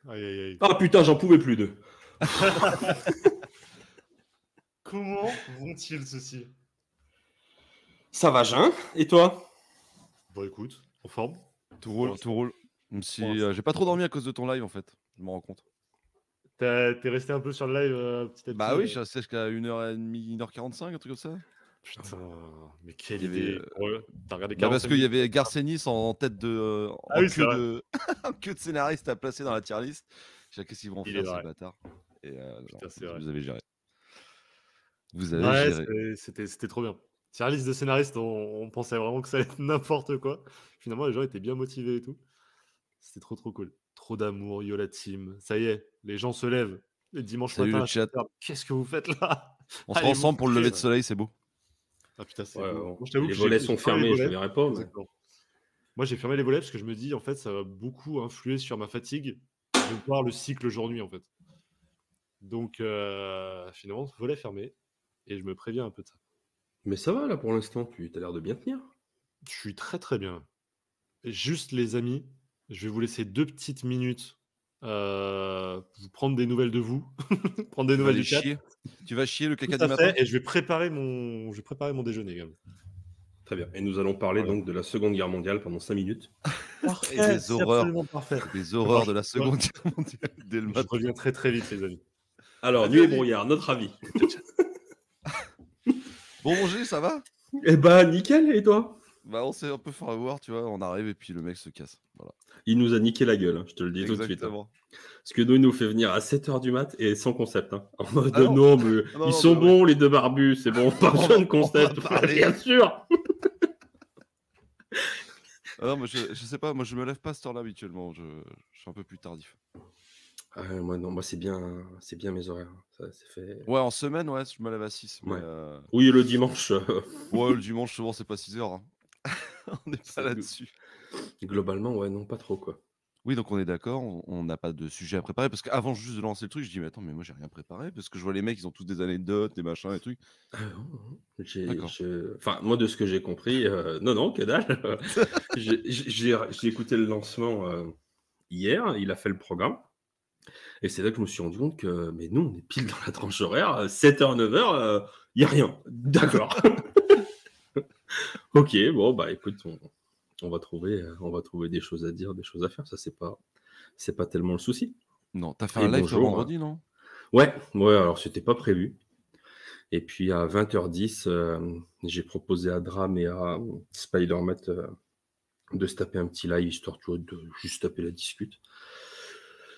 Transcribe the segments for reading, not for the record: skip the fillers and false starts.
Aïe, aïe, aïe. Ah putain, j'en pouvais plus d'eux. Comment vont-ils ceux-ci? Ça va, Jean? Et toi? Bon, écoute, en forme. Tout roule, tout roule. Même si Pour j'ai pas trop dormi à cause de ton live en fait, je me rends compte. T'es resté un peu sur le live petit à petit. Bah oui, je restais jusqu'à 1h30, 1h45, un truc comme ça. Putain, mais quelle Il y avait, idée. Ouais, t'as regardé Bah parce 45 qu'il y minutes. avait Garcenis en tête de. Ah En oui, c'est queue vrai. de. En queue de scénariste à placer dans la tier list. Je sais qu'est-ce qu'ils vont Il faire est ces vrai. bâtards. Et Putain, non, c'est vrai. vous avez géré. Vous avez Ouais, géré. c'était trop bien. Tier list de scénaristes, on pensait vraiment que ça allait être n'importe quoi. Finalement, les gens étaient bien motivés et tout. C'était trop cool. Trop d'amour, yo la team. Ça y est, les gens se lèvent. Le dimanche Salut matin le à chat. 7h. Qu'est-ce que vous faites là? On sera Allez vous ensemble pour le lever coucher. de soleil, c'est beau. Ah putain, c'est Ouais, beau. bon, Moi, je t'avoue les que volets j'ai sont fermé les fermés, je volets. verrai pas. Mais... Exactement. Moi, j'ai fermé les volets parce que je me dis, en fait, ça va beaucoup influer sur ma fatigue de voir le cycle jour-nuit, en fait. Donc, finalement, volet fermé. Et je me préviens un peu de ça. Mais ça va là pour l'instant, tu as l'air de bien tenir. Je suis très bien. Juste, les amis, je vais vous laisser 2 petites minutes vous prendre des nouvelles de vous, prendre des Tu vas nouvelles aller du chat. chier. Tu vas chier le Tout caca à du matin. fait, et je vais préparer mon déjeuner, également. Très bien. Et nous allons parler Voilà. donc de la Seconde Guerre mondiale pendant 5 minutes. Et des C'est horreurs. absolument parfait. Des horreurs de la Seconde Guerre mondiale dès le Je matin. reviens très vite, les amis. Alors, Vas-y, nuit et vas-y. brouillard, notre avis. Bon manger, ça va? Eh bah, nickel, et toi? Bah on s'est un peu fait avoir, tu vois, on arrive et puis le mec se casse. Voilà. Il nous a niqué la gueule, hein, je te le dis tout de suite. Hein. Exactement. Parce que nous, il nous fait venir à 7h du mat et sans concept. Hein. En mode, Ah non. non, mais Ah non, ils non, sont bah bons, les deux barbus, c'est bon, pas besoin de concept. va parler. Bien sûr. Ah non, mais je sais pas, moi je me lève pas à cette heure-là habituellement, je suis un peu plus tardif. Ah, moi c'est bien mes horaires. Ça, c'est fait. Ouais, en semaine, ouais, je me lève à 6. Ouais. Mais Oui, le dimanche. ouais, le dimanche, souvent, c'est pas 6h. Hein. On n'est pas C'est là-dessus. Globalement, ouais, non, pas trop, quoi. Oui, donc on est d'accord, on n'a pas de sujet à préparer. Parce qu'avant juste de lancer le truc, je dis, mais attends, mais moi j'ai rien préparé. Parce que je vois les mecs, ils ont tous des anecdotes, des machins, des trucs. Ah non, D'accord. Enfin, moi, de ce que j'ai compris, non, que dalle. J'ai écouté le lancement hier, il a fait le programme. Et c'est là que je me suis rendu compte que, mais nous, on est pile dans la tranche horaire, 7h, 9h, il n'y a rien. D'accord. Ok, bon, bah écoute, on va trouver des choses à dire, des choses à faire. Ça, c'est pas tellement le souci. Non, t'as fait Et un live ce bonjour. vendredi, non? Ouais, alors c'était pas prévu. Et puis à 20h10, j'ai proposé à Dram et à Spider-Mat de se taper un petit live, histoire tu vois, de juste taper la discute.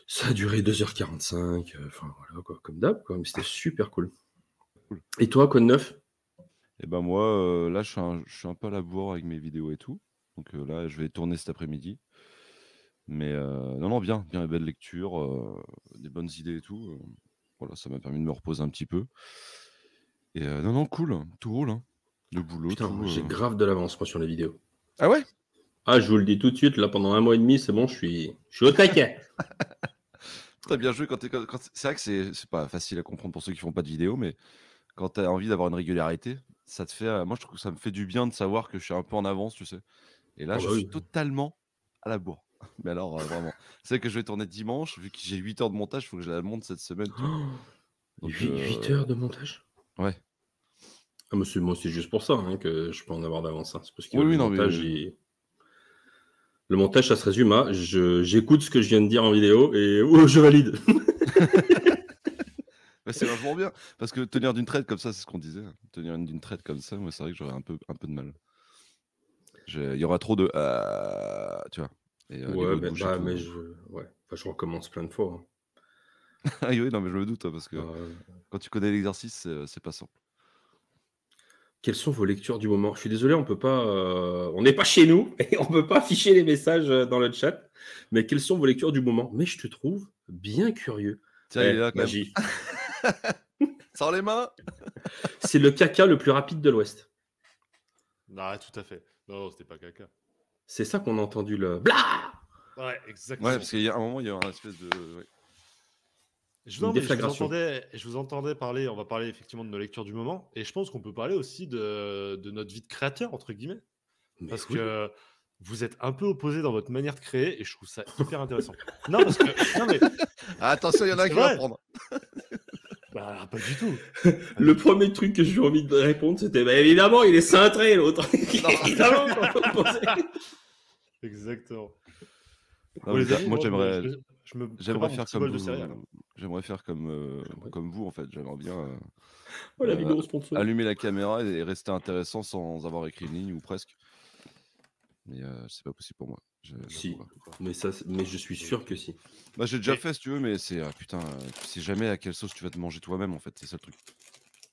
Ça a duré 2h45, enfin voilà, quoi, comme d'hab, quoi, mais c'était super cool. Et toi, quoi de neuf? Et ben moi, là, je suis un peu à la bourre avec mes vidéos et tout. Donc là, je vais tourner cet après-midi. Mais non, bien, belle lecture, des bonnes idées et tout. Voilà, ça m'a permis de me reposer un petit peu. Et non, cool, tout roule. Hein. Le boulot, Putain, tout. j'ai grave de l'avance, moi, sur les vidéos. Ah ouais? Ah, je vous le dis tout de suite, là, pendant 1 mois et demi, c'est bon, je suis au taquet. T'as bien joué c'est vrai que c'est pas facile à comprendre pour ceux qui font pas de vidéos, mais quand t'as envie d'avoir une régularité, ça te fait. Moi, je trouve que ça me fait du bien de savoir que je suis un peu en avance, tu sais. Et là, Ah je bah suis oui. totalement à la bourre. Mais alors, vraiment. C'est que je vais tourner dimanche, vu que j'ai 8 heures de montage, il faut que je la monte cette semaine. Tu vois. Donc, 8 heures de montage? Ouais. Ah, moi, c'est juste pour ça hein, que je peux en avoir d'avance. Hein. C'est parce que Oui, le non, montage, mais. le montage, ça se résume à j'écoute ce que je viens de dire en vidéo et je valide. Bah, c'est vachement bien. Parce que tenir d'une traite comme ça, c'est ce qu'on disait. Tenir d'une traite comme ça, moi, c'est vrai que j'aurais un peu de mal. Il y aura trop de. Tu vois. Et, Ouais, les bouches et tout. mais je recommence plein de fois. Hein. Ah oui, non, mais je me doute, hein, parce que Euh, quand tu connais l'exercice, c'est pas simple. Quelles sont vos lectures du moment? Je suis désolé, on peut pas, on n'est pas chez nous et on peut pas afficher les messages dans le chat. Mais quelles sont vos lectures du moment? Mais je te trouve bien curieux. Tiens, il est là quand magie. Sors les mains. C'est le caca le plus rapide de l'Ouest. Ah, tout à fait. Non, c'était pas caca. C'est ça qu'on a entendu le blah. Ouais, exactement. Ouais, parce qu'il y a un moment, il y a un espèce de. Ouais. Je Une déflagration. vous entendais parler, on va parler effectivement de nos lectures du moment, et je pense qu'on peut parler aussi de notre vie de créateur, entre guillemets. Mais Parce oui. que vous êtes un peu opposés dans votre manière de créer et je trouve ça hyper intéressant. Non, parce que. Non, mais. Attention, il y en a C'est qui va vrai. prendre. Bah, pas du tout. Le premier truc que j'ai eu envie de répondre, c'était bah, évidemment, il est cintré, l'autre. Évidemment, Exactement. Non, Bon, mais les amis, moi, moi, je me j'aimerais prépare mon faire petit bol de céréales. j'aimerais faire comme vous, en fait. J'aimerais bien Oh, la vidéo sponsor. allumer la caméra et rester intéressant sans avoir écrit une ligne ou presque. Mais c'est pas possible pour moi. Si, mais je suis sûr que si. Bah, j'ai déjà fait, si tu veux, mais c'est putain, tu sais jamais à quelle sauce tu vas te manger toi-même, en fait. C'est ça le truc.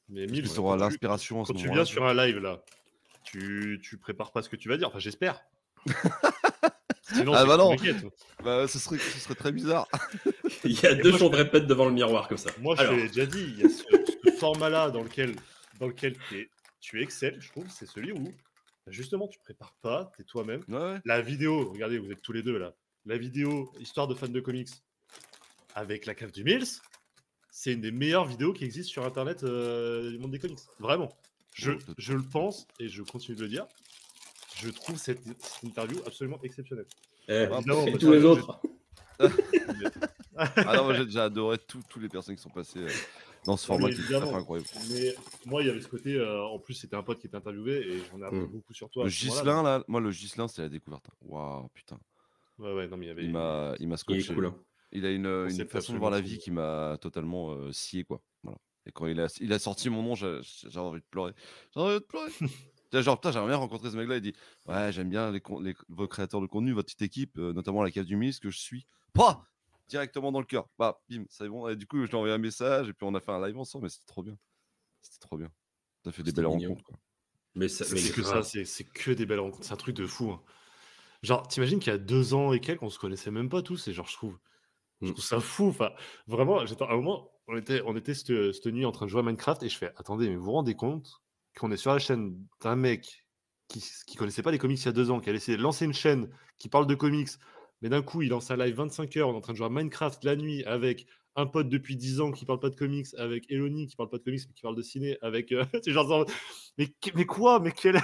Mais Parce que Mills, tu auras l'inspiration à ce quand tu moment-là. viens sur un live là, tu prépares pas ce que tu vas dire. Enfin, j'espère. Sinon, Ah c'est bah non. t'inquiète. Bah, ce serait très bizarre. Il y a deux champs de répète devant le miroir comme ça. Moi, Alors. je te l'ai déjà dit, il y a ce format-là dans lequel tu excelles, je trouve, c'est celui où justement tu prépares pas, t'es toi-même. Ouais. La vidéo, regardez, vous êtes tous les deux là. La vidéo Histoire de fans de comics avec la cave du Mills, c'est une des meilleures vidéos qui existent sur Internet du monde des comics. Vraiment. Je le pense et je continue de le dire. Je trouve cette interview absolument exceptionnelle. Et Évidemment, tous les autres. Ah non, moi j'ai déjà adoré toutes les personnes qui sont passées dans ce format qui est tout à fait incroyable. Mais moi, il y avait ce côté, en plus, c'était un pote qui était interviewé et j'en ai appris beaucoup sur toi. Le Ghislain, là, moi, le Ghislain, c'était la découverte. Waouh, putain. Ouais, non, mais il m'a scotché. Il est cool, hein. Il a une façon de voir la vie qui m'a totalement scié, quoi. Voilà. Et quand il a sorti mon nom, j'ai envie de pleurer. Genre, putain, j'aimerais bien rencontrer ce mec-là. Il dit ouais, j'aime bien vos créateurs de contenu, votre petite équipe, notamment la cave du Mills, que je suis. Pas directement dans le cœur. Bah, bim, c'est bon. Et du coup, je lui ai envoyé un message et puis on a fait un live ensemble. Mais c'était trop bien. Ça fait des belles rencontres, quoi. Mais c'est que ça, c'est que des belles rencontres. C'est un truc de fou. Hein. Genre, t'imagines qu'il y a 2 ans et quelques, on se connaissait même pas tous. Et genre, je trouve ça fou. Enfin, vraiment, à un moment, on était cette nuit en train de jouer à Minecraft et je fais attendez, mais vous vous rendez compte qu'on est sur la chaîne d'un mec qui connaissait pas les comics il y a 2 ans, qui a essayé de lancer une chaîne qui parle de comics, mais d'un coup, il lance un live 25 heures, on est en train de jouer à Minecraft la nuit avec un pote depuis 10 ans qui parle pas de comics, avec Eloni qui parle pas de comics mais qui parle de ciné, avec c'est genre mais quoi, mais quel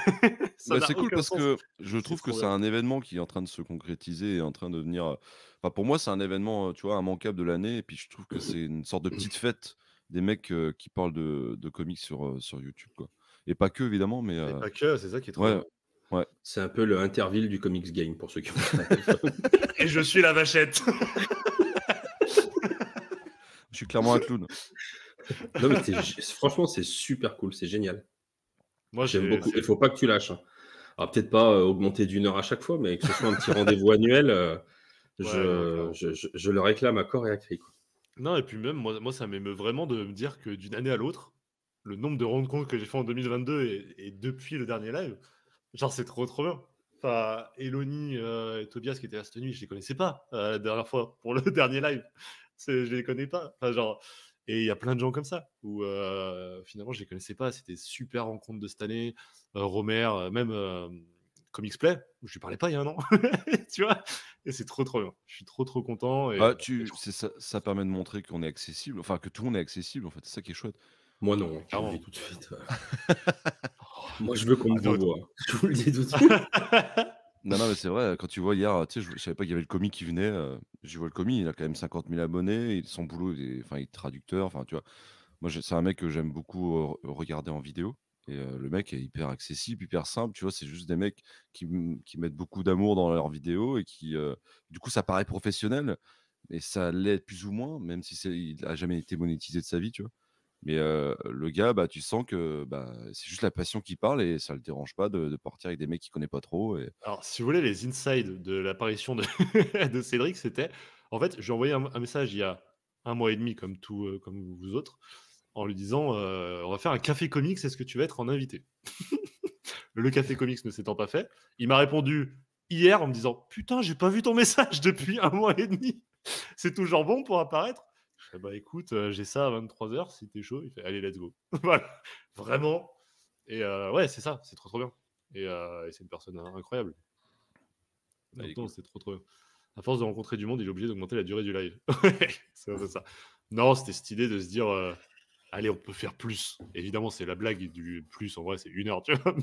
c'est cool parce que je trouve que c'est un événement qui est en train de se concrétiser et en train de devenir enfin pour moi c'est un événement tu vois immanquable de l'année et puis je trouve que c'est une sorte de petite fête des mecs qui parlent de comics sur YouTube quoi. Et pas que évidemment mais pas que, c'est ça qui est trop bien. Ouais. C'est un peu le Interville du comics game pour ceux qui ont Et je suis la vachette. Je suis clairement un clown. Non, mais franchement, c'est super cool, c'est génial. Moi, j'aime beaucoup. Il faut pas que tu lâches. Hein. Alors, peut-être pas augmenter d'1 heure à chaque fois, mais que ce soit un petit rendez-vous annuel, je le réclame à corps et à cri. Quoi. Non, et puis même, moi, ça m'émeut vraiment de me dire que d'une année à l'autre, le nombre de rencontres que j'ai fait en 2022 et depuis le dernier live, genre, c'est trop bien. Enfin, Eloni et Tobias qui étaient là cette nuit, je les connaissais pas la dernière fois pour le dernier live. Je les connais pas. Enfin, genre, et il y a plein de gens comme ça où finalement je les connaissais pas. C'était super rencontre de cette année. Romer, même Comics Play où je lui parlais pas il y a un an. Tu vois. Et c'est trop bien. Je suis trop content. Et, ça permet de montrer qu'on est accessible. Enfin, que tout le monde est accessible. En fait, c'est ça qui est chouette. Moi non, je vous le dis tout de suite. Moi je veux qu'on me voit. Je vous le dis tout de suite. Non, mais c'est vrai, quand tu vois hier, tu sais, je savais pas qu'il y avait le commis qui venait. Je vois le commis, il a quand même 50 000 abonnés. Son boulot, il est traducteur. Enfin, tu vois, moi, c'est un mec que j'aime beaucoup regarder en vidéo. Et le mec est hyper accessible, hyper simple. Tu vois, c'est juste des mecs qui mettent beaucoup d'amour dans leurs vidéos et qui, du coup, ça paraît professionnel. Et ça l'est plus ou moins, même si il a jamais été monétisé de sa vie, tu vois. Mais le gars, bah, tu sens que c'est juste la passion qui parle et ça le dérange pas de partir avec des mecs qu'il connaît pas trop. Et... Alors, si vous voulez, les insides de l'apparition de, de Cédric, c'était... En fait, je lui ai envoyé un message il y a 1 mois et demi, comme vous autres, en lui disant on va faire un café comics, est-ce que tu vas être en invité? Le café comics ne s'étant pas fait, il m'a répondu hier en me disant putain, j'ai pas vu ton message depuis 1 mois et demi. C'est toujours bon pour apparaître? Je fais bah écoute, j'ai ça à 23h, si t'es chaud. Il fait allez, let's go. Voilà, vraiment. Et ouais, c'est ça, c'est trop bien. Et c'est une personne incroyable. Cool. C'est trop bien. À force de rencontrer du monde, il est obligé d'augmenter la durée du live. c'est ça. Non, c'était cette idée de se dire allez, on peut faire plus. Évidemment, c'est la blague du plus. En vrai, c'est 1 heure, tu vois.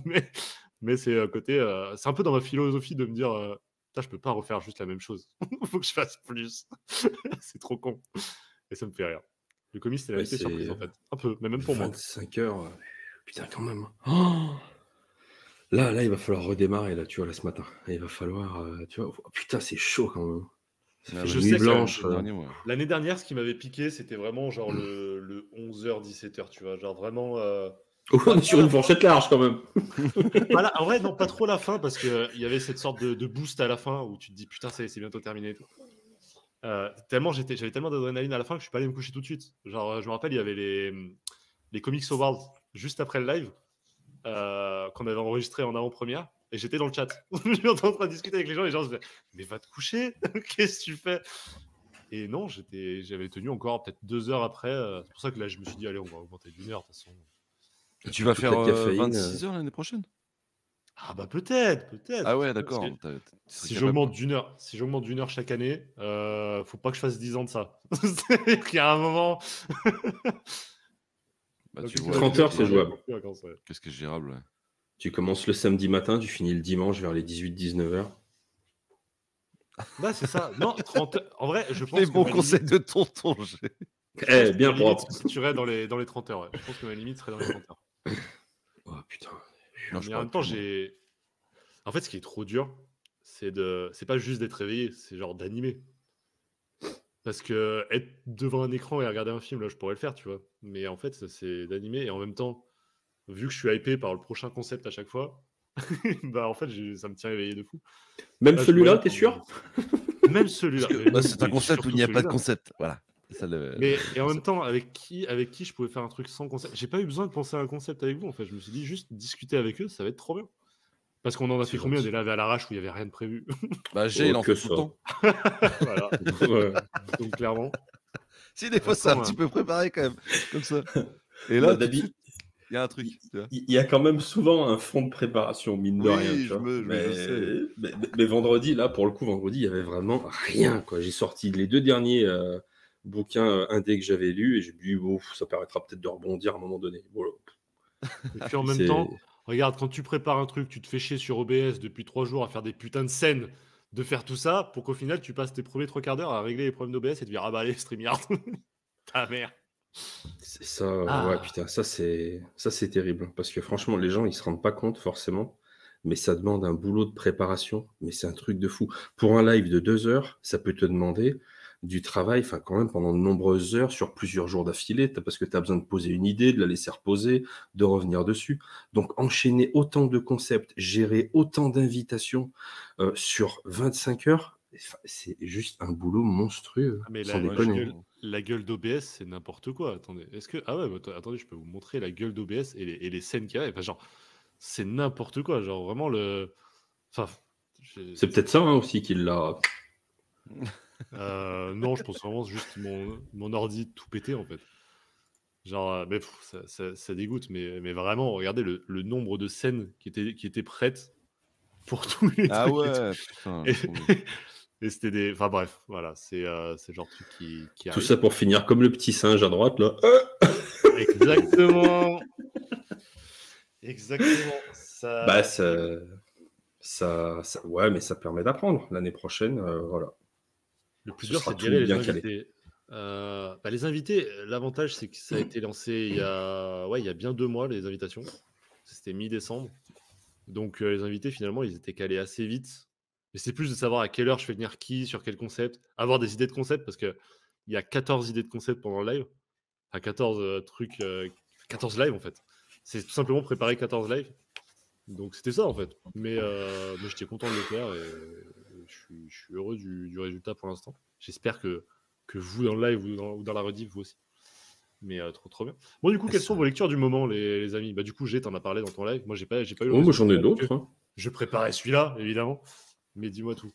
Mais c'est côté. C'est un peu dans ma philosophie de me dire putain, je peux pas refaire juste la même chose. Faut que je fasse plus. C'est trop con. Et ça me fait rire. Le comics, c'était la Ouais, vérité surprise c'est en fait. Un peu, mais même pour moi. 25 heures. Putain, quand même. Oh là, il va falloir redémarrer, là, tu vois, là, ce matin. Il va falloir, tu vois, oh, putain, c'est chaud quand même. Ça Ah fait ouais, Je nuit sais que blanche. le dernier, ouais. l'année dernière, ce qui m'avait piqué, c'était vraiment genre le 11h, 17h, tu vois. Genre vraiment. Oh, on est sur une fourchette large quand même. En vrai, non, pas trop la fin, parce qu'il y avait cette sorte de boost à la fin où tu te dis putain, c'est bientôt terminé et tout. J'avais tellement d'adrénaline à la fin que je suis pas allé me coucher tout de suite. Genre, je me rappelle, il y avait les Comics Awards juste après le live qu'on avait enregistré en avant-première. Et j'étais dans le chat. J'étais en train de discuter avec les gens. Et les gens se disaient mais va te coucher. Qu'est-ce que tu fais? Et non, j'avais tenu encore peut-être 2 heures après. C'est pour ça que là, je me suis dit allez, on va augmenter d'une heure de toute façon. Et tu vas Toute faire la caféine, 26 heures l'année prochaine? Ah bah peut-être. Ah ouais, Si, d'accord. si j'augmente d'une heure chaque année, faut pas que je fasse 10 ans de ça. C'est-à-dire qu'il y a un moment. Bah, Donc, tu il vois, faut 30 heures, c'est jouable. qu'est-ce qui est gérable, ouais. Tu commences le samedi matin, tu finis le dimanche vers les 18-19 heures. Là, c'est ça. Non, 30 heures. En vrai, je pense Les que bons ma conseils limite, de tonton G. Bien ma limite propre. se situerait dans les 30 heures. Ouais. Je pense que ma limite serait dans les 30 heures. Oh putain. Non, je Mais en même temps, en fait, ce qui est trop dur, c'est pas juste d'être réveillé, c'est genre d'animer. Parce que être devant un écran et regarder un film, là, je pourrais le faire, tu vois. Mais en fait, c'est d'animer. Et en même temps, vu que je suis hypé par le prochain concept à chaque fois, bah en fait, ça me tient éveillé de fou. Même Là, je celui-là, voyais t'es quand- sûr? Même celui-là. Parce que, Mais bah, c'est un mais concept où surtout il n'y a pas de celui-là. concept. Voilà. C'est ça le Et en même concept. temps, avec qui je pouvais faire un truc sans concept? J'ai pas eu besoin de penser à un concept avec vous, en fait. Je me suis dit, juste discuter avec eux, ça va être trop bien. Parce qu'on en a C'est fait combien gentil. des lives à l'arrache où il y avait rien de prévu? Bah, G, il Oh, en que fait tout le ça. temps. Voilà. Ouais. Donc clairement. Si, des fois, c'est un Vincent, petit peu préparé quand même. Comme ça. Et Bah, là, tout de David, suite, il y a un truc. Tu vois. il y a quand même souvent un fond de préparation, mine de rien, Oui, tu vois. je sais. Mais vendredi, là, pour le coup, vendredi, il y avait vraiment rien, quoi. J'ai sorti les 2 derniers bouquins indés que j'avais lus et j'ai dit, oh, ça permettra peut-être de rebondir à un moment donné. Voilà. Et puis en même C'est temps, regarde, quand tu prépares un truc, tu te fais chier sur OBS depuis 3 jours à faire des putains de scènes, de faire tout ça, pour qu'au final, tu passes tes premiers 3 quarts d'heure à régler les problèmes d'OBS et te dire, ah bah allez, StreamYard. Ta mère. ça, ouais, Ah. putain, ça c'est terrible. Parce que franchement, les gens, ils se rendent pas compte forcément, mais ça demande un boulot de préparation, mais c'est un truc de fou. Pour un live de 2 heures, ça peut te demander du travail, enfin quand même pendant de nombreuses heures, sur plusieurs jours d'affilée, parce que tu as besoin de poser une idée, de la laisser reposer, de revenir dessus. Donc enchaîner autant de concepts, gérer autant d'invitations sur 25 heures, c'est juste un boulot monstrueux, Ah, mais sans Moi, déconner. la gueule d'OBS, c'est n'importe quoi. Attendez, ah ouais, bah, attendez, je peux vous montrer la gueule d'OBS et les scènes qu'il y a. Enfin, genre, c'est n'importe quoi. Genre, vraiment, Enfin, C'est peut-être ça aussi qui l'a. non, je pense vraiment juste mon ordi tout pété, en fait. Genre, mais ça dégoûte. Mais vraiment, regardez le nombre de scènes qui étaient prêtes pour tous les Ah trucs et tout. ouais, putain. Et, laisse tomber. et c'était des... Enfin bref, voilà, c'est le genre de truc qui Tout arrive. ça pour finir comme le petit singe à droite, là. Exactement. Exactement. Bah, ouais, mais ça permet d'apprendre. L'année prochaine, voilà. Le plus Ce dur, sera c'est de tout gérer les bien calé. invités. Bah, les invités, l'avantage, c'est que ça a été lancé il y a bien 2 mois, les invitations. C'était mi-décembre. Donc, les invités, finalement, ils étaient calés assez vite. Mais c'est plus de savoir à quelle heure je fais venir qui, sur quel concept. Avoir des idées de concept, parce qu'il y a 14 idées de concept pendant le live. Enfin, 14 trucs, 14 lives, en fait. C'est tout simplement préparer 14 lives. Donc, c'était ça, en fait. Mais j'étais content de le faire et je suis heureux du résultat pour l'instant. J'espère que vous, dans le live ou dans la rediff, vous aussi. Mais trop bien. Bon, du coup, quelles sont vos lectures du moment, les amis? Bah, du coup, t'en as parlé dans ton live. Moi, j'ai pas eu Oh, moi, l'occasion j'en de ai le faire, d'autres. Hein. je préparais celui-là, évidemment. Mais dis-moi tout.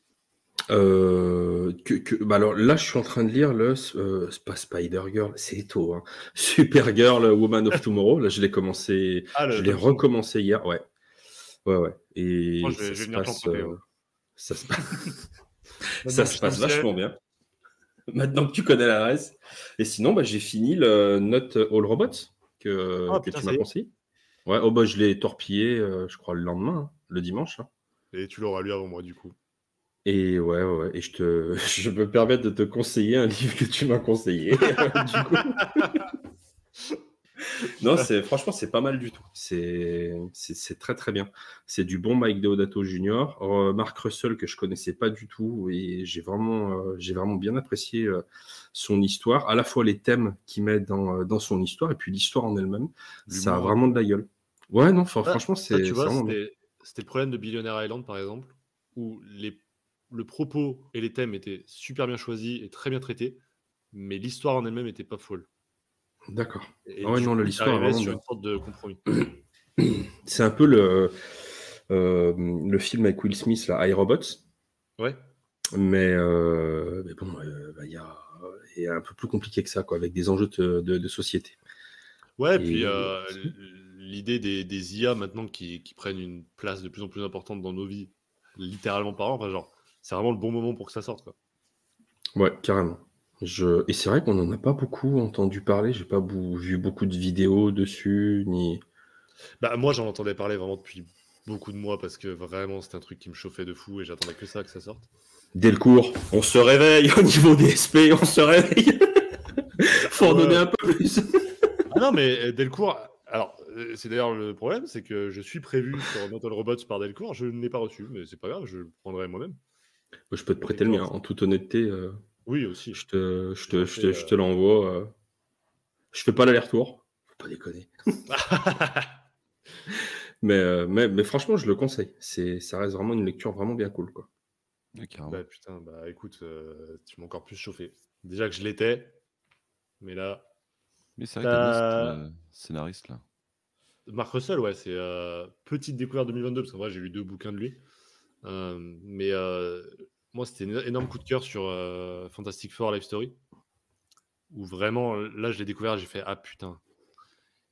Bah alors là, je suis en train de lire c'est pas Spider-Girl, c'est Eto, hein. Supergirl, Woman of Tomorrow. Là, je l'ai commencé, Ah, je l'ai tome 5. recommencé hier, ouais. Et Moi, je vais ça se venir passe, t'emprunter. Hein. ça se passe, Maintenant ça que se je passe t'en sais. vachement bien. Maintenant que tu connais l'adresse. Et sinon, bah, j'ai fini le Not All Robots que Putain, tu ça m'as y est. conseillé. Ouais, oh bah je l'ai torpillé, je crois le lendemain. le dimanche. Là. Et tu l'auras lu avant moi, du coup. Et ouais. Et je me permets de te conseiller un livre que tu m'as conseillé. Du coup. Non, franchement, c'est pas mal du tout. C'est très très bien. C'est du bon Mike Deodato Jr. Mark Russell que je connaissais pas du tout et j'ai vraiment bien apprécié son histoire, à la fois les thèmes qu'il met dans son histoire et puis l'histoire en elle-même. Ça a L'humour un vraiment peu. de la gueule. Ouais, non, Ça, franchement, ça, tu c'est vois, vraiment bien. c'était le problème de Billionaire Island, par exemple, où le propos et les thèmes étaient super bien choisis et très bien traités, mais l'histoire en elle-même était pas folle. D'accord. Et Ah ouais, du non, coup, il l'histoire est arrivait vraiment sur bien. une sorte de compromis. C'est un peu le film avec Will Smith, là, iRobots. Ouais. Mais bon, il y a un peu plus compliqué que ça, quoi, avec des enjeux de société. Ouais, et Et puis l'idée des IA maintenant qui prennent une place de plus en plus importante dans nos vies, littéralement parlant, enfin, genre, c'est vraiment le bon moment pour que ça sorte, quoi. ouais, carrément. Et c'est vrai qu'on n'en a pas beaucoup entendu parler. J'ai pas vu beaucoup de vidéos dessus, ni. Bah, moi, j'en entendais parler vraiment depuis beaucoup de mois parce que vraiment, c'était un truc qui me chauffait de fou et j'attendais que ça sorte. Delcourt, on se réveille au niveau des SP, on se réveille. Faut en Ouais. donner un peu plus. Ah non, mais Delcourt, alors, c'est d'ailleurs le problème, c'est que je suis prévu sur Metal Robots par Delcourt, je ne l'ai pas reçu, mais c'est pas grave, je le prendrai moi-même. Je peux te prêter le mien, en toute honnêteté. Oui, aussi. Je te l'envoie. Je fais pas l'aller-retour. Faut pas déconner. Mais franchement, je le conseille. Ça reste vraiment une lecture vraiment bien cool, quoi. Ouais, carrément. Bah putain, bah écoute, tu m'as encore plus chauffé. Déjà que je l'étais, mais là. Mais c'est vrai que t'aimes bien ce scénariste là. Mark Russell, ouais, c'est petite découverte 2022, parce qu'en vrai, j'ai lu 2 bouquins de lui. Mais moi, c'était un énorme coup de cœur sur Fantastic Four Life Story, où vraiment, là, je l'ai découvert, j'ai fait « Ah putain ».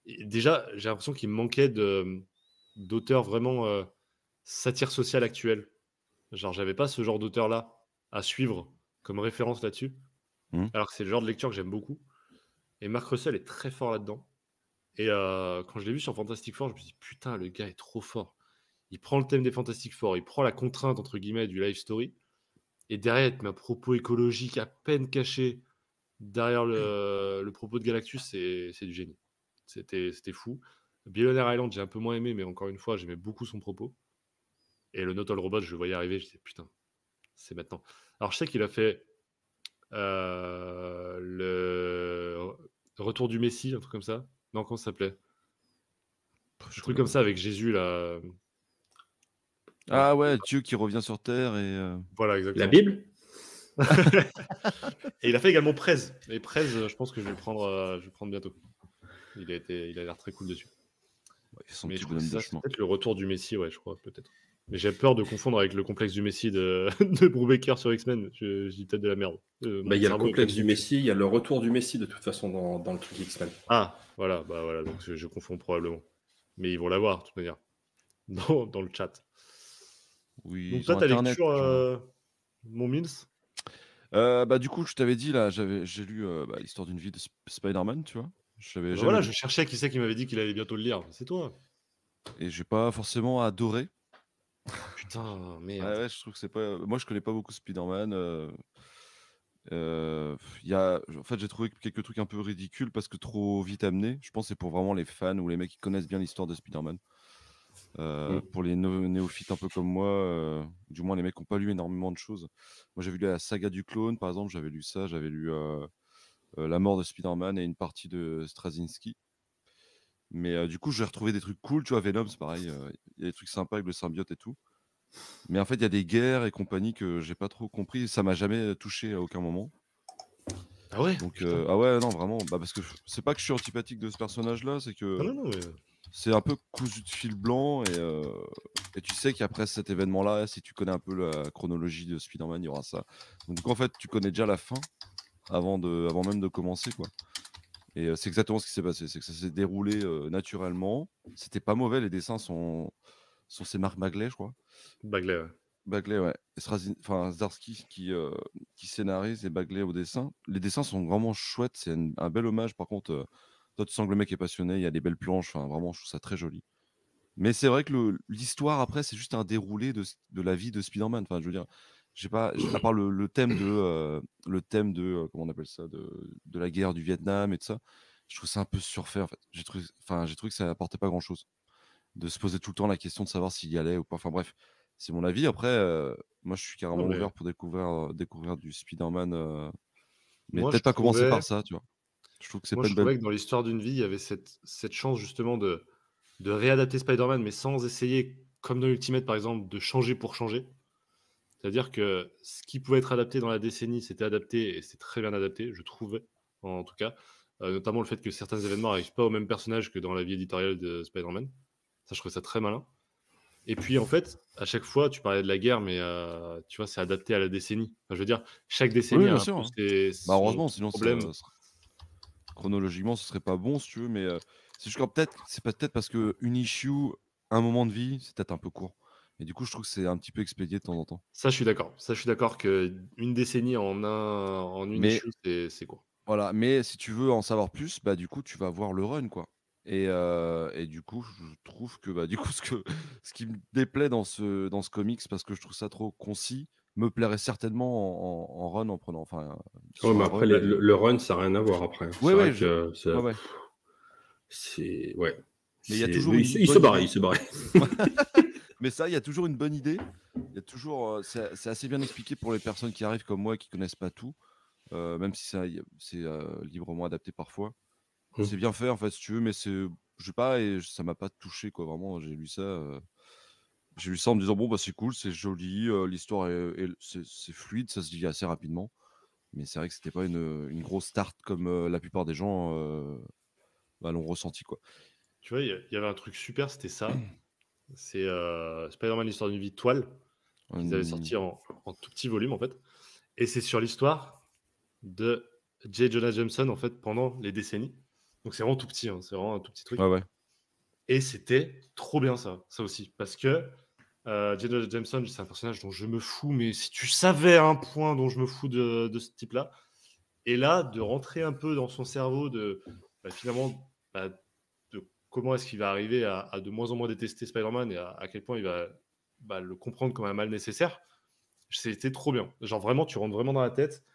Et déjà, j'ai l'impression qu'il me manquait d'auteurs vraiment satire sociale actuelle. Genre, j'avais pas ce genre d'auteur-là à suivre comme référence là-dessus, alors que c'est le genre de lecture que j'aime beaucoup. Et Mark Russell est très fort là-dedans. Et quand je l'ai vu sur Fantastic Four, je me suis dit « Putain, le gars est trop fort ». Il prend le thème des Fantastic Four, il prend la contrainte, entre guillemets, du life story, et derrière, il te met un propos écologique à peine caché derrière le propos de Galactus, c'est du génie. C'était fou. Billionaire Island, j'ai un peu moins aimé, mais encore une fois, j'aimais beaucoup son propos. Et le Not All Robot, je le voyais arriver, je disais putain, c'est maintenant. Alors je sais qu'il a fait le Retour du Messie, un truc comme ça. Non, comment ça s'appelait? Un truc comme ça avec Jésus là. Ah ouais, Dieu qui revient sur Terre et Voilà, exactement. La Bible. Et il a fait également Prez. Et Prez, je pense que je vais le prendre bientôt. Il a l'air très cool dessus. ouais, son Mais petit je crois que bonhomme de ça, c'est chemin. peut-être le Retour du Messie, ouais, je crois, peut-être. Mais j'ai peur de confondre avec le complexe du Messie de Brubaker sur X-Men. Je dis peut-être de la merde. Il y a le complexe du Messie, il y a le retour du Messie de toute façon dans le truc X-Men. Ah, voilà, bah voilà, donc je confonds probablement. Mais ils vont l'avoir, de toute manière, dans le chat. Oui, Donc ils toi, ont ta Internet. lecture, mon Mills? Bah du coup, je t'avais dit là, j'ai lu l'histoire d'une vie de Spider-Man, tu vois. Je l'avais Bah jamais voilà, lu. je cherchais qui c'est qui m'avait dit qu'il allait bientôt le lire. C'est toi. Et j'ai pas forcément adoré. Putain, Ouais, merde. ouais, je trouve que c'est pas. Moi, je connais pas beaucoup Spider-Man. En fait, j'ai trouvé quelques trucs un peu ridicules parce que trop vite amenés. Je pense que c'est pour vraiment les fans ou les mecs qui connaissent bien l'histoire de Spider-Man. Pour les néophytes un peu comme moi, du moins les mecs qui n'ont pas lu énormément de choses. Moi, j'avais lu la saga du clone, par exemple, j'avais lu ça, j'avais lu La mort de Spider-Man et une partie de Straczynski. Mais du coup, j'ai retrouvé des trucs cool, tu vois, Venom, c'est pareil, il y a des trucs sympas avec le symbiote et tout. Mais en fait, il y a des guerres et compagnie que j'ai pas trop compris, ça m'a jamais touché à aucun moment. Ah ouais? Donc, ah ouais, non, vraiment, parce que c'est pas que je suis antipathique de ce personnage-là, c'est que Non, mais... c'est un peu cousu de fil blanc et tu sais qu'après cet événement-là, si tu connais un peu la chronologie de Spider-Man, il y aura ça. Donc, du coup, en fait, tu connais déjà la fin avant même de commencer, quoi. Et c'est exactement ce qui s'est passé, c'est que ça s'est déroulé naturellement. C'était pas mauvais, les dessins sont c'est Marc Bagley, je crois. Bagley, ouais. Bagley, ouais. Et Zdarsky qui scénarise et Bagley au dessin. Les dessins sont vraiment chouettes, c'est un bel hommage. Par contre, toi, tu sens que le mec est passionné, il y a des belles planches, enfin, vraiment, je trouve ça très joli. Mais c'est vrai que l'histoire après, c'est juste un déroulé de la vie de Spider-Man. Enfin, je veux dire, j'ai pas, à part le thème de comment on appelle ça, de la guerre du Vietnam et tout ça, je trouve ça un peu surfait en fait. J'ai trouvé que ça apportait pas grand-chose. De se poser tout le temps la question de savoir s'il y allait ou pas. Enfin bref, c'est mon avis. Après, moi, je suis Non, carrément mais ouvert pour découvrir du Spider-Man, mais moi, je peut-être pas commencer trouvais, par ça, tu vois? Je trouve que c'est moi, pas je une bonne. trouvais que dans l'histoire d'une vie, il y avait cette chance justement de réadapter Spider-Man, mais sans essayer, comme dans Ultimate par exemple, de changer pour changer. C'est-à-dire que ce qui pouvait être adapté dans la décennie, c'était adapté et c'est très bien adapté, je trouvais, en tout cas. Notamment le fait que certains événements n'arrivent pas au même personnage que dans la vie éditoriale de Spider-Man. Ça, je trouve ça très malin. Et puis, en fait, à chaque fois, tu parlais de la guerre, mais tu vois, c'est adapté à la décennie. Enfin, je veux dire, chaque Oui, décennie bien a un sûr, peu hein. Bah, son heureusement, sinon problème. chronologiquement, ce serait pas bon si tu veux, mais c'est juste que peut-être parce qu'une issue, un moment de vie, c'est peut-être un peu court et du coup, je trouve que c'est un petit peu expédié de temps en temps. Ça, je suis d'accord. Ça, je suis d'accord qu'une décennie en une Mais issue, c'est court. voilà, mais si tu veux en savoir plus, bah, du coup, tu vas voir le run, quoi et du coup, je trouve que, bah, du coup, ce qui me déplaît dans ce comics, parce que je trouve ça trop concis, me plairait certainement en run, en prenant enfin, Ouais, sur mais un après, run et le run, ça n'a rien à voir après, hein. ouais, C'est vrai ouais, que ouais, ça, ouais, c'est, ouais, mais il y a c'est, toujours mais une il se bonne barre, idée. il se barre. Mais ça, il y a toujours une bonne idée. Il y a toujours, c'est assez bien expliqué pour les personnes qui arrivent comme moi et qui connaissent pas tout, même si c'est, librement adapté parfois. Mmh. C'est bien fait, en fait, si tu veux, mais je sais pas et ça m'a pas touché, quoi. Vraiment, j'ai lu ça en me disant: «Bon, bah, c'est cool, c'est joli, l'histoire c'est fluide, ça se lit assez rapidement». Mais c'est vrai que c'était pas une grosse start comme, la plupart des gens, bah, l'ont ressenti, quoi. Tu vois, il y avait un truc super, c'était ça. C'est Spider-Man, l'histoire d'une vie toile, qu'ils avaient Hem, sorti en tout petit volume, en fait. Et c'est sur l'histoire de J. Jonah Jameson, en fait, pendant les décennies. Donc c'est vraiment tout petit, hein, c'est vraiment un tout petit truc. ouais, ouais. Et c'était trop bien ça aussi. Parce que J. Jonah Jameson, c'est un personnage dont je me fous, mais si tu savais un point dont je me fous de ce type-là, et là, de rentrer un peu dans son cerveau, finalement, de comment est-ce qu'il va arriver à de moins en moins détester Spider-Man et à quel point il va le comprendre comme un mal nécessaire, c'était trop bien. Genre vraiment, tu rentres vraiment dans la tête.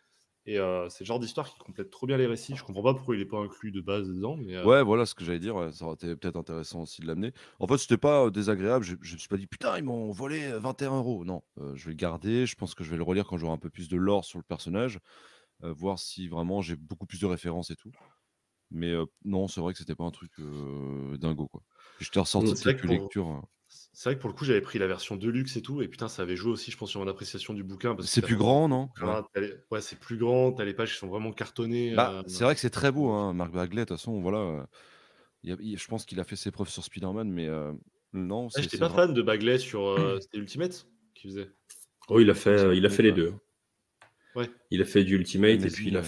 Et c'est le genre d'histoire qui complète trop bien les récits. Je comprends pas pourquoi il est pas inclus de base dedans, mais Ouais, voilà ce que j'allais dire, ouais, ça aurait été peut-être intéressant aussi de l'amener. En fait, c'était pas, désagréable, je me suis pas dit: «Putain, ils m'ont volé, 21 €». Non, je vais le garder, je pense que je vais le relire quand j'aurai un peu plus de lore sur le personnage, voir si vraiment j'ai beaucoup plus de références et tout. Mais, non, c'est vrai que c'était pas un truc, dingo, quoi. Puis je t'ai Mmh. ressorti c'est vrai quelques que pour lectures, c'est vrai que pour le coup, j'avais pris la version Deluxe et tout, et putain, ça avait joué aussi, je pense, sur mon appréciation du bouquin parce que c'est tu plus vraiment grand, le non? Ouais. bouquin, ouais, c'est plus grand, tu as les pages qui sont vraiment cartonnées, Bah, c'est vrai que c'est c'est très beau, magnifique. hein, Mark Bagley, de toute façon, voilà, je pense qu'il a fait ses preuves sur Spider-Man, mais, non, Ah, c'est j'étais c'est pas vrai. fan de Bagley sur, c'était Ultimate qu'il faisait? Oh, Ou c'est il a fait les 2. ouais, Il a fait du Ultimate et puis Amazing, il a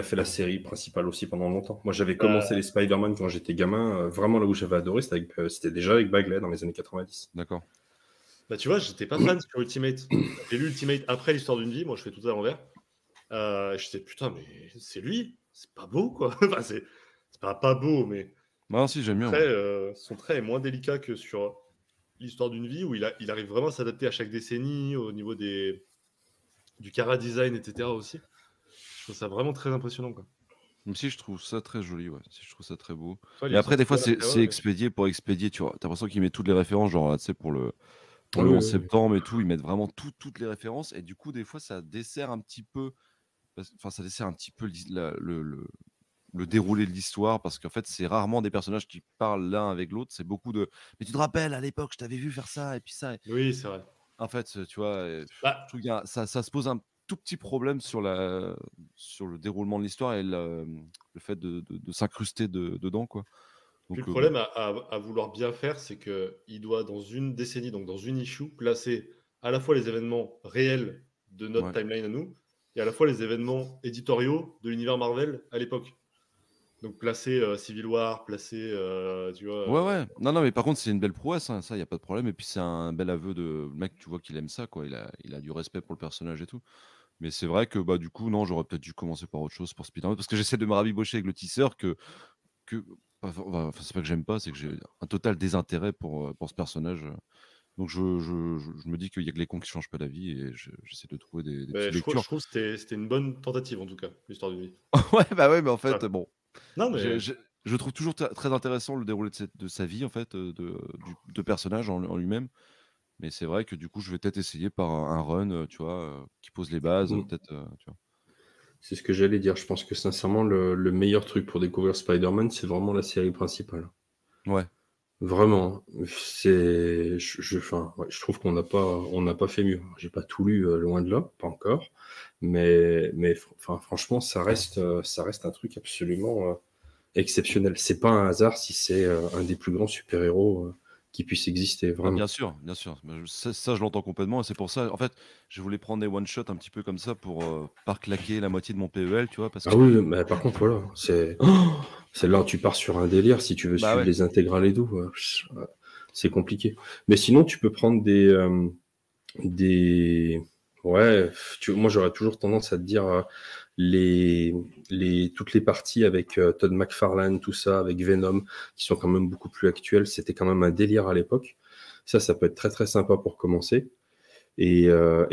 fait la série principale aussi pendant longtemps. Moi, j'avais commencé bah les Spider-Man quand j'étais gamin, vraiment là où j'avais adoré, c'était déjà avec Bagley dans les années 90. d'accord. tu vois, j'étais pas fan sur Ultimate. J'ai lu Ultimate après l'histoire d'une vie, moi je fais tout à l'envers. J'étais: «Putain, mais c'est lui? C'est pas beau, quoi». Enfin, c'est pas beau, mais Ah si, j'aime bien, moi. son trait est moins délicat que sur l'histoire d'une vie où il arrive vraiment à s'adapter à chaque décennie au niveau du chara design, et cetera aussi. Je trouve ça vraiment très impressionnant, quoi. Même si je trouve ça très joli, ouais, si je trouve ça très beau. Ouais, il Mais est après, des sorti fois, bien c'est après, c'est ouais, ouais. expédié pour expédier, tu vois? Tu l'impression qu'il met toutes les références, genre, tu sais, pour Oui, le oui, 11 oui. septembre et tout, ils mettent vraiment toutes les références et du coup, des fois, ça dessert un petit peu ça dessert un petit peu le déroulé de l'histoire parce qu'en fait, c'est rarement des personnages qui parlent l'un avec l'autre, c'est beaucoup de: «Mais tu te rappelles, à l'époque, je t'avais vu faire ça et puis ça». Oui, c'est vrai. En fait, tu vois, je Bah, trouve qu'il y a ça se pose un tout petit problème sur le déroulement de l'histoire et le fait de s'incruster dedans, quoi. puis le Donc, bon. problème à vouloir bien faire, c'est qu'il doit, dans une décennie, donc dans une issue, placer à la fois les événements réels de notre Ouais. timeline à nous et à la fois les événements éditoriaux de l'univers Marvel à l'époque. Donc placer, Civil War, placer, tu vois, Ouais, ouais. Non, non, mais par contre, c'est une belle prouesse, hein, ça, il y a pas de problème et puis c'est un bel aveu de le mec, tu vois qu'il aime ça, quoi. Il a du respect pour le personnage et tout. Mais c'est vrai que, bah, du coup, non, j'aurais peut-être dû commencer par autre chose pour Spider-Man parce que j'essaie de me rabibocher avec le tisseur que enfin, c'est pas que j'aime pas, c'est que j'ai un total désintérêt pour ce personnage. Donc je me dis qu'il y a que les cons qui changent pas d'avis et j'essaie de trouver des Mais petites je lectures. trouve que c'était une bonne tentative, en tout cas, l'histoire d'une vie. Ouais, bah ouais, mais en fait, Voilà. bon, Non, je, mais je- je trouve toujours très intéressant le déroulé de sa vie, en fait, de personnage en lui-même. Mais c'est vrai que du coup, je vais peut-être essayer par un run, tu vois, qui pose les bases, Mm. peut-être, tu vois. C'est ce que j'allais dire. Je pense que sincèrement, le meilleur truc pour découvrir Spider-Man, c'est vraiment la série principale. Ouais, Vraiment. Enfin, ouais, je trouve on n'a pas fait mieux. J'ai pas tout lu, loin de là, pas encore. Enfin, franchement, ça reste un truc absolument exceptionnel. C'est pas un hasard si c'est un des plus grands super-héros qui puisse exister, bah, vraiment. bien sûr. Bah, ça, je l'entends complètement. Et c'est pour ça, en fait, je voulais prendre des one-shots un petit peu comme ça pour pas claquer la moitié de mon PEL, tu vois, parce Ah que, oui, mais par contre, voilà, c'est là où tu pars sur un délire si tu veux bah suivre ouais, les intégrales et tout. C'est compliqué. Mais sinon, tu peux prendre des... Ouais, moi j'aurais toujours tendance à te dire les, toutes les parties avec Todd McFarlane, tout ça, avec Venom, qui sont quand même beaucoup plus actuelles. C'était quand même un délire à l'époque. Ça peut être très très sympa pour commencer. Et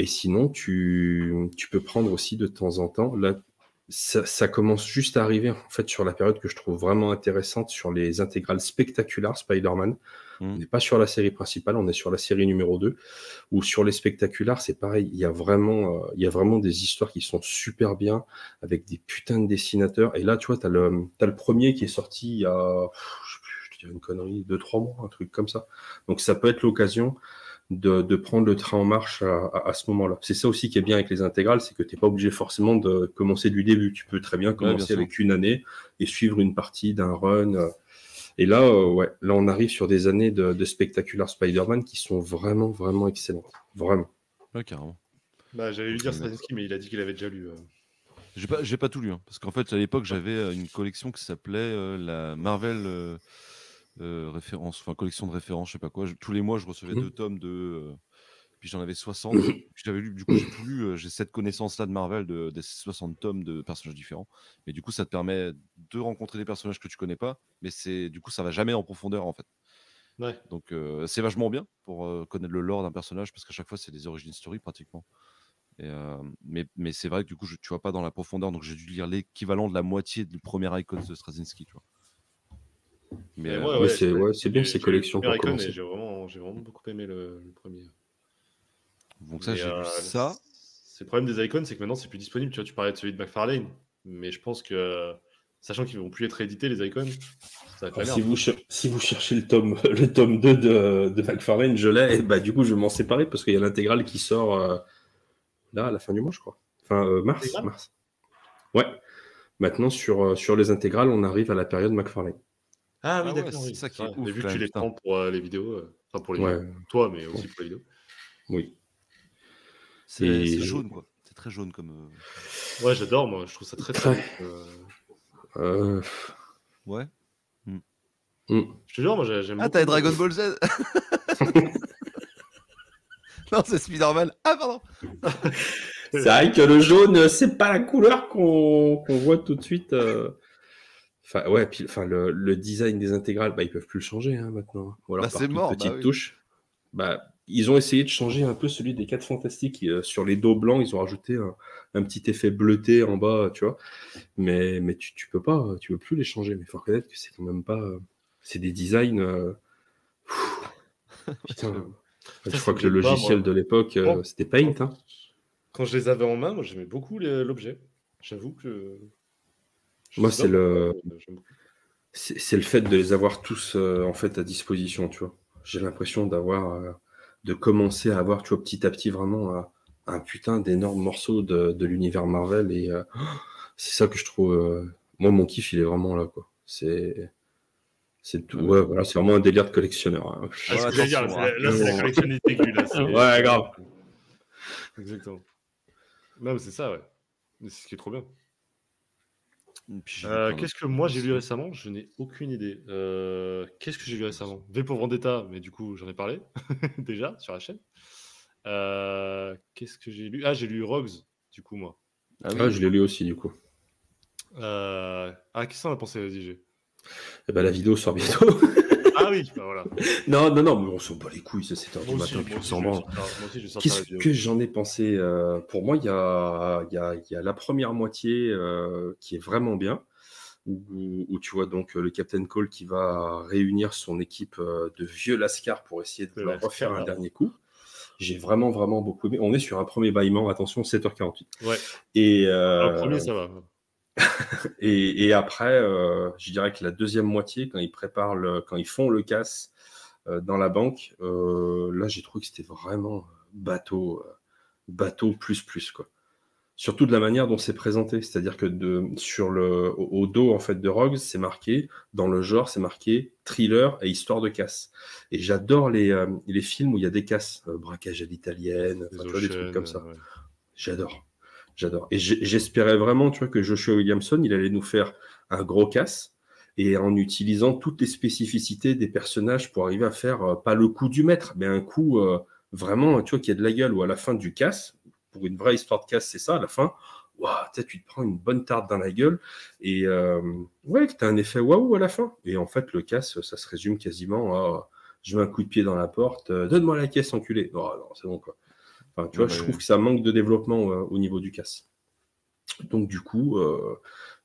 sinon, tu peux prendre aussi de temps en temps, là, ça commence juste à arriver en fait sur la période que je trouve vraiment intéressante sur les intégrales spectaculaires Spider-Man. On Mmh. n'est pas sur la série principale, on est sur la série numéro 2, où sur les spectaculaires, c'est pareil, il y a vraiment des histoires qui sont super bien, avec des putains de dessinateurs. Et là, tu vois, t'as le premier qui est sorti il y a, je te dirais une connerie, 2-3 mois, un truc comme ça. Donc ça peut être l'occasion de prendre le train en marche à ce moment-là. C'est ça aussi qui est bien avec les intégrales, c'est que tu n'es pas obligé forcément de commencer du début. Tu peux très bien Ouais, bien commencer sûr. avec une année et suivre une partie d'un run. Et là, ouais, là, on arrive sur des années de spectaculaire Spider-Man qui sont vraiment, vraiment excellentes. Vraiment. Ouais, carrément. bah, j'allais lui Donc, je vais dire le mettre. Straczynski, mais il a dit qu'il avait déjà lu. J'ai pas tout lu, hein, parce qu'en fait, à l'époque, j'avais une collection qui s'appelait la Marvel référence, enfin collection de références, je sais pas quoi. Tous les mois, je recevais 2 tomes puis j'en avais 60. Puis j'avais lu, du coup, j'ai tout lu. J'ai cette connaissance-là de Marvel, des 60 tomes de personnages différents. Mais du coup, ça te permet de rencontrer des personnages que tu connais pas, mais du coup, ça va jamais en profondeur, en fait. Ouais. Donc, c'est vachement bien pour connaître le lore d'un personnage, parce qu'à chaque fois, c'est des origin story pratiquement. Mais c'est vrai que du coup, tu vas pas dans la profondeur, donc j'ai dû lire l'équivalent de la moitié du premier Icons de Straczynski, tu vois. Mais Mais moi, Mais ouais, c'est bien ces j'ai lu le collections premier pour Icon et commencer. j'ai vraiment beaucoup aimé le premier. donc ça, Mais j'ai lu ça. c'est le problème des icons, c'est que maintenant c'est plus disponible. Tu vois, tu parlais de celui de McFarlane, mais je pense que, sachant qu'ils vont plus être édités les icons, ça va être la merde. Si vous cherchez le tome 2 de McFarlane, je l'ai, et bah, du coup, je vais m'en séparer parce qu'il y a l'intégrale qui sort là à la fin du mois, je crois. Enfin, C'est grave. mars. Ouais. Maintenant, sur les intégrales, on arrive à la période McFarlane. Ah oui, Ah ouais, d'accord, c'est oui. ça C'est qui est vrai. Mais ouf vu quand que tu même, les putain. prends pour les vidéos, enfin pour les Ouais, vidéos, toi, mais ouais, aussi pour les vidéos. oui. C'est Et jaune, quoi. C'est très jaune comme. Ouais, j'adore, moi. Je trouve ça très très beau. très. Euh, Ouais. hmm. Je te jure, moi j'aime Ah, beaucoup. t'as Dragon Ball Z. Non, c'est Spider-Man. Ah, pardon. C'est vrai que le jaune, c'est pas la couleur qu'on voit tout de suite. Enfin, ouais, puis enfin, le design des intégrales, bah, ils peuvent plus le changer hein, maintenant. Ou Bah, alors c'est par toute mort, bah petite oui. touche. Bah, ils ont essayé de changer un peu celui des 4 Fantastiques. Sur les dos blancs, ils ont rajouté un petit effet bleuté en bas, tu vois. Mais tu peux plus les changer. Mais il faut reconnaître que c'est quand même pas. C'est des designs. Ouais, Putain, j'avoue. Putain, je ça crois me que le gêne pas, logiciel moi. de l'époque, Quand, c'était Paint. quand, Hein. quand je les avais en main, moi j'aimais beaucoup l'objet. J'avoue que. Je Moi, sais pas c'est pourquoi, le, mais j'aime beaucoup. c'est le fait de les avoir tous en fait à disposition, tu vois. J'ai l'impression de commencer à avoir, tu vois, petit à petit vraiment un putain d'énorme morceau de l'univers Marvel et c'est ça que je trouve. Moi, mon kiff, il est vraiment là, quoi. Ah bah, Ouais, voilà, c'est vraiment un délire de collectionneur. Hein. Ah, ouais, ce que j'allais dire, attention, hein. là, c'est la collectionniste aiguë, là. Ouais, grave. Exactement. Non, mais c'est ça, ouais. Mais c'est ce qui est trop bien. Et puis j'ai lu plein d'autres Qu'est-ce que trucs moi j'ai lu aussi. récemment? Je n'ai aucune idée. Qu'est-ce que j'ai lu récemment? V pour Vendetta, mais du coup j'en ai parlé déjà sur la chaîne. Qu'est-ce que j'ai lu? Ah, j'ai lu Rogues, du coup moi. Ah Ah, oui. je l'ai lu aussi, du coup. Ah, qu'est-ce que t'en as pensé, Vas-y, G. Eh ben, la vidéo sort bientôt. Ah oui, bah voilà. Non, mais on s'en bat les couilles, c'est 7h du Moi aussi, matin, puis moi on aussi, s'en je vais branle. moi aussi, je vais sortir la Qu'est-ce vidéo. que j'en ai pensé Pour moi, il y a la première moitié qui est vraiment bien, où tu vois donc le Captain Cole qui va réunir son équipe de vieux lascars pour essayer de De vouloir refaire un Lascar. dernier coup. J'ai vraiment beaucoup aimé. On est sur un premier bâillement, attention, 7h48. Ouais, Et, le premier, ça va. et après, je dirais que la deuxième moitié, quand ils font le casse dans la banque, là, j'ai trouvé que c'était vraiment bateau plus, quoi. Surtout de la manière dont c'est présenté. C'est-à-dire que au dos, en fait, de Rogues, c'est marqué, dans le genre, c'est marqué thriller et histoire de casse. Et j'adore les films où il y a des casses, braquage à l'italienne, Les enfin, tu vois, des trucs Ocean, comme ça. ouais. J'adore. Et j'espérais vraiment, tu vois, que Joshua Williamson, il allait nous faire un gros casse et en utilisant toutes les spécificités des personnages pour arriver à faire pas le coup du maître, mais un coup vraiment, tu vois, qui a de la gueule, ou à la fin du casse, pour une vraie histoire de casse, c'est ça, à la fin, waouh, tu te prends une bonne tarte dans la gueule et ouais, que tu as un effet waouh à la fin. Et en fait, le casse, ça se résume quasiment à je mets un coup de pied dans la porte, donne-moi la caisse, enculé. Oh, non, c'est bon, quoi. Enfin, tu vois, je trouve que ça manque de développement au niveau du casse. Donc, du coup,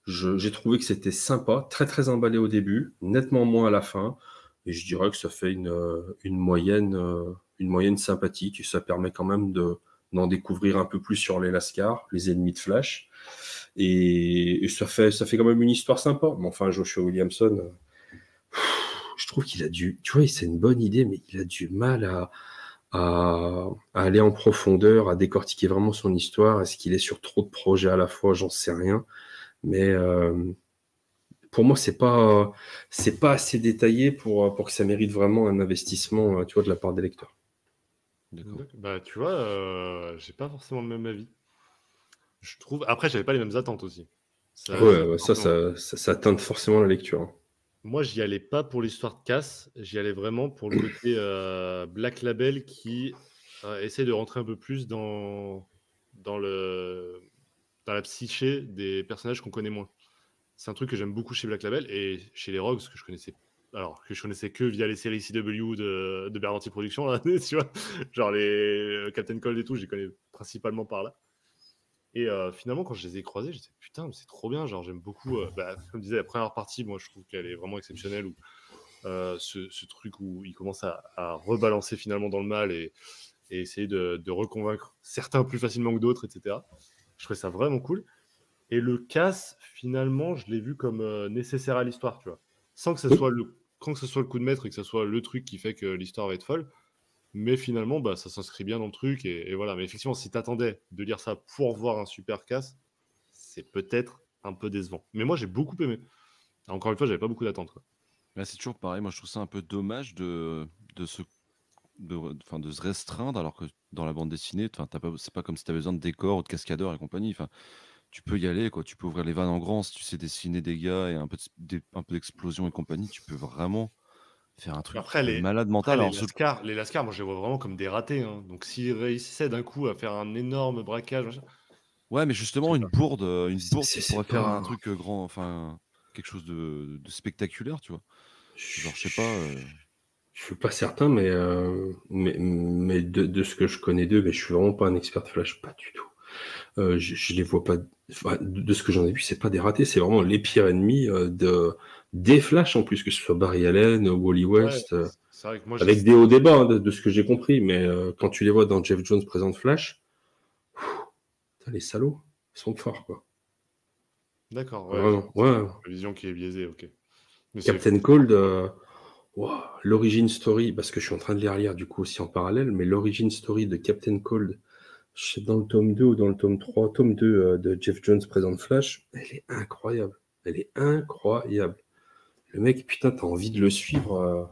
j'ai trouvé que c'était sympa, très très emballé au début, nettement moins à la fin. Et je dirais que ça fait une moyenne sympathique. Et ça permet quand même d'en découvrir un peu plus sur les Lascars, les ennemis de Flash. Et ça fait quand même une histoire sympa. Mais enfin, Joshua Williamson, je trouve qu'il a tu vois, c'est une bonne idée, mais il a du mal à aller en profondeur, à décortiquer vraiment son histoire. Est-ce qu'il est sur trop de projets à la fois? J'en sais rien. Mais pour moi, c'est pas assez détaillé pour que ça mérite vraiment un investissement, tu vois, de la part des lecteurs. D'accord. Bah, tu vois, j'ai pas forcément le même avis. Je trouve. Après, j'avais pas les mêmes attentes aussi. Ouais, Forcément. ça teinte forcément la lecture, hein. Moi, j'y allais pas pour l'histoire de casse, j'y allais vraiment pour le côté Black Label qui essaie de rentrer un peu plus dans la psyché des personnages qu'on connaît moins. C'est un truc que j'aime beaucoup chez Black Label et chez les Rogues que je connaissais que via les séries CW de Berlanti Productions, là, tu vois, genre les Captain Cold et tout, je les connais principalement par là. Et finalement, quand je les ai croisés, j'étais putain, mais c'est trop bien. Genre, j'aime beaucoup. Comme je disais, la première partie, moi, je trouve qu'elle est vraiment exceptionnelle. Où ce truc où il commence à rebalancer finalement dans le mal et essayer de reconvaincre certains plus facilement que d'autres, etc. Je trouvais ça vraiment cool. Et le casse, finalement, je l'ai vu comme nécessaire à l'histoire, tu vois. Sans que ce soit quand que ce soit le coup de maître et que ce soit le truc qui fait que l'histoire va être folle. Mais finalement, bah, ça s'inscrit bien dans le truc. Et voilà. Mais effectivement, si t'attendais de lire ça pour voir un super casse, c'est peut-être un peu décevant. Mais moi, j'ai beaucoup aimé. Encore une fois, j'avais pas beaucoup d'attentes. Là, c'est toujours pareil. Moi, je trouve ça un peu dommage de se restreindre, alors que dans la bande dessinée, c'est pas comme si tu avais besoin de décors ou de cascadeurs et compagnie. Enfin, tu peux y aller, quoi. Tu peux ouvrir les vannes en grand si tu sais dessiner des gars et un peu d'explosion et compagnie. Tu peux vraiment faire un truc Après, de malade mental. Alors, les Lascars, moi, je les vois vraiment comme des ratés. Hein. Donc, s'ils réussissaient d'un coup à faire un énorme braquage, machin, ouais, mais justement, une bourde qui pourrait faire un pas. truc grand, enfin, quelque chose de spectaculaire, tu vois. Genre, je sais pas. Je suis pas certain, mais de ce que je connais d'eux, mais je suis vraiment pas un expert de Flash, pas du tout. Je les vois pas. Enfin, de ce que j'en ai vu, c'est pas des ratés, c'est vraiment les pires ennemis des Flash en plus, que ce soit Barry Allen, Wally ouais, West, c'est vrai que moi, avec des hauts débats hein, de ce que j'ai compris, mais quand tu les vois dans Jeff Jones présente Flash, putain, les salauds, ils sont forts, quoi. D'accord, ouais, Vraiment, c'est ouais. la vision qui est biaisée, ok. Mais Captain Cold, wow, l'origin story, parce que je suis en train de les relire du coup aussi en parallèle, mais l'origin story de Captain Cold, je sais dans le tome 2 ou dans le tome 3, tome 2 de Jeff Jones présente Flash, elle est incroyable. Elle est incroyable. Le mec, putain, t'as envie de le suivre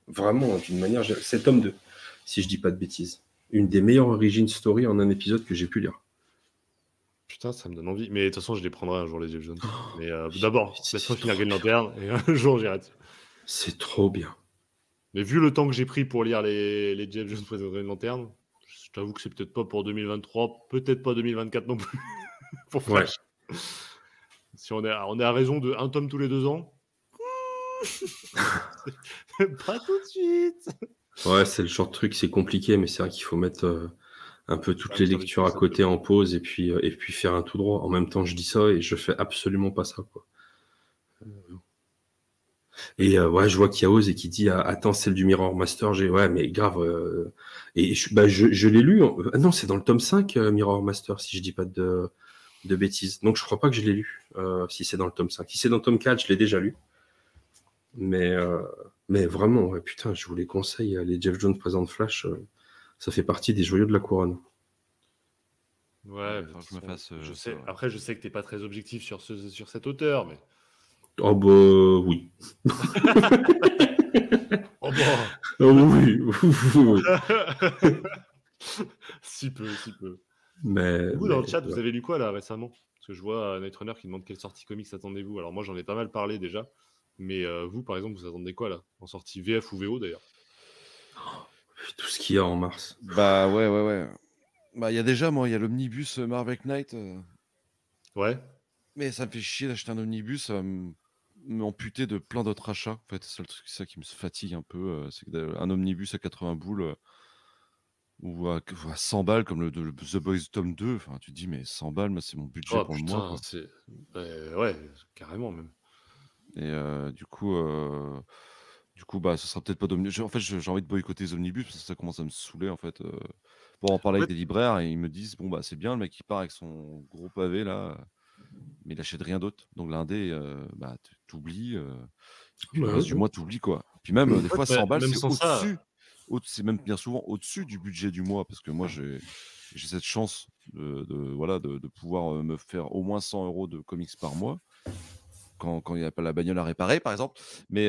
vraiment d'une manière. C'est le tome 2, si je dis pas de bêtises. Une des meilleures origin story en un épisode que j'ai pu lire. Putain, ça me donne envie. Mais de toute façon, je les prendrai un jour, les Jeff Jones. Mais d'abord, laisse-moi finir Green Lantern et un jour, j'irai dessus. C'est trop bien. Mais vu le temps que j'ai pris pour lire les Jeff Jones présente Green Lantern, je t'avoue que c'est peut-être pas pour 2023, peut-être pas 2024 non plus, pour Flash. Ouais. Si on est à raison de un tome tous les 2 ans, Pas tout de suite. Ouais, c'est le genre de truc, c'est compliqué, mais c'est vrai qu'il faut mettre un peu toutes Ah, les pire des lectures trucs, à ça peut. côté en pause et puis faire un tout droit. En même temps, je dis ça et je fais absolument pas ça, quoi. Et ouais, je vois qu'il y a Oz et qui dit attends, celle du Mirror Master, ouais, mais grave. Et je l'ai lu. Ah non, c'est dans le tome 5, Mirror Master, si je dis pas de bêtises. Donc je crois pas que je l'ai lu, si c'est dans le tome 5. Si c'est dans le tome 4, je l'ai déjà lu. Mais vraiment, ouais, putain, je vous les conseille. Les Jeff Jones présente Flash, ça fait partie des joyaux de la couronne. Ouais, Faut que je me fasse je ça, sais. ouais. Après, je sais que t'es pas très objectif sur cet auteur, mais. Oh bah oui. Oh bah. Oh, oui. Si peu, si peu. mais Vous, dans le chat, ouais. vous avez lu quoi là récemment? Parce que je vois Night Runner qui demande quelle sortie comics attendez-vous. Alors moi, j'en ai pas mal parlé déjà. Mais vous, par exemple, vous attendez quoi là? En sortie VF ou VO d'ailleurs? Tout ce qu'il y a en mars. Bah ouais. Bah il y a déjà, moi, il y a l'omnibus Marvel Knight. Ouais. Mais ça me fait chier d'acheter un omnibus, m'amputer de plein d'autres achats. En fait, c'est le truc, ça qui me fatigue un peu, c'est qu'un omnibus à 80 boules ou à 100 balles comme le The Boys tome 2, enfin, tu te dis, mais 100 balles, moi, c'est mon budget Oh pour le mois, putain, quoi. c'est. Ouais, carrément même. Et du coup, bah, ce sera peut-être pas d'omnibus. En fait, j'ai envie de boycotter les omnibus parce que ça commence à me saouler, en fait. Pour en parler En avec fait, des libraires et ils me disent, bon, bah, c'est bien, le mec, il part avec son gros pavé, là, mais il achète rien d'autre. Donc l'indé, bah, t'oublies, puis le Bah, reste du ouais. mois, t'oublies, quoi. Puis même, des fois, 100 balles, même c'est sans ça. au-dessus. C'est même bien souvent au-dessus du budget du mois parce que moi, j'ai cette chance voilà, de pouvoir me faire au moins 100 € de comics par mois quand il n'y a pas la bagnole à réparer, par exemple. Mais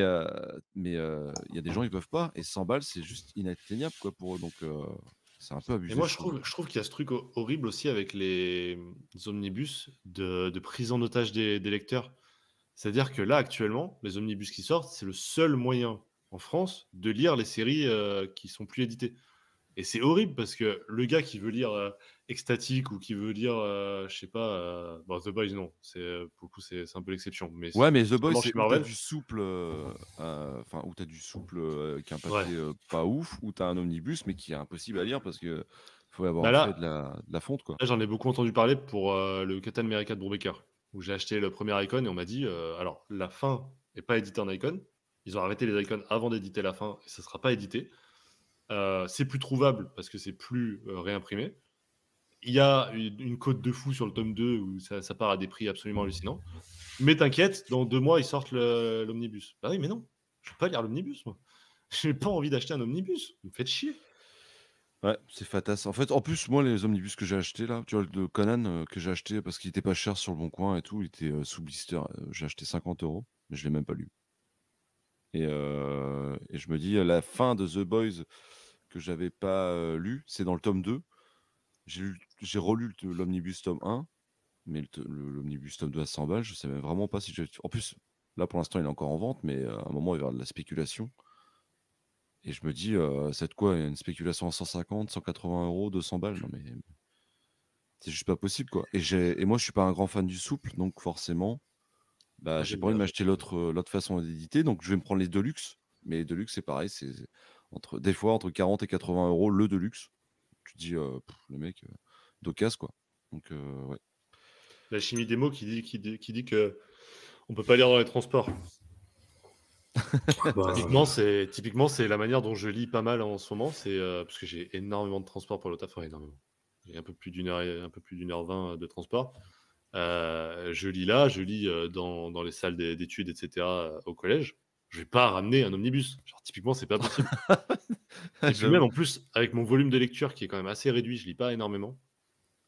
il y a des gens, ils peuvent pas. Et 100 balles, c'est juste inatteignable, quoi, pour eux. Donc, c'est un peu Et abusé, moi, je trouve. je trouve qu'il y a ce truc horrible aussi avec les omnibus de prise en otage des lecteurs. C'est-à-dire que là, actuellement, les omnibus qui sortent, c'est le seul moyen en France de lire les séries qui sont plus éditées. Et c'est horrible parce que le gars qui veut lire Ecstatic ou qui veut lire, je sais pas, bon, The Boys, non, pour le coup, c'est un peu l'exception. Mais Ouais, mais The Boys, seulement c'est chez où t'as Marvel, du souple, enfin, où t'as du souple qui a un ouais. papier pas ouf, ou t'as un omnibus, mais qui est impossible à lire parce que faut avoir Bah fait là, de la fonte, quoi. là j'en ai beaucoup entendu parler pour le Captain America de Brubaker, où j'ai acheté le premier Icon et on m'a dit, alors, la fin n'est pas éditée en Icon. Ils ont arrêté les Icons avant d'éditer la fin et ça sera pas édité. C'est plus trouvable parce que c'est plus réimprimé. Il y a une cote de fou sur le tome 2 où ça part à des prix absolument hallucinants. Mais t'inquiète, dans 2 mois, ils sortent l'omnibus. Bah oui, mais non, je veux pas lire l'omnibus, moi. J'ai pas envie d'acheter un omnibus. Vous me faites chier. Ouais, c'est fatas. En fait, en plus, moi, les omnibus que j'ai achetés là, tu vois, le de Conan que j'ai acheté parce qu'il était pas cher sur le Bon Coin et tout, il était sous blister. J'ai acheté 50 €, mais je l'ai même pas lu. Et je me dis, la fin de The Boys que j'avais pas lu, c'est dans le tome 2. J'ai relu l'omnibus tome 1, mais l'omnibus tome 2 à 100 balles, je savais vraiment pas si je. En plus, là pour l'instant, il est encore en vente, mais à un moment, il va y avoir de la spéculation. Et je me dis, c'est de quoi une spéculation à 150, 180 €, 200 balles? Non, mais c'est juste pas possible, quoi. Et moi, je suis pas un grand fan du souple, donc forcément, bah, Moi, j'ai j'aime pas envie bien, de j'aime m'acheter bien. l'autre façon d'éditer, donc je vais me prendre les Deluxe. Mais les Deluxe, c'est pareil, des fois entre 40 et 80 € le Deluxe. Tu te dis, le mec, d'occasion, quoi. Donc, ouais. La chimie des mots qui dit que on peut pas lire dans les transports. Ah bah, Typiquement, c'est la manière dont je lis pas mal en ce moment. C'est parce que j'ai énormément de transport pour le taf. Enfin, énormément. J'ai un peu plus un peu plus d'1h20 de transport. Je lis là, je lis dans les salles d'études, etc. Au collège. Je vais pas ramener un omnibus. Genre, typiquement, c'est pas possible. Et puis même, J'avoue. en plus, avec mon volume de lecture qui est quand même assez réduit, je lis pas énormément.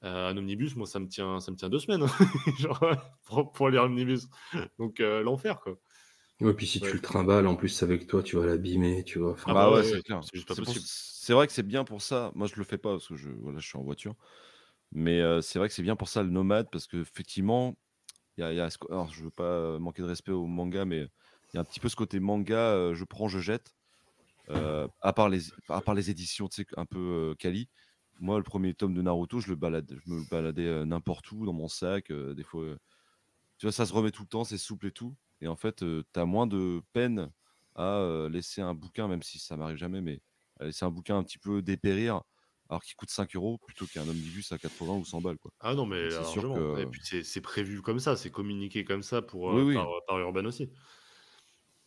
Un omnibus, moi, ça me tient 2 semaines, hein. Genre, pour lire l'omnibus. Donc, l'enfer, quoi. ouais, puis si tu Ouais. le trimbales, en plus avec toi, tu vas l'abîmer, tu vois. Ah Enfin, Bah bah ouais, ouais, c'est ouais, clair. c'est juste pas possible. C'est vrai que c'est bien pour ça. Moi, je le fais pas parce que voilà, je suis en voiture. Mais c'est vrai que c'est bien pour ça le nomade parce qu'effectivement, il y a alors je veux pas manquer de respect au manga, mais il y a un petit peu ce côté manga, je prends, je jette. À part les éditions, tu sais, un peu quali. Moi, le premier tome de Naruto, je me le baladais n'importe où dans mon sac. Des fois, tu vois, ça se remet tout le temps, c'est souple et tout. Et en fait, tu as moins de peine à laisser un bouquin, même si ça m'arrive jamais, mais à laisser un bouquin un petit peu dépérir, alors qu'il coûte 5 € plutôt qu'un omnibus à 80 ou 100 balles, quoi. Ah non, mais Donc c'est sûr largement. Et que puis c'est prévu comme ça, c'est communiqué comme ça pour, oui, oui. par Urban aussi.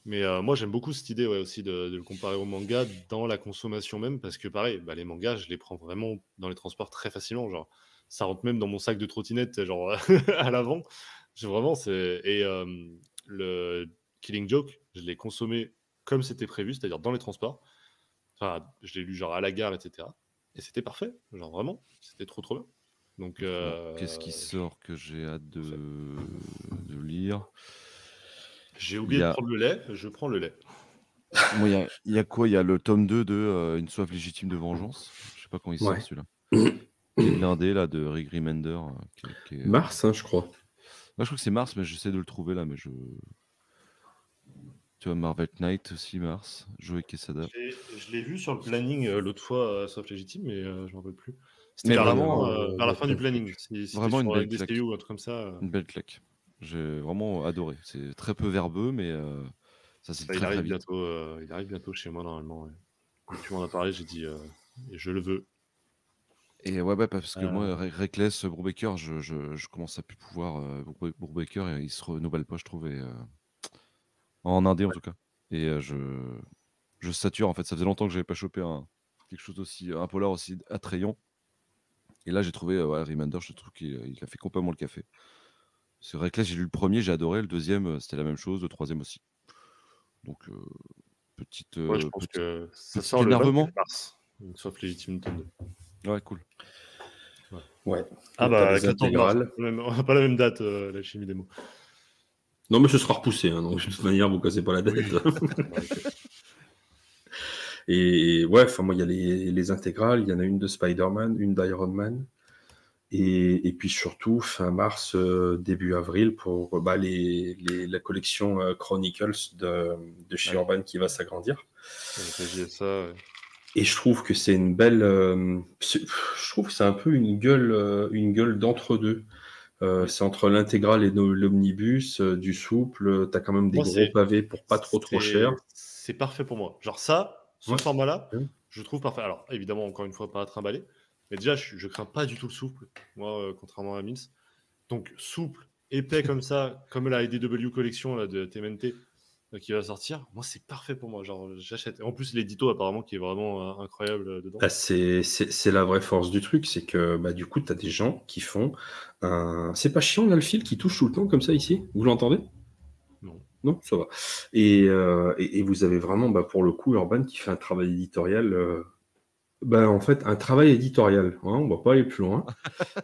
Mais moi, j'aime beaucoup cette idée aussi de le comparer au manga dans la consommation même, parce que pareil, bah, les mangas, je les prends vraiment dans les transports très facilement. Genre, ça rentre même dans mon sac de trottinette, genre à l'avant. Vraiment, c'est. Et le Killing Joke, je l'ai consommé comme c'était prévu, c'est-à-dire dans les transports. Enfin, je l'ai lu genre à la gare, etc. Et c'était parfait. Genre vraiment, c'était trop bien. Donc, Bon, qu'est-ce qui sort que j'ai hâte de lire? j'ai Il oublié y de a, prendre le lait, je prends le lait. moi, il y a quoi? Il y a le tome 2 de Une soif légitime de vengeance. Je sais pas quand il sort Ouais. celui-là. Il y a l'indé là de Rick Remender. Qui est, Mars, hein, je crois. Moi, je crois que c'est Mars, mais j'essaie de le trouver là. Mais tu vois, Marvel Knight aussi, Mars. Joey Quesada. Je l'ai vu sur le planning l'autre fois, sauf légitime, mais je ne m'en rappelle plus. C'était Mais vers la vraiment, fin, vers la fin du D'accord. planning. Si c'était vraiment une sur belle DCU claque. ou un truc comme ça. Une belle claque. J'ai vraiment adoré. C'est très peu verbeux, mais ça c'est Ça, très très vite. il arrive bientôt chez moi normalement. Ouais. Quand tu m'en as parlé, j'ai dit je le veux. Et ouais, parce que moi, Reckless, Brubaker, je commence à plus pouvoir. Brubaker, il se renouvelle pas, je trouve, en indé en tout cas. Et je sature en fait. Ça faisait longtemps que j'avais pas chopé quelque chose aussi, un polar aussi attrayant. Et là, j'ai trouvé Remender, je trouve qu'il a fait complètement le café. C'est vrai que là, j'ai lu le premier, j'ai adoré. Le deuxième, c'était la même chose. Le troisième aussi. Donc, petite, Moi, je pense que ça petit sort le 24 énervement. mars. Sauf légitime tome 2. Ouais, cool. Ouais. Ah Donc, t'as bah, les 14 mars. intégrales. On n'a pas la même date, la chimie démo. Non, mais ce sera repoussé, hein, donc de toute manière, vous cassez pas la tête. Et ouais, enfin, moi, il y a les intégrales, il y en a une de Spider-Man, une d'Iron Man, et puis surtout, fin mars, début avril, pour la collection Chronicles de chez Urban qui va s'agrandir. Ça, ouais. Et je trouve que c'est une belle. Je trouve que c'est un peu une gueule d'entre-deux. C'est entre l'intégrale et l'omnibus, du souple. Tu as quand même des gros pavés pour pas trop cher. C'est parfait pour moi. Genre ça, ce Ouais. format-là, je trouve parfait. Alors évidemment, encore une fois, pas à trimballer. Mais déjà, je crains pas du tout le souple, moi, contrairement à Mins. Donc souple, épais comme ça, comme la IDW collection là, de TMNT qui va sortir, moi c'est parfait pour moi. Genre j'achète. En plus l'édito apparemment qui est vraiment incroyable dedans. Bah, c'est la vraie force du truc, c'est que bah, du coup, tu as des gens qui font un. C'est pas chiant là le fil qui touche tout le temps comme ça ici? Vous l'entendez? Non. Non, ça va. Et vous avez vraiment, bah, pour le coup, Urban qui fait un travail éditorial. Bah, en fait, un travail éditorial. Hein, on va pas aller plus loin.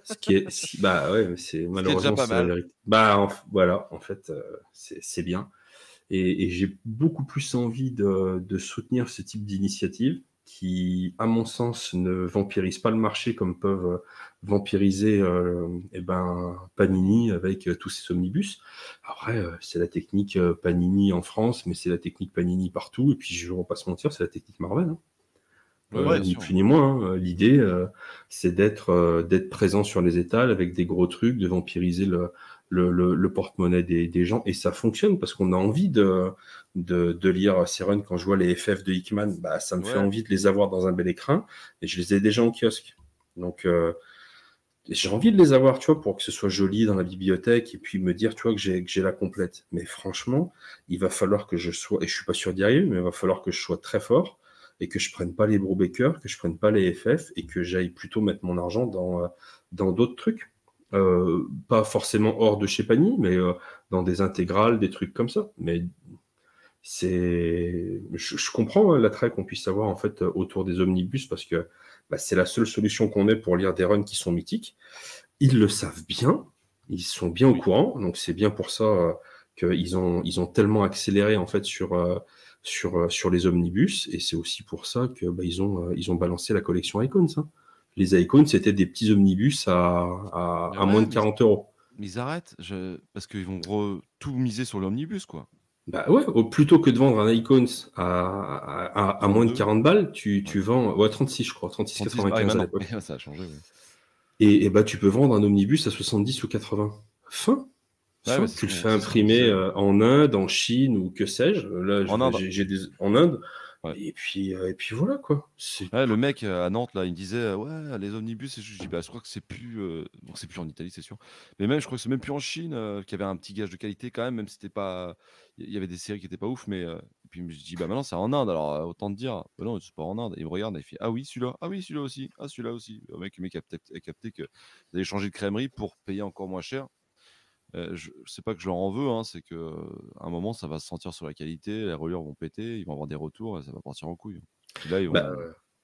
Ce qui est, bah ouais, c'est malheureusement déjà pas c'est la mal. vérité. Bah voilà, en fait, c'est bien. Et j'ai beaucoup plus envie de soutenir ce type d'initiative qui, à mon sens, ne vampirise pas le marché comme peuvent vampiriser Panini avec tous ces omnibus. Après, c'est la technique Panini en France, mais c'est la technique Panini partout. Et puis, je ne vais pas se mentir, c'est la technique Marvel. Hein. Ni plus ni moins. Hein. L'idée, c'est d'être présent sur les étals avec des gros trucs, de vampiriser le porte-monnaie des gens. Et ça fonctionne parce qu'on a envie de lire ces runs. Quand je vois les FF de Hickman, bah, ça me fait envie de les avoir dans un bel écrin. Et je les ai déjà en kiosque. Donc, j'ai envie de les avoir, tu vois, pour que ce soit joli dans la bibliothèque et puis me dire, tu vois, que j'ai la complète. Mais franchement, il va falloir que je sois, et je suis pas sûr d'y arriver, mais il va falloir que je sois très fort et que je prenne pas les Brubaker, que je prenne pas les FF et que j'aille plutôt mettre mon argent dans d'autres trucs. Pas forcément hors de chez Panini, mais dans des intégrales, des trucs comme ça. Mais je comprends l'attrait qu'on puisse avoir en fait autour des omnibus parce que bah, c'est la seule solution qu'on ait pour lire des runs qui sont mythiques. Ils le savent bien, ils sont bien au courant, donc c'est bien pour ça qu'ils ont tellement accéléré en fait sur les omnibus, et c'est aussi pour ça que bah, ils ont balancé la collection Icons. Hein. Les Icons, c'était des petits omnibus à moins de 40 €. Mais ils arrêtent, parce qu'ils vont tout miser sur l'omnibus, quoi. Bah ouais, plutôt que de vendre un Icons à moins de 40 balles, tu vends 36, je crois, 36,95 à l'époque. Ça a changé, oui. Et bah tu peux vendre un omnibus à 70 ou 80. Fin. Ouais, mais Tu le fais imprimer en Inde, en Chine ou que sais-je. Là, En Inde. en Inde. Ouais. Et puis voilà quoi. Ouais, le mec à Nantes, là, il me disait ouais, les omnibus, et je dis bah, je crois que c'est plus. Bon, c'est plus en Italie, c'est sûr. Mais même, je crois que c'est même plus en Chine, qu'il y avait un petit gage de qualité quand même si c'était pas. Il y avait des séries qui étaient pas ouf, mais. Et puis je dis bah maintenant, c'est en Inde, alors autant te dire, bah non, c'est pas en Inde. Et il me regarde et il fait ah oui, celui-là aussi, ah celui-là aussi. Le mec a capté que vous allez changer de crèmerie pour payer encore moins cher. C'est pas que je leur en veux, hein, c'est qu'à un moment, ça va se sentir sur la qualité, les reliures vont péter, ils vont avoir des retours et ça va partir en couille. Puis là, ils vont. Bah,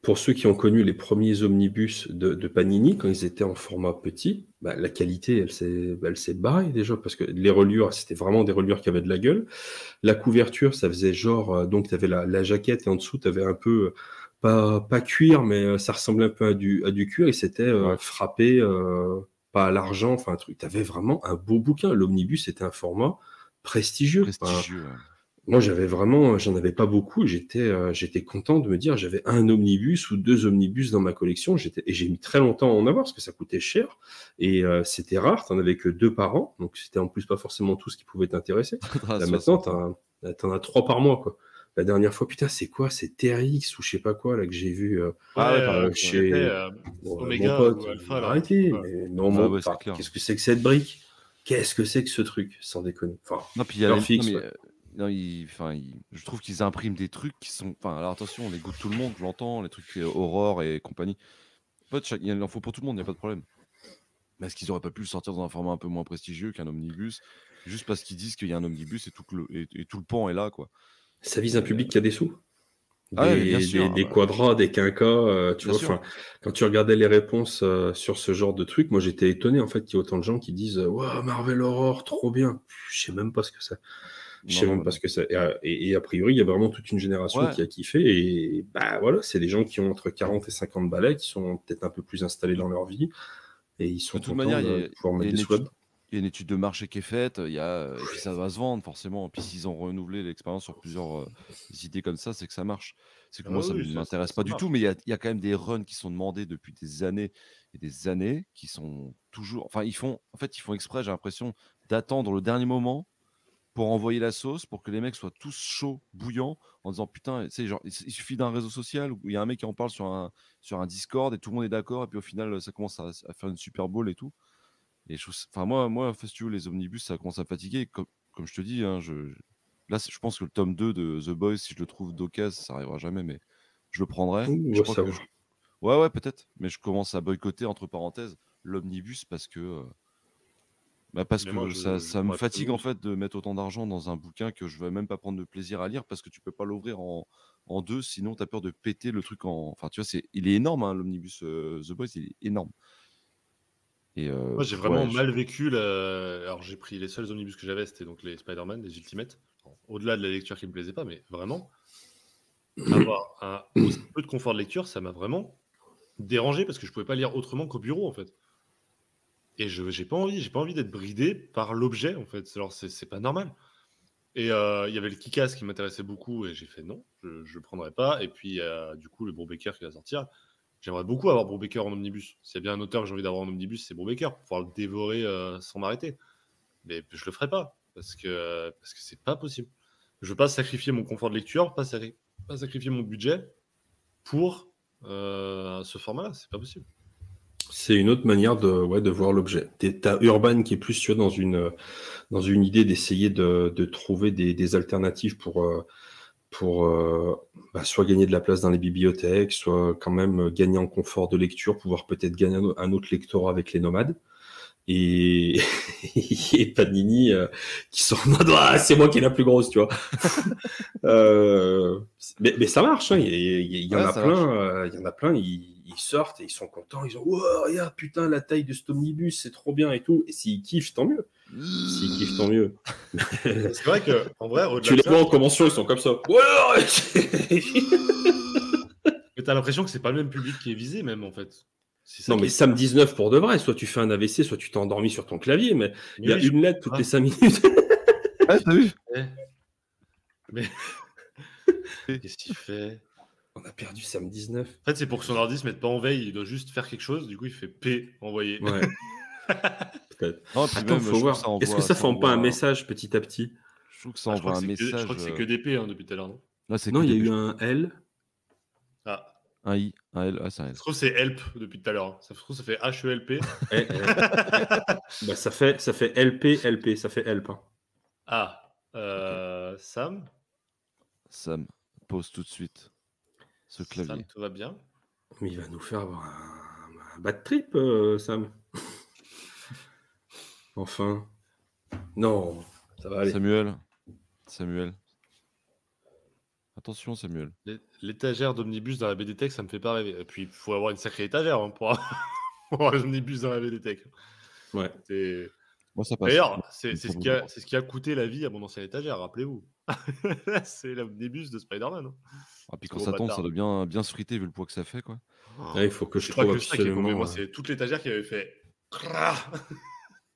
pour ceux qui ont connu les premiers omnibus de Panini, quand ils étaient en format petit, bah, la qualité, elle s'est barrée déjà, parce que les reliures, c'était vraiment des reliures qui avaient de la gueule. La couverture, ça faisait genre, donc tu avais la jaquette et en dessous, tu avais un peu, pas cuir, mais ça ressemblait un peu à du cuir, et c'était Ouais. frappé, pas à l'argent, enfin un truc. Tu avais vraiment un beau bouquin. L'omnibus était un format prestigieux. Prestigieux, ouais. Moi, j'en avais pas beaucoup. J'étais content de me dire, j'avais un omnibus ou 2 omnibus dans ma collection. Et j'ai mis très longtemps à en avoir parce que ça coûtait cher. Et c'était rare, t'en avais que 2 par an. Donc, c'était en plus pas forcément tout ce qui pouvait t'intéresser. Là, maintenant, t'en as 3 par mois, quoi. La dernière fois, putain, c'est quoi? C'est TRX ou je sais pas quoi, là, que j'ai vu Ah ouais, par contre, chez mon Oméga pote. ou Alpha, là. Arrêtez. Ouais. Mais non, Ah ouais, c'est clair. qu'est-ce que c'est que cette brique? Qu'est-ce que c'est que ce truc? Sans déconner. Enfin, Non, puis il y a leur les. fixe, Non, mais, ouais. non, je trouve qu'ils impriment des trucs qui sont. Enfin, alors attention, les goûts de tout le monde, je l'entends, les trucs Aurore et compagnie. En fait, il en faut pour tout le monde, il n'y a pas de problème. Mais est-ce qu'ils auraient pas pu le sortir dans un format un peu moins prestigieux qu'un omnibus, juste parce qu'ils disent qu'il y a un omnibus et tout, et tout le pan est là, quoi. Ça vise un public qui a des sous. Ah ouais, mais bien sûr. Des quadras, des quinquas, tu Bien vois. sûr. Enfin, quand tu regardais les réponses sur ce genre de truc, moi j'étais étonné en fait qu'il y ait autant de gens qui disent Wow, Marvel Horror, trop bien. Je sais même pas ce que c'est. Je sais Non, même bah pas non. ce que c'est. Et a priori, il y a vraiment toute une génération Ouais. qui a kiffé. Et bah voilà, c'est des gens qui ont entre 40 et 50 balais, qui sont peut-être un peu plus installés dans leur vie. Et ils sont De toute contents manière, de pouvoir il y mettre a des une sous étude, là-dedans. il y a une étude de marché qui est faite, et puis ça va se vendre forcément. Puis s'ils ont renouvelé l'expérience sur plusieurs idées comme ça, c'est que ça marche. C'est que Ah moi, ça ne oui, m'intéresse ça pas du marche. tout, mais il y a quand même des runs qui sont demandés depuis des années et des années, qui sont toujours. Enfin, en fait, ils font exprès, j'ai l'impression, d'attendre le dernier moment pour envoyer la sauce, pour que les mecs soient tous chauds, bouillants, en disant putain, tu sais, genre, il suffit d'un réseau social où il y a un mec qui en parle sur un Discord et tout le monde est d'accord, et puis au final, ça commence à faire une Super Bowl et tout. Et enfin, moi, si tu veux, les omnibus, ça commence à me fatiguer. Comme je te dis, hein, là, je pense que le tome 2 de The Boys, si je le trouve d'occasion, ça arrivera jamais, mais je le prendrai. On Je va crois que savoir. ouais, peut-être, mais je commence à boycotter, entre parenthèses, l'omnibus parce Mais moi, que je ça me prends fatigue absolument en fait de mettre autant d'argent dans un bouquin que je vais même pas prendre de plaisir à lire, parce que tu peux pas l'ouvrir en deux, sinon tu as peur de péter le truc enfin, tu vois, il est énorme, hein, l'omnibus The Boys, il est énorme. Et Moi, j'ai vraiment mal vécu. Alors, j'ai pris les seuls omnibus que j'avais, c'était donc les Spider-Man, les Ultimates. Au-delà de la lecture qui me plaisait pas, mais vraiment, avoir aussi peu de confort de lecture, ça m'a vraiment dérangé parce que je pouvais pas lire autrement qu'au bureau, en fait. Et j'ai pas envie d'être bridé par l'objet, en fait. Alors, c'est pas normal. Et il y avait le Kick-Ass qui m'intéressait beaucoup, et j'ai fait non, je le prendrai pas. Et puis, du coup, le Brubaker qui va sortir. J'aimerais beaucoup avoir Brubaker en omnibus. S'il y a bien un auteur que j'ai envie d'avoir en omnibus, c'est Brubaker, pour pouvoir le dévorer sans m'arrêter. Mais je le ferai pas, parce que c'est pas possible. Je veux pas sacrifier mon confort de lecture, pas sacrifier mon budget pour ce format-là, c'est pas possible. C'est une autre manière de voir l'objet. T'as Urban qui est plus, tu vois, dans une idée d'essayer de trouver des alternatives pour soit gagner de la place dans les bibliothèques, soit quand même gagner en confort de lecture, pouvoir peut-être gagner un autre lectorat avec les nomades. Et, et Panini qui sont en mode c'est moi qui est la plus grosse, tu vois. Mais ça marche, hein. Il y en ouais, a ça marche. plein, il y en a plein, ils sortent et ils sont contents, ils ont wow, regarde putain la taille de cet omnibus, c'est trop bien et tout. Et s'ils kiffent, tant mieux. S'ils kiffent, tant mieux. C'est vrai que en vrai, au-delà Tu de les ça, vois en convention, ils sont comme ça. Ouais. mais t'as l'impression que c'est pas le même public qui est visé, même en fait. C'est ça Non, qui mais est. Sam 19 pour de vrai. Soit tu fais un AVC, soit tu t'es endormi sur ton clavier. Mais il y a Oui, je une lettre toutes comprends les pas. 5 minutes. Ouais, t'as vu? Mais qu'est-ce qu'il fait? On a perdu Sam 19. En fait, c'est pour que son ordi se mette pas en veille, il doit juste faire quelque chose, du coup il fait P, envoyer. Ouais. peut-être. Non, puis Attends, même, faut je trouve que voir. Est-ce que ça forme pas un message petit à petit? je trouve que ça Ah, je crois envoie que un je crois message. que c'est que des P depuis tout à l'heure, non? Là, c'est Non, que il y des a P, eu je crois. un L. Ah, Un I, un L, c'est un ça L. se trouve, c'est help depuis tout à l'heure. Ça se trouve, ça fait HELP. Bah, ça fait LP, ça fait help. Hein. Ah, Ok. Sam, Sam, pose tout de suite ce Sam, clavier. tout va bien? Mais il va nous faire avoir un bad trip, Sam. Enfin. Non, ça va aller. Samuel. Attention, Samuel. L'étagère d'Omnibus dans la BD Tech, ça me fait pas rêver. Et puis, il faut avoir une sacrée étagère hein, pour avoir l'Omnibus dans la BD Tech. Ouais. Moi, ça passe. D'ailleurs, c'est Une ce proposition. c'est ce qui a coûté la vie à mon ancienne étagère, rappelez-vous. C'est l'Omnibus de Spider-Man. Hein. Ah, puis Ce quand gros ça tombe, ça bâtard. doit bien se friter vu le poids que ça fait, quoi. Ouais, il faut que je C'est pas trouve que ça qui est tombé. absolument. Moi, c'est toute l'étagère qui avait fait.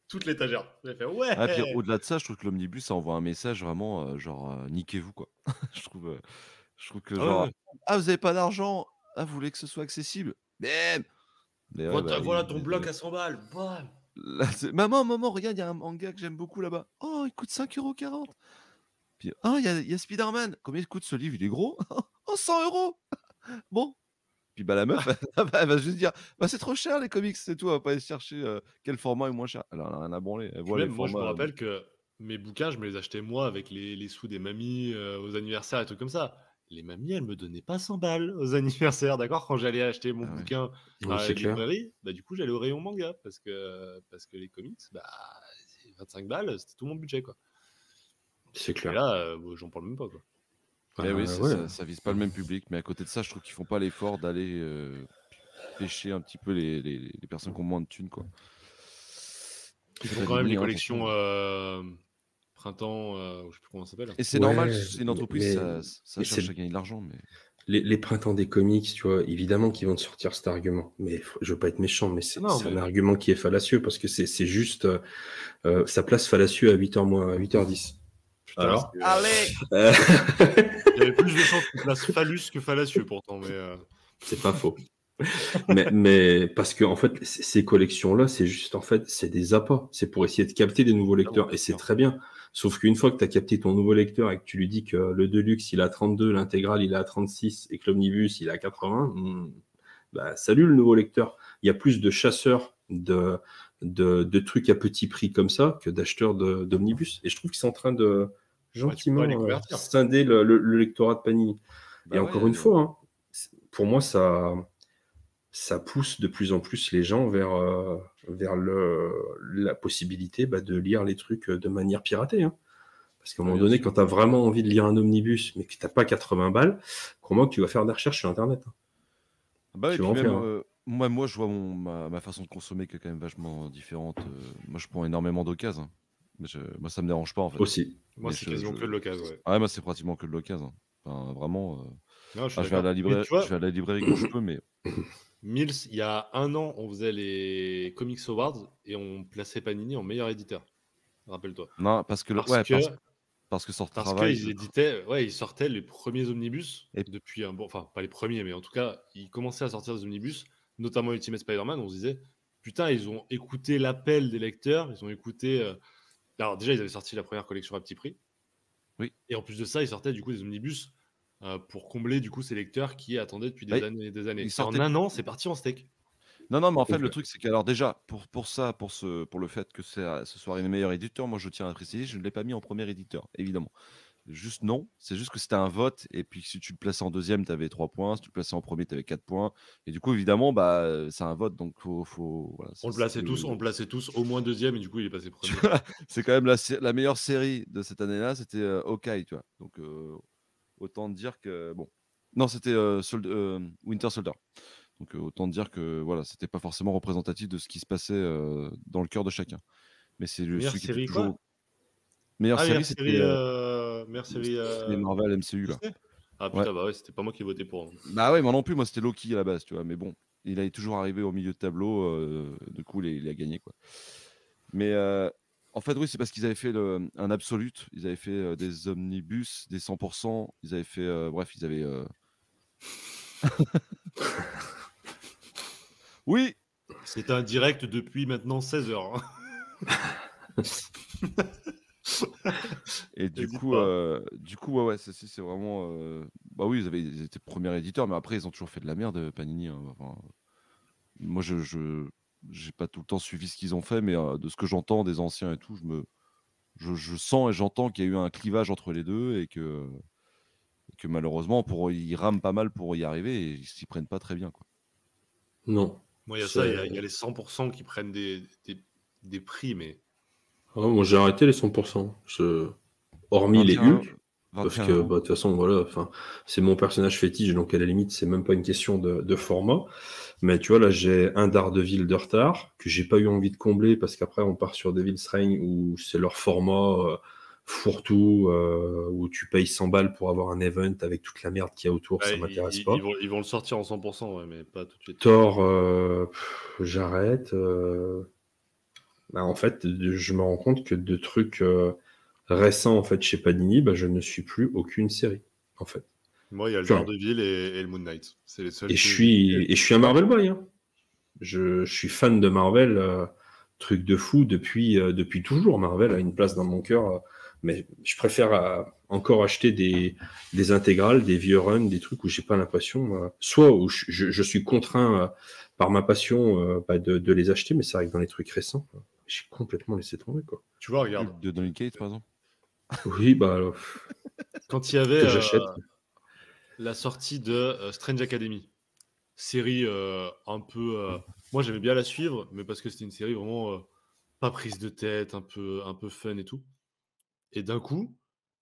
Toute l'étagère. J'avais fait ouais. Ah, puis au-delà de ça, je trouve que l'omnibus, ça envoie un message vraiment genre niquez-vous, quoi. je trouve que Ah genre ouais. ah, vous avez pas d'argent, ah, vous voulez que ce soit accessible, mais ouais, bah Voilà oui, ton bloc à 100 balles. Bam. là, maman, regarde, il y a un manga que j'aime beaucoup là-bas. Oh, il coûte 5,40 €. Puis oh, il y a Spider-Man. Combien il coûte ce livre? Il est gros. Oh, 100 €. Bon. Puis bah la meuf, elle va juste dire bah c'est trop cher les comics, c'est tout. Elle va pas aller chercher quel format est moins cher. Elle en a rien à branler. Elle Puis voit les même, moi, je me formats. rappelle que mes bouquins, je me les achetais moi avec les sous des mamies aux anniversaires et trucs comme ça. Les mamies, elles me donnaient pas 100 balles aux anniversaires, d'accord? Quand j'allais acheter mon Ah ouais. bouquin Oui, dans la c'est clair. librairie, bah, du coup, j'allais au rayon manga parce que les comics, bah, c'est 25 balles, c'était tout mon budget, quoi. C'est Et clair. là, bon, j'en parle même pas, quoi. Mais oui, ouais. ça vise pas le même public. Mais à côté de ça, je trouve qu'ils font pas l'effort d'aller pêcher un petit peu les personnes qui ont moins de thunes, quoi. Ils C'est font la quand même les limite, hein, collections attention. printemps, je sais plus comment ça s'appelle. Et c'est normal, Ouais, c'est une entreprise, ça mais cherche c'est à gagner de l'argent. Mais les printemps des comics, tu vois, évidemment qu'ils vont te sortir cet argument. Mais je veux pas être méchant, mais c'est Non, un mais argument qui est fallacieux parce que c'est juste ça place fallacieux à 8h moins, à 8h10. putain, Alors allez, il y avait plus de chances que tu places phallus que fallacieux pourtant, mais c'est pas faux. mais parce que en fait, ces collections-là, c'est juste en fait, c'est des appâts. C'est pour essayer de capter des nouveaux lecteurs. bien Et c'est sûr. très bien. Sauf qu'une fois que tu as capté ton nouveau lecteur et que tu lui dis que le Deluxe, il a 32, l'intégral, il est à 36 et que l'Omnibus, il est à 80, bah, salut le nouveau lecteur. Il y a plus de chasseurs de trucs à petit prix comme ça que d'acheteurs d'Omnibus. Et je trouve qu'ils sont en train de Tu peux pas les gentiment convertir. scinder le lectorat de Panini. bah Et ouais, encore une fois, hein, pour moi, ça pousse de plus en plus les gens vers la possibilité de lire les trucs de manière piratée. Hein. Parce qu'à un bah, moment bien donné, sûr. quand tu as vraiment envie de lire un omnibus, mais que tu n'as pas 80 balles, crois-moi que tu vas faire des recherches sur Internet. Hein. Bah et Tu vas puis en même faire. Hein. moi je vois ma façon de consommer qui est quand même vachement différente. Moi je prends énormément d'occasions. Hein. Mais moi ça me dérange pas en fait. Aussi. Moi, Mais c'est quasiment que de l'occasion. Ouais. Ah ouais, moi c'est pratiquement que de l'occasion. Hein. Enfin, vraiment. Non, je suis Je vais à d'accord. la Mais tu vois, je vais à la librairie quand je peux, mais Mills, il y a un an, on faisait les Comics Awards et on plaçait Panini en meilleur éditeur. Rappelle-toi. non, parce que parce que sur Parce travail. qu'ils éditaient, ouais, ils sortaient les premiers omnibus Et- depuis un bon, enfin pas les premiers, mais en tout cas, ils commençaient à sortir des omnibus, notamment Ultimate Spider-Man. On se disait, putain, ils ont écouté l'appel des lecteurs, ils ont écouté. Alors déjà, ils avaient sorti la première collection à petit prix. Oui. Et en plus de ça, ils sortaient du coup des omnibus pour combler du coup ces lecteurs qui attendaient depuis Ouais. des années et des années. Ils Et sortaient- en un an, c'est parti en steak. Non, mais en fait, le Complet. truc, c'est qu'alors déjà, pour le fait que ce soit les meilleurs éditeurs, moi je tiens à préciser, je ne l'ai pas mis en premier éditeur, évidemment. Juste non, c'est juste que c'était un vote, et puis si tu le plaçais en deuxième, tu avais 3 points, si tu le plaçais en premier, tu avais 4 points, et du coup, évidemment, c'est un vote, donc voilà, On le plaçait tous au moins deuxième et du coup, il est passé premier. c'est quand même la meilleure série de cette année-là, c'était Hawkeye, tu vois. Donc autant dire que bon, non, c'était Winter Soldier. Donc autant dire que voilà, c'était pas forcément représentatif de ce qui se passait dans le cœur de chacun. Mais c'est Meilleure celui qui était série toujours quoi? meilleure Ah, série, meilleure série c'était Marvel MCU là. Disney. Ah Ouais. putain, bah ouais, c'était pas moi qui votais pour. Hein. Bah ouais, moi non plus, moi c'était Loki à la base, tu vois. Mais bon, il est toujours arrivé au milieu de tableau, du coup il a gagné quoi. Mais en fait, oui, c'est parce qu'ils avaient fait un absolute, ils avaient fait des omnibus, des 100%, ils avaient fait, bref, ils avaient. Oui, C'est un direct depuis maintenant 16 heures. Hein. Et du Hésite coup, pas. ouais, c'est vraiment. Bah oui, ils étaient premiers éditeurs, mais après, ils ont toujours fait de la merde, Panini. Enfin, moi, j'ai pas tout le temps suivi ce qu'ils ont fait, mais de ce que j'entends des anciens et tout, je sens et j'entends qu'il y a eu un clivage entre les deux et que malheureusement, ils rament pas mal pour y arriver et ils s'y prennent pas très bien, quoi. Non. Moi, il y a ça, il y a les 100% qui prennent des prix, mais Moi, j'ai arrêté les 100%. Hormis les 21, Hulk, parce 21 que euros. bah, de toute façon, voilà, c'est mon personnage fétiche, donc à la limite, c'est même pas une question de format. Mais tu vois, là, j'ai un Daredevil de retard que j'ai pas eu envie de combler parce qu'après, on part sur Devil's Reign où c'est leur format fourre-tout, où tu payes 100 balles pour avoir un event avec toute la merde qu'il y a autour, bah, ça m'intéresse pas. ils vont le sortir en 100%, ouais, mais pas tout de suite. Thor, j'arrête. Bah, en fait, je me rends compte que de trucs récents en fait chez Panini, bah, je ne suis plus aucune série en fait. Moi, il y a le Tu vois. Daredevil et le Moon Knight. C'est les seuls Et que j'ai. je suis un Marvel boy. Hein. Je suis fan de Marvel, truc de fou depuis toujours. Marvel a une place dans mon cœur, mais je préfère encore acheter des intégrales, des vieux runs, des trucs où j'ai pas l'impression, soit où je suis contraint par ma passion bah, de les acheter, mais c'est vrai que dans les trucs récents, j'ai complètement laissé tomber quoi. Tu vois, regarde, Hulk de Donny Cates, par exemple. Oui, bah quand il y avait que j'achète. la sortie de Strange Academy, série un peu. Moi, j'aimais bien la suivre, mais parce que c'était une série vraiment pas prise de tête, un peu fun et tout. Et d'un coup,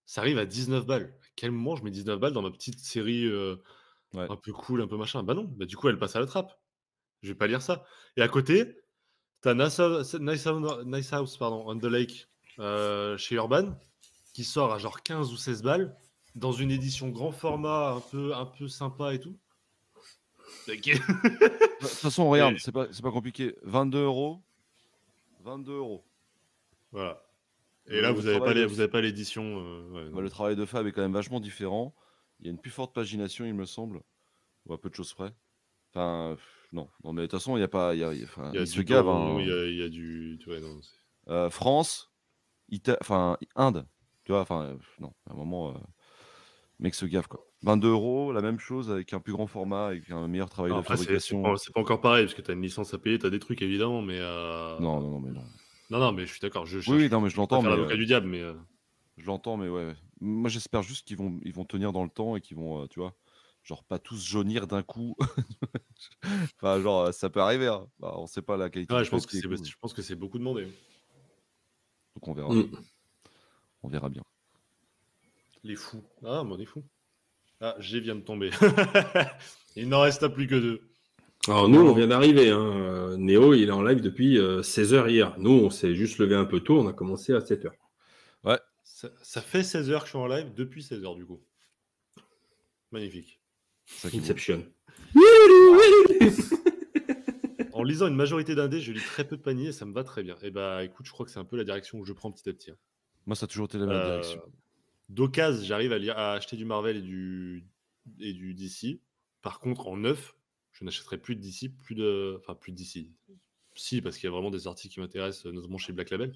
ça arrive à 19 balles. À quel moment je mets 19 balles dans ma petite série Ouais. un peu cool, un peu machin? Bah non, bah du coup, elle passe à la trappe. Je vais pas lire ça. Et à côté, t'as Nice House pardon, on the Lake chez Urban qui sort à genre 15 ou 16 balles dans une édition grand format un peu sympa et tout. Ok. De toute façon, Et regarde, c'est pas compliqué. 22 euros. 22 euros. voilà. Et là, Le travail de, vous avez pas l'édition. Ouais, bah, non. le travail de Fab est quand même vachement différent. Il y a une plus forte pagination, il me semble, ou à peu de choses près. Enfin, non, non, mais de toute façon, il y a pas, enfin, Il y a il se du gave. don, Hein. il y a du. Ouais, non, France, enfin, Inde, tu vois, enfin, non, à un moment, mec se gave quoi. 22 euros, la même chose avec un plus grand format, avec un meilleur travail non, de après, fabrication. c'est pas encore pareil, parce que tu as une licence à payer, tu as des trucs évidemment, mais. Non, non, non, mais non. Non, non, mais je suis d'accord, Oui, oui, non, mais je veux pas faire l'avocat du diable, mais. je l'entends, mais ouais. Moi, j'espère juste ils vont tenir dans le temps et qu'ils vont, tu vois, genre pas tous jaunir d'un coup. Enfin, genre, ça peut arriver. Hein. Bah, on sait pas la qualité Ouais, du papier et tout, je pense que c'est beaucoup demandé. donc on verra. Mm. On verra bien. Les fous. Ah, bon, les fous. Ah, G vient de tomber. Il n'en reste plus que 2. Alors nous, on Non, vient d'arriver. Hein. Néo, il est en live depuis 16h hier. Nous, on s'est juste levé un peu tôt, on a commencé à 7h. ouais, Ça fait 16 heures que je suis en live, depuis 16 heures du coup. Magnifique. ça qui est beau. Inception. En lisant une majorité d'indés, je lis très peu de paniers et ça me va très bien. Et bah écoute, je crois que c'est un peu la direction que je prends petit à petit. Hein. Moi, ça a toujours été la même direction. D'occasion, j'arrive à acheter du Marvel et du DC. Par contre, en neuf, je n'achèterai plus de DC, enfin plus de DC. Si, parce qu'il y a vraiment des articles qui m'intéressent, notamment chez Black Label.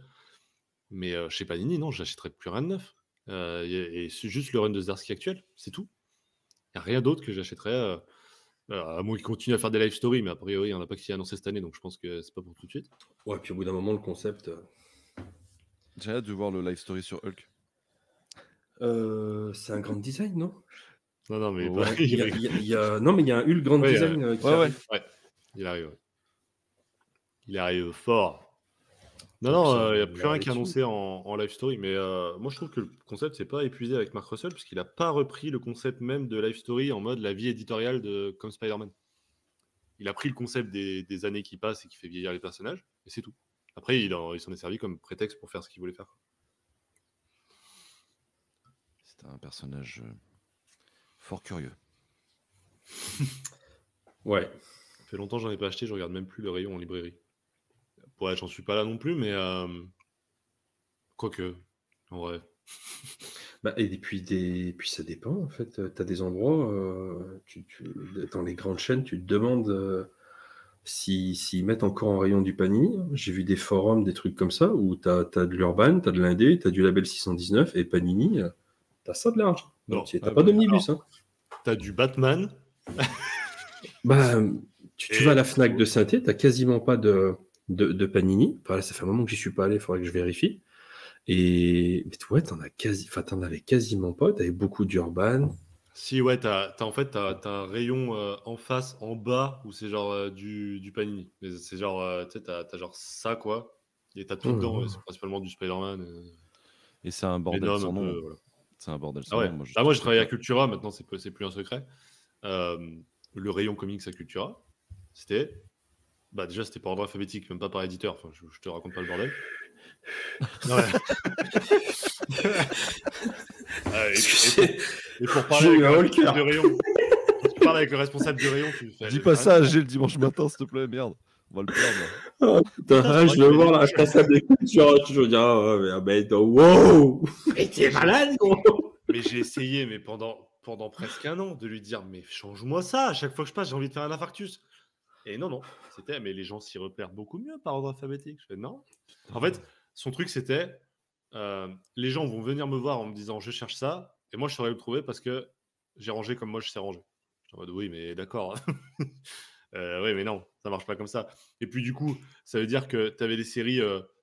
Mais chez Panini, non, je n'achèterai plus rien de neuf. Et c'est juste le run de Zdarsky actuel, c'est tout. Il n'y a rien d'autre que j'achèterais. À moins qu'ils continuent à faire des live stories, mais a priori, il n'y en a pas qui s'y annoncé cette année, donc je pense que c'est pas pour tout de suite. Ouais, puis au bout d'un moment, le concept. J'ai hâte de voir le live story sur Hulk. C'est un grand design, non? Non, non, mais Ouais. pas... Non, mais il y a un Hulk grand Ouais, design qui ouais, ouais. arrive. ouais, il arrive. Ouais. Il arrive fort. Non, Et puis ça non, il n'y a va plus rien aller qui est dessus. annoncé en live story, mais moi je trouve que le concept c'est pas épuisé avec Mark Russell, puisqu'il n'a pas repris le concept même de live story en mode la vie éditoriale comme Spider-Man. Il a pris le concept des années qui passent et qui fait vieillir les personnages, et c'est tout. Après, il s'en est servi comme prétexte pour faire ce qu'il voulait faire. C'est un personnage fort curieux. Ouais. Ça fait longtemps que j'en ai pas acheté, je regarde même plus le rayon en librairie. Ouais, j'en suis pas là non plus, mais quoique, en vrai. Bah, et puis ça dépend en fait. Tu as des endroits, dans les grandes chaînes, tu te demandes s'ils mettent encore en rayon du Panini. J'ai vu des forums, des trucs comme ça, où t'as de l'Urban, t'as de l'Indé, t'as du label 619, et Panini, t'as ça de l'argent. Non. Donc, t'as Ah pas bah, d'omnibus. Hein. T'as du Batman. Bah, tu Et- vas à la Fnac de Saint-Étienne, t'as quasiment pas de Panini. Enfin, là, ça fait un moment que j'y suis pas allé, il faudrait que je vérifie. Et ouais, t'en avais quasiment pas. T'avais beaucoup d'Urban. Si, ouais, t'as un rayon en face, en bas, où c'est genre du Panini. Mais c'est genre, tu sais, t'as genre ça, quoi. Et t'as tout Oh là dedans, là. et c'est principalement du Spider-Man, Et c'est un bordel Venom, sans un nom. peu, voilà. C'est un bordel Ah sans ouais. nom. Moi, je travaillais à Cultura, maintenant, c'est plus un secret. Le rayon comics à Cultura, c'était... Bah déjà, c'était par ordre alphabétique, même pas par éditeur. Enfin, je te raconte pas le bordel. Ouais. Et pour parler J'ai avec eu le un haut le responsable cœur. du rayon, quand tu parles avec le responsable du rayon, tu fais... Dis pas ça à G le dimanche matin, s'il te plaît, merde. On va le perdre. Oh, putain, Putain, c'est je vrai veux que voir la je- responsable des cultures. Je veux dire, wow! Mais t'es malade, gros! Mais j'ai essayé, mais pendant presque un an, de lui dire, mais change-moi ça. À chaque fois que je passe, j'ai envie de faire un infarctus. Et non. C'était, mais les gens s'y repèrent beaucoup mieux par ordre alphabétique. Je fais, non. En fait, son truc, c'était, les gens vont venir me voir en me disant, je cherche ça. Et moi, je saurais le trouver parce que j'ai rangé comme moi, je sais ranger. Je suis en mode, oui, mais d'accord. Oui, mais non, ça marche pas comme ça. Et puis, du coup, ça veut dire que tu avais des séries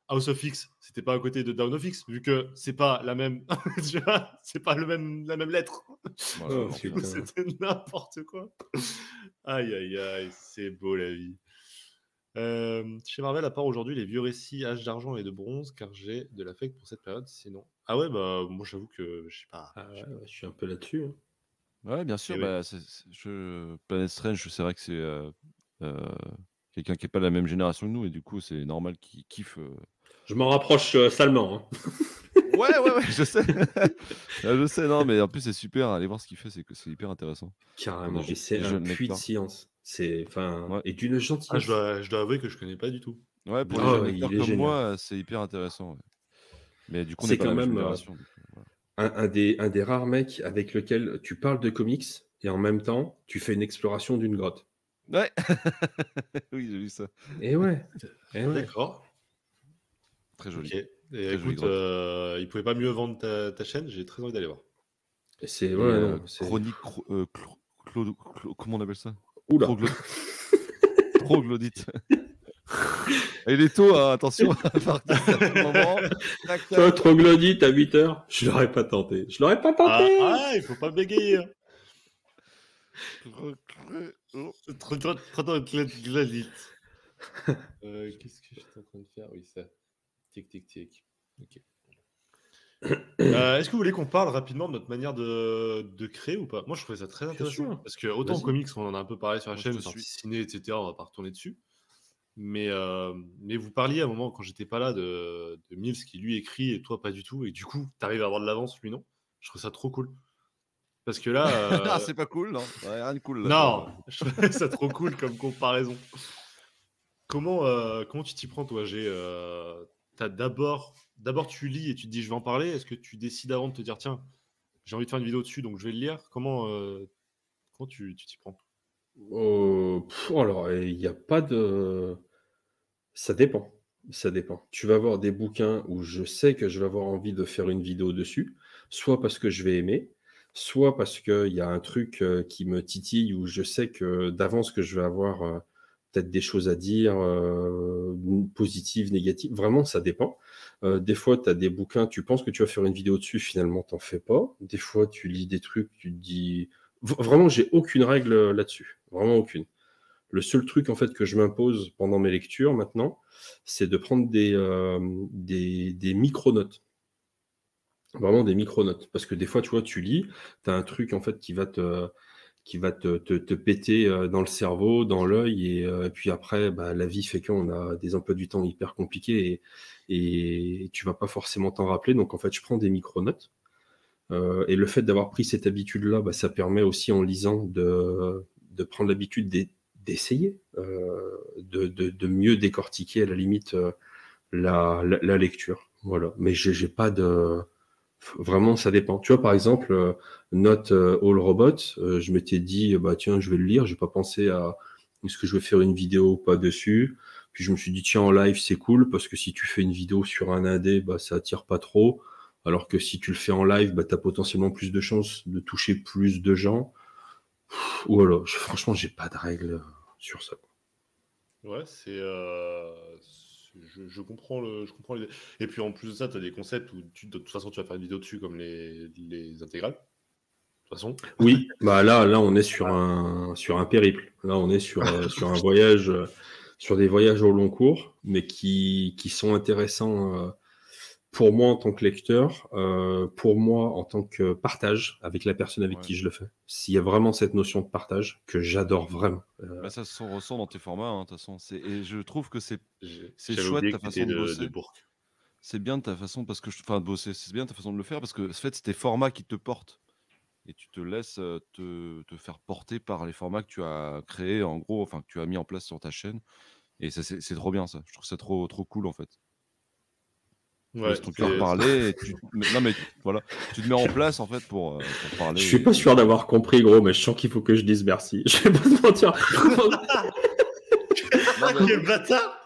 House of X, c'était pas à côté de Down of X, vu que c'est pas la même, tu vois, c'est pas la même lettre. Voilà, Oh, Du coup, putain. c'était n'importe quoi. Aïe, c'est beau la vie. Chez Marvel, à part aujourd'hui les vieux récits Âge d'argent et de bronze, car j'ai de l'affect pour cette période, sinon. Ah ouais, bah moi j'avoue que je sais pas. Ah ouais, je suis un peu là-dessus. Hein. Ouais, bien sûr. Eh oui. Bah, Planet Strange, c'est vrai que c'est quelqu'un qui n'est pas de la même génération que nous, et du coup, c'est normal qu'il kiffe. Je m'en rapproche salement. Hein. Ouais, je sais. Je sais, non, mais en plus, c'est super. Allez voir ce qu'il fait, c'est hyper intéressant. Carrément. On a Et c'est des un jeunes puits de lecteurs. science. Ouais. Et d'une Ah, gentillesse. je dois avouer que je connais pas du tout. Ouais, pour Ah les Oh, jeunes ouais, lecteurs il est comme génial. moi, c'est hyper intéressant. Ouais. Mais du coup, on n'est C'est pas de quand la même même génération. Donc, voilà. un des rares mecs avec lequel tu parles de comics et en même temps, tu fais une exploration d'une grotte. Ouais. Oui, j'ai vu ça. Et ouais. Et ouais. D'accord. Très joli. Ok. Et Très jolie écoute, grotte. il pouvait pas mieux vendre ta chaîne, j'ai très envie d'aller voir. C'est Et ouais, non, c'est chronique, comment on appelle ça? oula. Troglodyte. Et il est tôt, hein, attention, à partir de ce moment. Tac, Toi, tac. troglodyte à 8h, je l'aurais pas tenté. Je l'aurais pas tenté. Il faut pas bégayer. Hein. Troglodyte. Qu'est-ce que j'étais en train de faire? Oui, ça. Tic. Ok. Est-ce que vous voulez qu'on parle rapidement de notre manière de créer ou pas? Moi, je trouvais ça très Bien intéressant. sûr. Parce que autant en Vas-y. comics, on en a un peu parlé sur la Moi, je chaîne, te sortie suis. ciné, etc. On va pas retourner dessus. Mais vous parliez à un moment, quand j'étais pas là, de Mills qui lui écrit et toi pas du tout. Et du coup, t'arrives à avoir de l'avance, lui non. Je trouve ça trop cool. Parce que là. Ah, c'est pas cool, non? Ouais, rien de cool là. Non, je trouvais ça trop cool comme comparaison. Comment tu t'y prends, toi? T'as d'abord tu lis et tu te dis je vais en parler. Est-ce que tu décides avant de te dire tiens, j'ai envie de faire une vidéo dessus, donc je vais le lire? Comment tu t'y prends? Alors, il n'y a pas de. Ça dépend. Ça dépend. Tu vas avoir des bouquins où je sais que je vais avoir envie de faire une vidéo dessus, soit parce que je vais aimer, soit parce qu'il y a un truc qui me titille où je sais que d'avance que je vais avoir peut-être des choses à dire, positives, négatives. Vraiment, ça dépend. Des fois, tu as des bouquins, tu penses que tu vas faire une vidéo dessus, finalement, t'en fais pas. Des fois, tu lis des trucs, tu te dis. Vraiment, j'ai aucune règle là-dessus. Vraiment aucune. Le seul truc en fait que je m'impose pendant mes lectures maintenant, c'est de prendre des micro-notes. Vraiment des micro-notes. Parce que des fois, tu vois, tu lis, tu as un truc en fait qui va te péter dans le cerveau, dans l'œil, et puis après, bah, la vie fait qu'on a des emplois du temps hyper compliqués et tu vas pas forcément t'en rappeler. Donc en fait, je prends des micro-notes. Et le fait d'avoir pris cette habitude-là, bah, ça permet aussi en lisant de prendre l'habitude d'essayer, de mieux décortiquer à la limite la lecture. Voilà. Mais j'ai pas de... Vraiment, ça dépend. Tu vois, par exemple, Not All Robot, je m'étais dit, bah tiens, je vais le lire. J'ai pas pensé à est-ce que je vais faire une vidéo ou pas dessus? Puis je me suis dit, tiens, en live, c'est cool, parce que si tu fais une vidéo sur un indé, bah, ça attire pas trop. Alors que si tu le fais en live, bah, tu as potentiellement plus de chances de toucher plus de gens. Voilà, franchement, j'ai pas de règles sur ça. Ouais, je comprends je comprends l'idée. Et puis en plus de ça, tu as des concepts où de toute façon tu vas faire une vidéo dessus comme les intégrales. De toute façon. Oui, bah là, on est sur un périple. Là, on est sur un voyage, sur des voyages au long cours, mais qui sont intéressants pour moi en tant que lecteur, pour moi en tant que partage avec la personne avec Ouais. qui je le fais. S'il y a vraiment cette notion de partage que j'adore vraiment. Bah, ça se ressent dans tes formats, hein, de toute façon. Et je trouve que c'est J'avais chouette oublié ta que tu étais façon de de bosser. Bourg. C'est bien de ta façon parce que enfin de bosser, c'est bien ta façon de le faire parce que en fait c'est tes formats qui te portent et tu te laisses te faire porter par les formats que tu as créés en gros, enfin que tu as mis en place sur ta chaîne et ça c'est trop bien ça. Je trouve ça trop cool en fait. Tu Ouais, laisses ton cœur parler et non mais voilà, tu te mets en place en fait pour parler. Je suis pas sûr d'avoir compris, gros, mais je sens qu'il faut que je dise merci. Je vais pas te mentir. Quel bâtard!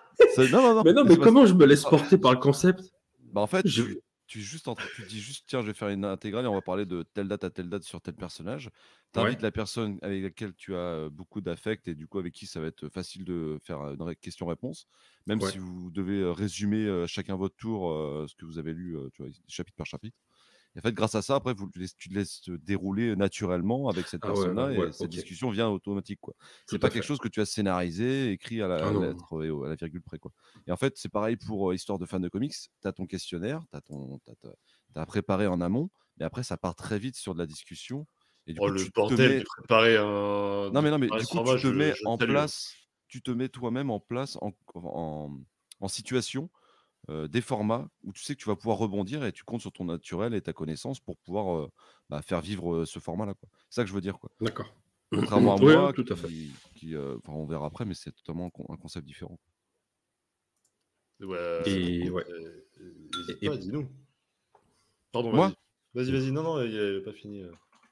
Non. Mais non, mais comment je me laisse porter par le concept? Bah en fait, Je- tu dis juste tiens, je vais faire une intégrale et on va parler de telle date à telle date sur tel personnage. Tu Ouais. invites la personne avec laquelle tu as beaucoup d'affect et du coup avec qui ça va être facile de faire une question-réponse. Même Ouais. si vous devez résumer chacun votre tour ce que vous avez lu, tu vois, chapitre par chapitre. Et en fait, grâce à ça, après, tu te laisses te dérouler naturellement avec cette Ah ouais, personne-là et cette ok. discussion vient automatique, quoi. C'est Tout à pas quelque fait. chose que tu as scénarisé, écrit à Ah la non. lettre et à la virgule près, quoi. Et en fait, c'est pareil pour Histoire de fans de comics. Tu as ton questionnaire, tu as préparé en amont, mais après, ça part très vite sur de la discussion. Et du Oh, coup, le tu te bordel mets. de préparer Non, mais du ce coup, format, tu te mets je le en salue, hein. place, tu te mets toi-même en place en situation des formats où tu sais que tu vas pouvoir rebondir et tu comptes sur ton naturel et ta connaissance pour pouvoir faire vivre ce format-là, quoi. C'est ça que je veux dire, quoi. D'accord. Contrairement à Oui, moi, tout à fait. enfin, on verra après, mais c'est totalement un concept différent. Ouais, Et ouais. n'hésite Et- pas, dis-nous. Pardon, Moi? vas-y. Vas-y, non, il n'avait pas fini.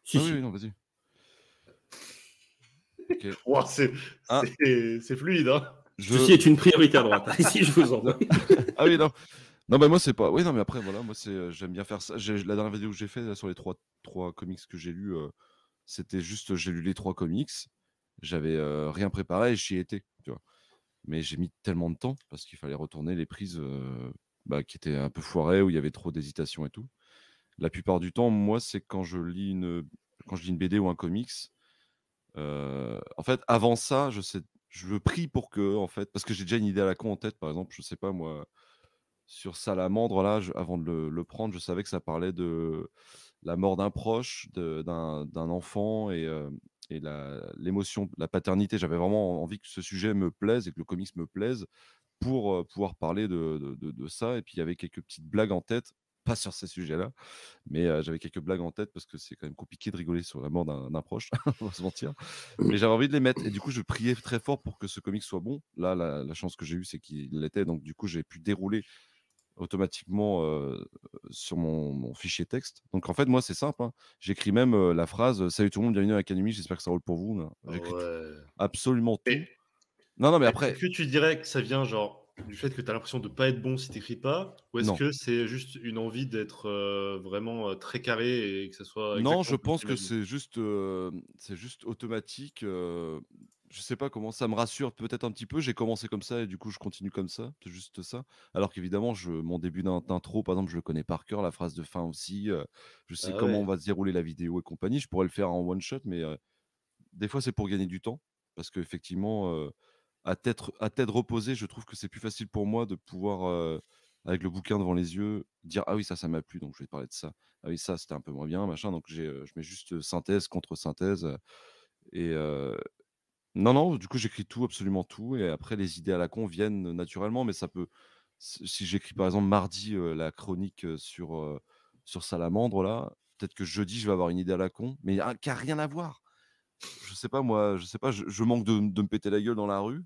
Si, Ah oui, si. oui, non, vas-y. Ok. Wow, Ah, c'est fluide, hein. Ceci est une priorité à droite. Ici, je vous envoie. Ah oui, non. Non, bah moi, c'est pas. Oui, non, mais après, voilà, moi, j'aime bien faire ça. La dernière vidéo que j'ai fait là, sur les trois comics que j'ai lus, c'était juste, j'ai lu les 3 comics. J'avais rien préparé et j'y étais, tu vois. Mais j'ai mis tellement de temps parce qu'il fallait retourner les prises qui étaient un peu foirées, où il y avait trop d'hésitation et tout. La plupart du temps, moi, c'est quand je lis une BD ou un comics. En fait, avant ça, je prie pour que, en fait, parce que j'ai déjà une idée à la con en tête, par exemple, je sais pas moi, sur Salamandre, là, avant de le prendre, je savais que ça parlait de la mort d'un proche, d'un enfant et l'émotion, la paternité. J'avais vraiment envie que ce sujet me plaise et que le comics me plaise pour pouvoir parler de ça. Et puis, il y avait quelques petites blagues en tête, pas sur ces sujets-là, mais j'avais quelques blagues en tête parce que c'est quand même compliqué de rigoler sur la mort d'un proche, on va se mentir. Mais j'avais envie de les mettre. Et du coup, je priais très fort pour que ce comic soit bon. Là, la chance que j'ai eue, c'est qu'il l'était. Donc, du coup, j'ai pu dérouler automatiquement sur mon fichier texte. Donc en fait, moi, c'est simple, hein. J'écris même la phrase Salut tout le monde, bienvenue à l'Académie, j'espère que ça roule pour vous. Là. Ah J'écris ouais. absolument tout. Mais Non, mais est-ce après, que tu dirais que ça vient genre du fait que tu as l'impression de pas être bon si t'écris pas? Ou est-ce non. que c'est juste une envie d'être vraiment très carré et que ça soit Non, je exactement comme pense tu que l'imagines? c'est juste automatique. Je sais pas comment ça me rassure peut-être un petit peu. J'ai commencé comme ça et du coup, je continue comme ça. C'est juste ça. Alors qu'évidemment, mon début d'intro, par exemple, je le connais par cœur, la phrase de fin aussi. Je sais Ah comment ouais. on va se dérouler la vidéo et compagnie. Je pourrais le faire en one shot, mais des fois, c'est pour gagner du temps. Parce qu'effectivement, à tête reposée, je trouve que c'est plus facile pour moi de pouvoir, avec le bouquin devant les yeux, dire: «Ah oui, ça m'a plu, donc je vais parler de ça. Ah oui, ça, c'était un peu moins bien, machin», donc je mets juste, synthèse, contre-synthèse, et non, du coup, j'écris tout, absolument tout et après les idées à la con viennent naturellement, mais ça peut si j'écris, par exemple, mardi, la chronique, sur Salamandre là, peut-être que jeudi, je vais avoir une idée à la con, mais qui a rien à voir. Je sais pas moi, je sais pas, je manque de me péter la gueule dans la rue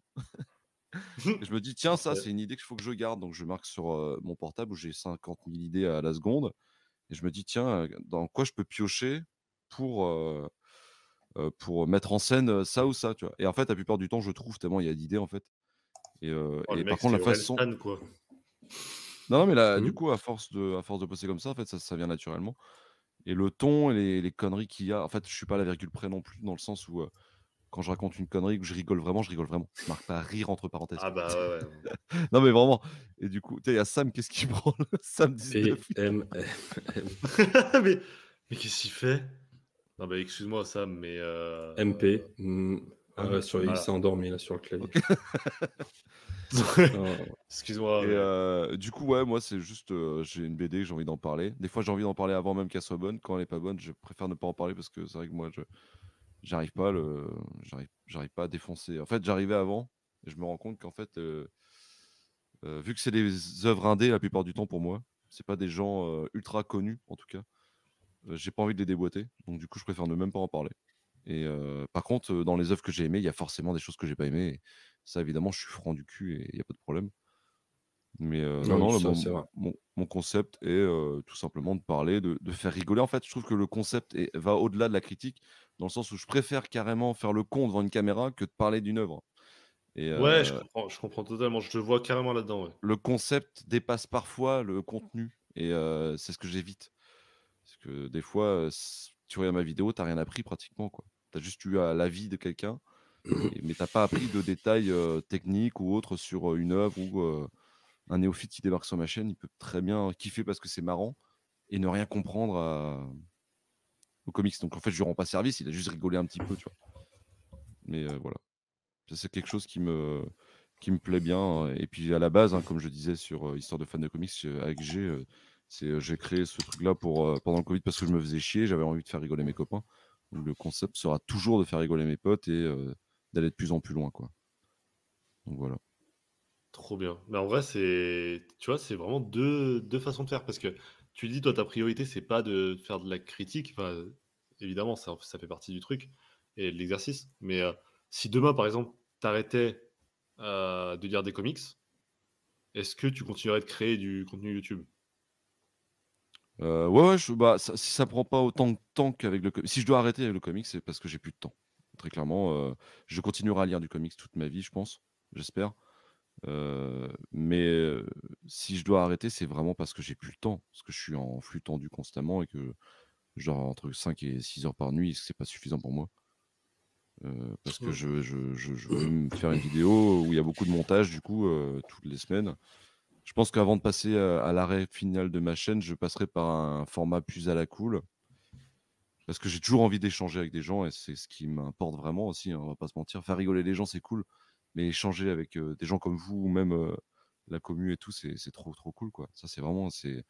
et je me dis: «Tiens, ça, Ouais. c'est une idée qu'il faut que je garde», donc je marque sur, mon portable où j'ai 50 000 idées à la seconde et je me dis: «Tiens, dans quoi je peux piocher pour, pour mettre en scène ça ou ça, tu vois. Et en fait, la plupart du temps, je trouve tellement il y a d'idées en fait. Oh, le Et par mec, contre, c'est la façon. Orelsan, quoi. Non, non, mais là, du Mmh. coup, à force de bosser comme ça, en fait, ça vient naturellement. Et le ton et les conneries qu'il y a, en fait, je suis pas à la virgule près non plus, dans le sens où quand je raconte une connerie, que je rigole vraiment, je rigole vraiment. Je marque pas rire entre parenthèses, Ah quoi. bah ouais, ouais. Non, mais vraiment. Et du coup, tu sais, il y a Sam, qu'est-ce qu'il branle? Sam 19. PMM. mais mais qu'est-ce qu'il fait? Non, bah excuse-moi, Sam, mais MP. Hein? Il voilà. s'est endormi là sur le clavier. Ok. Non, Excuse-moi, Et mais du coup, ouais, moi, c'est juste, j'ai une BD, j'ai envie d'en parler. Des fois, j'ai envie d'en parler avant même qu'elle soit bonne. Quand elle est pas bonne, je préfère ne pas en parler parce que c'est vrai que moi, j'arrive pas à j'arrive pas à défoncer. En fait, j'arrivais avant et je me rends compte qu'en fait, vu que c'est des œuvres indé la plupart du temps pour moi, c'est pas des gens, ultra connus en tout cas, j'ai pas envie de les déboîter. Donc du coup, je préfère ne même pas en parler. Et par contre, dans les œuvres que j'ai aimées, il y a forcément des choses que j'ai pas aimées et ça évidemment, je suis franc du cul et il y a pas de problème. Mais non, oui, non, ça c'est vrai. mon concept est, tout simplement de parler, de faire rigoler. En fait, je trouve que le concept va au-delà de la critique, dans le sens où je préfère carrément faire le con devant une caméra que de parler d'une œuvre. Et ouais, je comprends totalement. Je te vois carrément là-dedans, ouais. le concept dépasse parfois le contenu et c'est ce que j'évite. Parce que des fois, tu regardes ma vidéo, tu as rien appris pratiquement, quoi. Tu as juste eu, l'avis de quelqu'un mais tu as pas appris de détails, techniques ou autres sur, une œuvre ou un néophyte qui débarque sur ma chaîne, il peut très bien kiffer parce que c'est marrant et ne rien comprendre aux comics. Donc en fait, je lui rends pas service, il a juste rigolé un petit peu, tu vois? Mais voilà. Ça, c'est quelque chose qui me plaît bien, et puis à la base, hein, comme je disais sur, Histoire de fans de comics, avec G, j'ai créé ce truc-là pendant le covid parce que je me faisais chier, j'avais envie de faire rigoler mes copains. Donc le concept sera toujours de faire rigoler mes potes et d'aller de plus en plus loin, quoi. Donc voilà. Trop bien. Mais en vrai, tu vois, c'est vraiment deux façons de faire parce que tu dis, toi, ta priorité, c'est pas de faire de la critique. Enfin, évidemment, ça fait partie du truc et de l'exercice. Mais si demain, par exemple, t'arrêtais de lire des comics, est-ce que tu continuerais de créer du contenu YouTube? Ouais, ouais, bah, si ça prend pas autant de temps qu'avec si je dois arrêter avec le comics, c'est parce que j'ai plus de temps. Très clairement, je continuerai à lire du comics toute ma vie, je pense, j'espère. Mais si je dois arrêter, c'est vraiment parce que j'ai plus le temps, parce que je suis en flux tendu constamment et que genre entre 5 et 6 heures par nuit, c'est pas suffisant pour moi. Parce que Mmh. je veux me faire une vidéo où il y a beaucoup de montage du coup, toutes les semaines. Je pense qu'avant de passer, à l'arrêt final de ma chaîne, je passerai par un format plus à la cool. Parce que j'ai toujours envie d'échanger avec des gens et c'est ce qui m'importe vraiment aussi, hein, on va pas se mentir. Faire rigoler les gens, c'est cool, mais échanger avec, des gens comme vous ou même, la commu et tout, c'est trop, trop cool, quoi. Ça, c'est vraiment c'est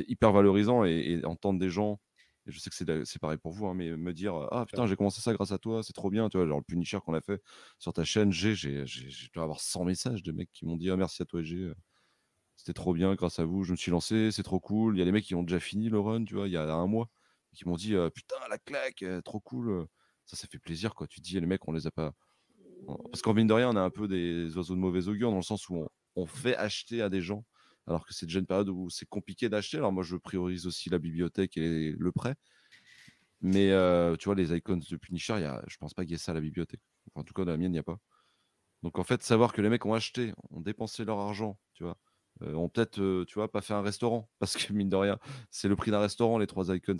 hyper valorisant et entendre des gens et je sais que c'est pareil pour vous, hein, mais me dire: «Ah putain, j'ai commencé ça grâce à toi, c'est trop bien», tu vois? Genre le Punisher qu'on a fait sur ta chaîne, je dois avoir 100 messages de mecs qui m'ont dit: «Ah merci à toi G, c'était trop bien grâce à vous, je me suis lancé, c'est trop cool». Il y a des mecs qui ont déjà fini le run, tu vois? Il y a un mois, qui m'ont dit, «Putain la claque, trop cool», ça fait plaisir quoi. Tu te dis: «Les mecs on les a pas» parce qu'en mine de rien, on a un peu des oiseaux de mauvais augure dans le sens où on fait acheter à des gens, alors que c'est déjà une période où c'est compliqué d'acheter. Alors moi je priorise aussi la bibliothèque et le prêt, mais tu vois les icons de Punisher, je pense pas qu'il y ait ça à la bibliothèque. Enfin, en tout cas dans la mienne, il y a pas. Donc en fait, savoir que les mecs ont acheté, ont dépensé leur argent, tu vois? Ont peut-être, tu vois, pas fait un restaurant parce que mine de rien, c'est le prix d'un restaurant les 3 icons.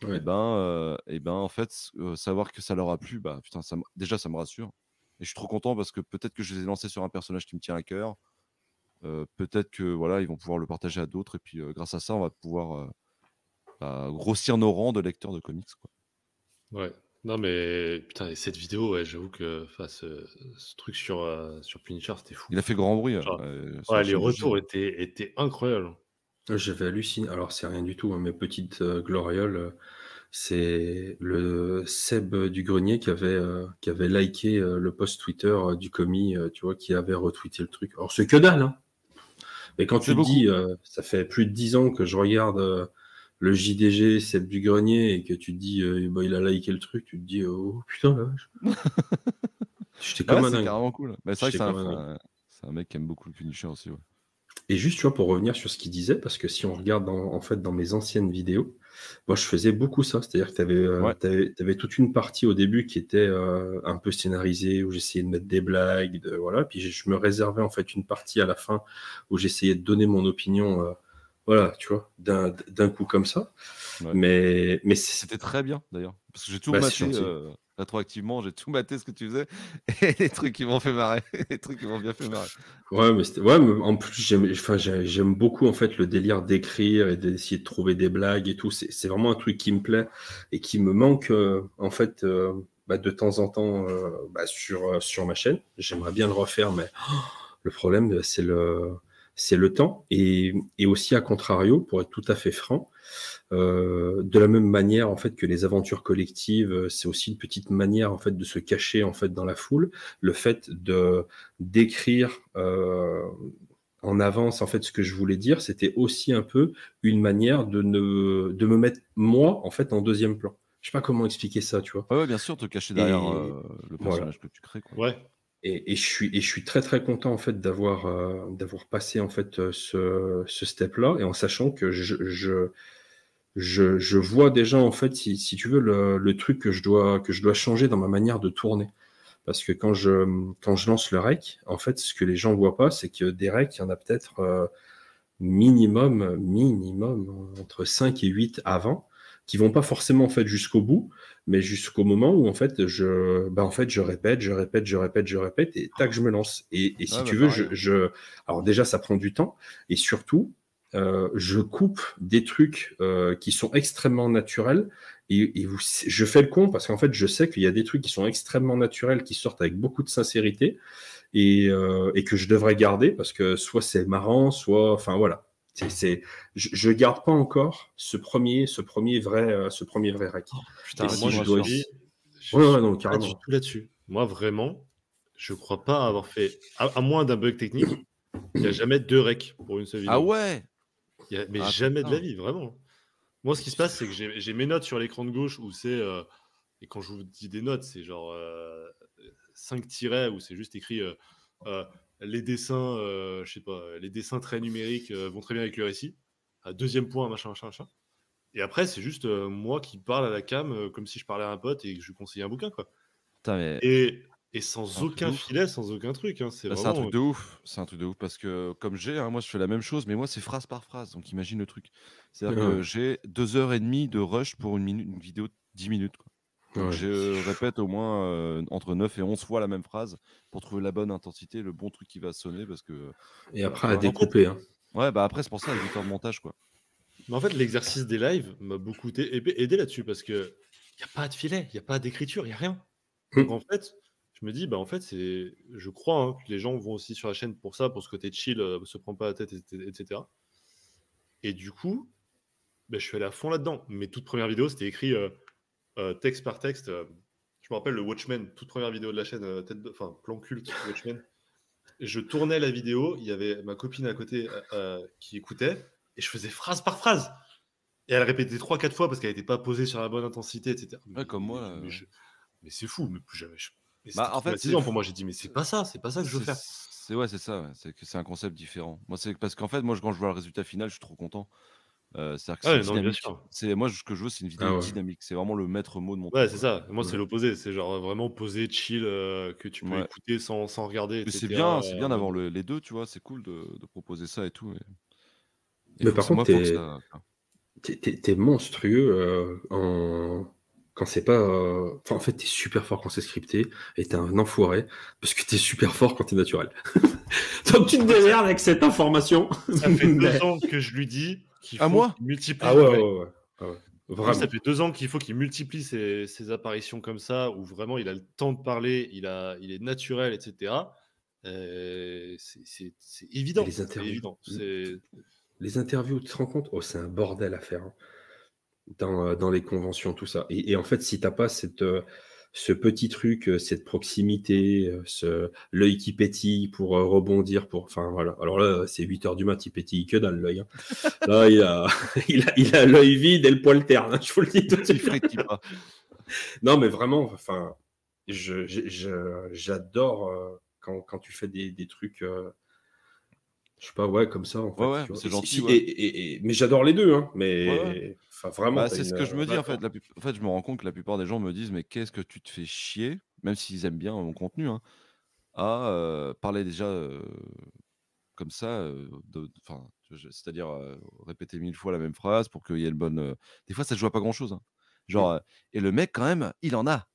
Ouais. Et ben, en fait, savoir que ça leur a plu, bah, putain, déjà ça me rassure et je suis trop content parce que peut-être que je les ai lancés sur un personnage qui me tient à cœur. Peut-être que voilà, ils vont pouvoir le partager à d'autres et puis, grâce à ça, on va pouvoir, bah, grossir nos rangs de lecteurs de comics, quoi. Ouais. Non, mais putain, et cette vidéo, ouais, j'avoue que enfin, ce truc sur Punisher, c'était fou. Il a fait grand bruit, Genre, sur la ouais, les chaîne de G, retours hein. étaient incroyables. J'avais halluciné. Alors, c'est rien du tout, hein, mes petites glorioles. C'est le Seb du Grenier qui avait liké le post Twitter du commis, tu vois, qui avait retweeté le truc. Alors, c'est que dalle, hein. Mais quand C'est tu te beaucoup. dis, ça fait plus de 10 ans que je regarde le JDG Seb du Grenier et que tu te dis, bah, il a liké le truc, tu te dis, oh putain, la vache. J'étais Ouais, comme un c'est dingue. carrément cool. Mais c'est vrai que J'étais comme un dingue. c'est un mec qui aime beaucoup le Punisher aussi, ouais. Et juste, tu vois, pour revenir sur ce qu'il disait, parce que si on regarde en fait dans mes anciennes vidéos, moi je faisais beaucoup ça, c'est-à-dire que Ouais. tu avais toute une partie au début qui était un peu scénarisée, où j'essayais de mettre des blagues, voilà, puis je me réservais en fait une partie à la fin où j'essayais de donner mon opinion, voilà, tu vois, d'un coup comme ça. Ouais. Mais C'était très bien d'ailleurs, parce que j'ai tout bah, c'est maté gentil. rétroactivement, j'ai tout maté ce que tu faisais et les trucs qui m'ont fait marrer, les trucs qui m'ont bien fait marrer. Ouais, ouais, mais en plus, j'aime beaucoup en fait le délire d'écrire et d'essayer de trouver des blagues et tout. C'est vraiment un truc qui me plaît et qui me manque en fait bah, de temps en temps bah, sur ma chaîne. J'aimerais bien le refaire, mais le problème, c'est le temps. Et aussi, à contrario, pour être tout à fait franc, de la même manière en fait que les aventures collectives, c'est aussi une petite manière en fait de se cacher en fait dans la foule. Le fait de d'écrire en avance en fait ce que je voulais dire, c'était aussi un peu une manière de me mettre moi en fait en deuxième plan. Je sais pas comment expliquer ça, tu vois. Ouais, ouais, bien sûr, te cacher derrière Et le voilà. personnage que tu crées, quoi. Ouais. Et je suis très très content en fait d'avoir passé en fait ce step-là et en sachant que je vois déjà en fait si tu veux le truc que je dois changer dans ma manière de tourner. Parce que quand je lance le rec, en fait, ce que les gens voient pas, c'est que des recs, il y en a peut-être minimum entre 5 et 8 avant, qui vont pas forcément en fait jusqu'au bout, mais jusqu'au moment où en fait je répète et tac, je me lance. Et si Ouais, bah tu veux, pareil, hein. alors déjà ça prend du temps et surtout je coupe des trucs qui sont extrêmement naturels je fais le con parce qu'en fait je sais qu'il y a des trucs qui sont extrêmement naturels qui sortent avec beaucoup de sincérité et que je devrais garder parce que soit c'est marrant, soit, enfin voilà. Je garde pas encore ce premier vrai rec. Et Putain, Ouais, tu moi si me je dois, rassures. je ouais, ouais, suis non, pas du carrément. tout là-dessus. Moi, vraiment, je crois pas avoir fait, à moins d'un bug technique, il y a jamais 2 recs pour une seule Ah vidéo. ouais! Mais Ah jamais de la putain, vie, vraiment. Moi, ce mais qui se c'est passe, c'est que fou. j'ai mes notes sur l'écran de gauche où c'est, et quand je vous dis des notes, c'est genre 5 tirets où c'est juste écrit euh, les dessins, je sais pas, les dessins très numériques vont très bien avec le récit. Deuxième point, machin, machin, machin. Et après, c'est juste moi qui parle à la cam comme si je parlais à un pote et que je lui conseillais un bouquin, quoi. Putain, mais Et c'est sans un truc de aucun ouf. filet, sans aucun truc, hein. C'est Bah, c'est un vraiment. truc de ouf, c'est un truc de ouf parce que comme moi je fais la même chose, mais moi c'est phrase par phrase, donc imagine le truc. C'est-à-dire Ouais, que j'ai 2 heures et demie de rush pour une vidéo de 10 minutes, quoi. Donc ouais, c'est je fou. répète au moins, entre 9 et 11 fois la même phrase pour trouver la bonne intensité, le bon truc qui va sonner parce que, Et bah, après tu à vois? En fait, découper, hein. Ouais, bah, après c'est pour ça 8 heures de montage, quoi. l'exercice des lives m'a beaucoup aidé là-dessus parce que il y a pas de filet, il y a pas d'écriture, il y a rien. Donc en fait, je me dis, bah en fait, je crois hein, que les gens vont aussi sur la chaîne pour ça, pour ce côté chill, se prend pas la tête, etc. Et du coup, bah, je suis allé à fond là-dedans. Mes toutes premières vidéos, c'était écrit texte par texte. Je me rappelle le Watchmen, toute première vidéo de la chaîne, enfin plan culte Watchmen. Je tournais la vidéo, il y avait ma copine à côté qui écoutait, et je faisais phrase par phrase. Et elle répétait 3-4 fois parce qu'elle n'était pas posée sur la bonne intensité, etc. Ouais, comme moi là, ouais. Mais c'est fou, mais plus jamais. Mais c'était Bah, en fait, c'est traumatisant pour f moi. J'ai dit, mais c'est pas ça que je veux faire. ouais, c'est ça, ouais, c'est que c'est un concept différent. Moi, c'est parce qu'en fait, moi, quand je vois le résultat final, je suis trop content. C'est-à-dire que Ah c'est ouais, non, bien dynamique. sûr. Ce que je veux, c'est une vidéo Ah ouais. dynamique. C'est vraiment le maître mot de mon Ouais, truc, c'est quoi. ça. Moi, c'est Ouais. l'opposé. C'est genre vraiment posé, chill, que tu peux Ouais. écouter sans regarder, Mais etc. c'est bien En d'avoir mode. les 2, tu vois? C'est cool de proposer ça et tout et Mais faut que par ça contre, moi, faut que ça t'es monstrueux quand c'est pas. Enfin, en fait, t'es super fort quand c'est scripté et t'es un enfoiré parce que t'es super fort quand t'es naturel. Donc tu te En fait, démerdes avec cette information. ça fait 2 Mais... ans que je lui dis qu'il à faut moi? qu'il multiplie. Ah ouais, Ouais. ouais, ouais. Ah ouais. Moi, ça Vraiment. fait 2 ans qu'il faut qu'il multiplie ses apparitions comme ça, où vraiment il a le temps de parler, il est naturel, etc. C'est Et évident. les C'est interviews. évident. Les interviews, tu te rends compte? Oh, c'est un bordel à faire hein, dans les conventions, tout ça. Et en fait, si t'as pas ce petit truc, cette proximité, l'œil qui pétille pour rebondir, enfin voilà. Alors là, c'est 8 heures du mat, il pétille que dalle l'œil. Hein. Là, il a l'œil vide et le poil terne, hein, je vous le dis tout de Il suite. frétille pas. Non, mais vraiment, enfin, j'adore quand tu fais des trucs. Je sais pas, ouais, comme ça, en Ouais, fait, ouais, tu vois. c'est gentil, Si, ouais. mais j'adore les deux, hein, Ouais, ouais. mais enfin, vraiment, Bah, t'as c'est ce une. que je me dis, en fait. D'accord. En fait, je me rends compte que la plupart des gens me disent: «Mais qu'est-ce que tu te fais chier», même s'ils aiment bien mon contenu, hein, à, parler déjà, comme ça, enfin, c'est-à-dire, répéter 1000 fois la même phrase pour qu'il y ait le bon, des fois, ça se joue à pas grand-chose, hein. Genre, Mmh. «Et le mec, quand même, il en a».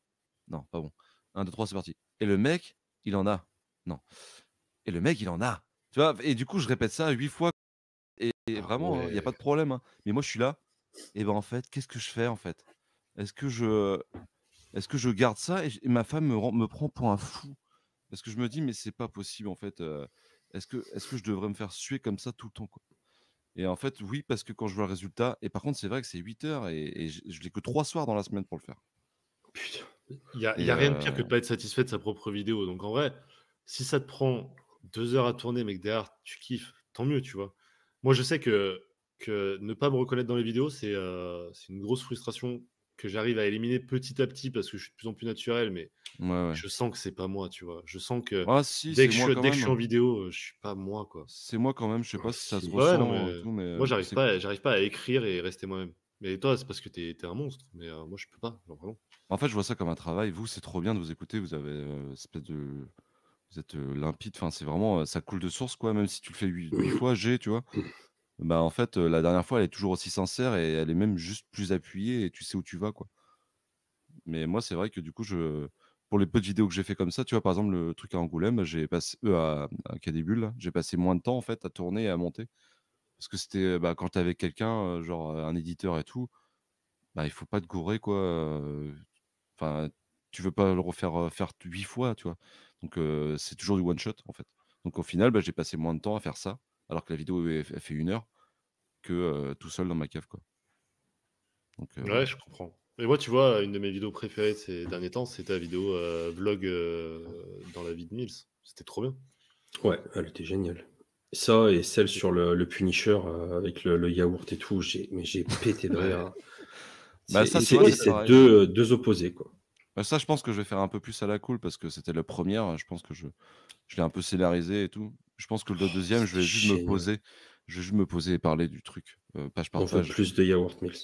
Non, pas bon. 1, 2, 3, c'est parti. «Et le mec, il en a». Non. «Et le mec, il en a». Tu vois? Et du coup, je répète ça 8 fois et Ah vraiment, hein, il y a pas ouais. de problème, hein. Mais moi, je suis là et ben, en fait, qu'est-ce que je fais, en fait? Est-ce que je est-ce que je garde ça et ma femme me prend pour un fou? Parce que je me dis: «Mais c'est pas possible, en fait, est-ce que je devrais me faire suer comme ça tout le temps, quoi?» Et en fait, oui, parce que quand je vois le résultat et par contre, c'est vrai que c'est 8 heures et je l'ai que 3 soirs dans la semaine pour le faire Putain. Il y et a rien de pire que de pas être satisfait de sa propre vidéo. Donc en vrai, si ça te prend 2 heures à tourner, mais que derrière tu kiffes, tant mieux, tu vois? Moi, je sais que ne pas me reconnaître dans les vidéos, c'est une grosse frustration que j'arrive à éliminer petit à petit parce que je suis de plus en plus naturel, mais ouais, ouais. je sens que c'est pas moi, tu vois? Je sens que Ah si, c'est moi quand dès que je suis même. en vidéo, je suis pas moi, quoi. C'est moi quand même, je sais Ah, pas si ça se si. Ouais, non, ressent et mais tout, mais moi, c'est j'arrive pas à écrire et rester moi-même. Mais toi, c'est parce que tu es un monstre, mais moi, je peux pas, genre vraiment. en fait, je vois ça comme un travail. Vous, c'est trop bien de vous écouter, vous avez, espèce de vous êtes, limpide, enfin, c'est vraiment, ça coule de source, quoi, même si tu le fais 8 fois G, tu vois? Bah, en fait, la dernière fois, elle est toujours aussi sincère et elle est même juste plus appuyée et tu sais où tu vas, quoi. Mais moi, c'est vrai que du coup, pour les peu de vidéos que j'ai fait comme ça, tu vois, par exemple, le truc à Angoulême, j'ai passé à Quai des Bulles, là, j'ai passé moins de temps, en fait, à tourner et à monter. Parce que c'était, bah, quand tu es avec quelqu'un, genre, un éditeur et tout, bah, il faut pas te gourer, quoi, enfin, tu veux pas le refaire, faire 8 fois, tu vois? Donc c'est toujours du one shot, en fait. Donc au final, bah, j'ai passé moins de temps à faire ça, alors que la vidéo, elle fait 1 heure que, tout seul dans ma cave, quoi. Donc Ouais, je comprends. Mais moi, tu vois, une de mes vidéos préférées de ces derniers temps, c'est ta vidéo, vlog, dans la vie de Mills. C'était trop bien. Ouais, elle était géniale. Ça et celle sur le Punisher, avec le yaourt et tout, j'ai pété de rire, Ouais. hein. bah, C'est ça, et tu c'est vois, et c'est c'est pareil. 2 opposés, quoi. Bah, ça, je pense que je vais faire un peu plus à la cool parce que c'était la première. Je pense que je l'ai un peu scénarisé et tout. Je pense que le Oh, deuxième, je c'était vais juste me génial. poser. Je vais juste me poser et parler du truc, page On par veut page. plus de yaourt Mills.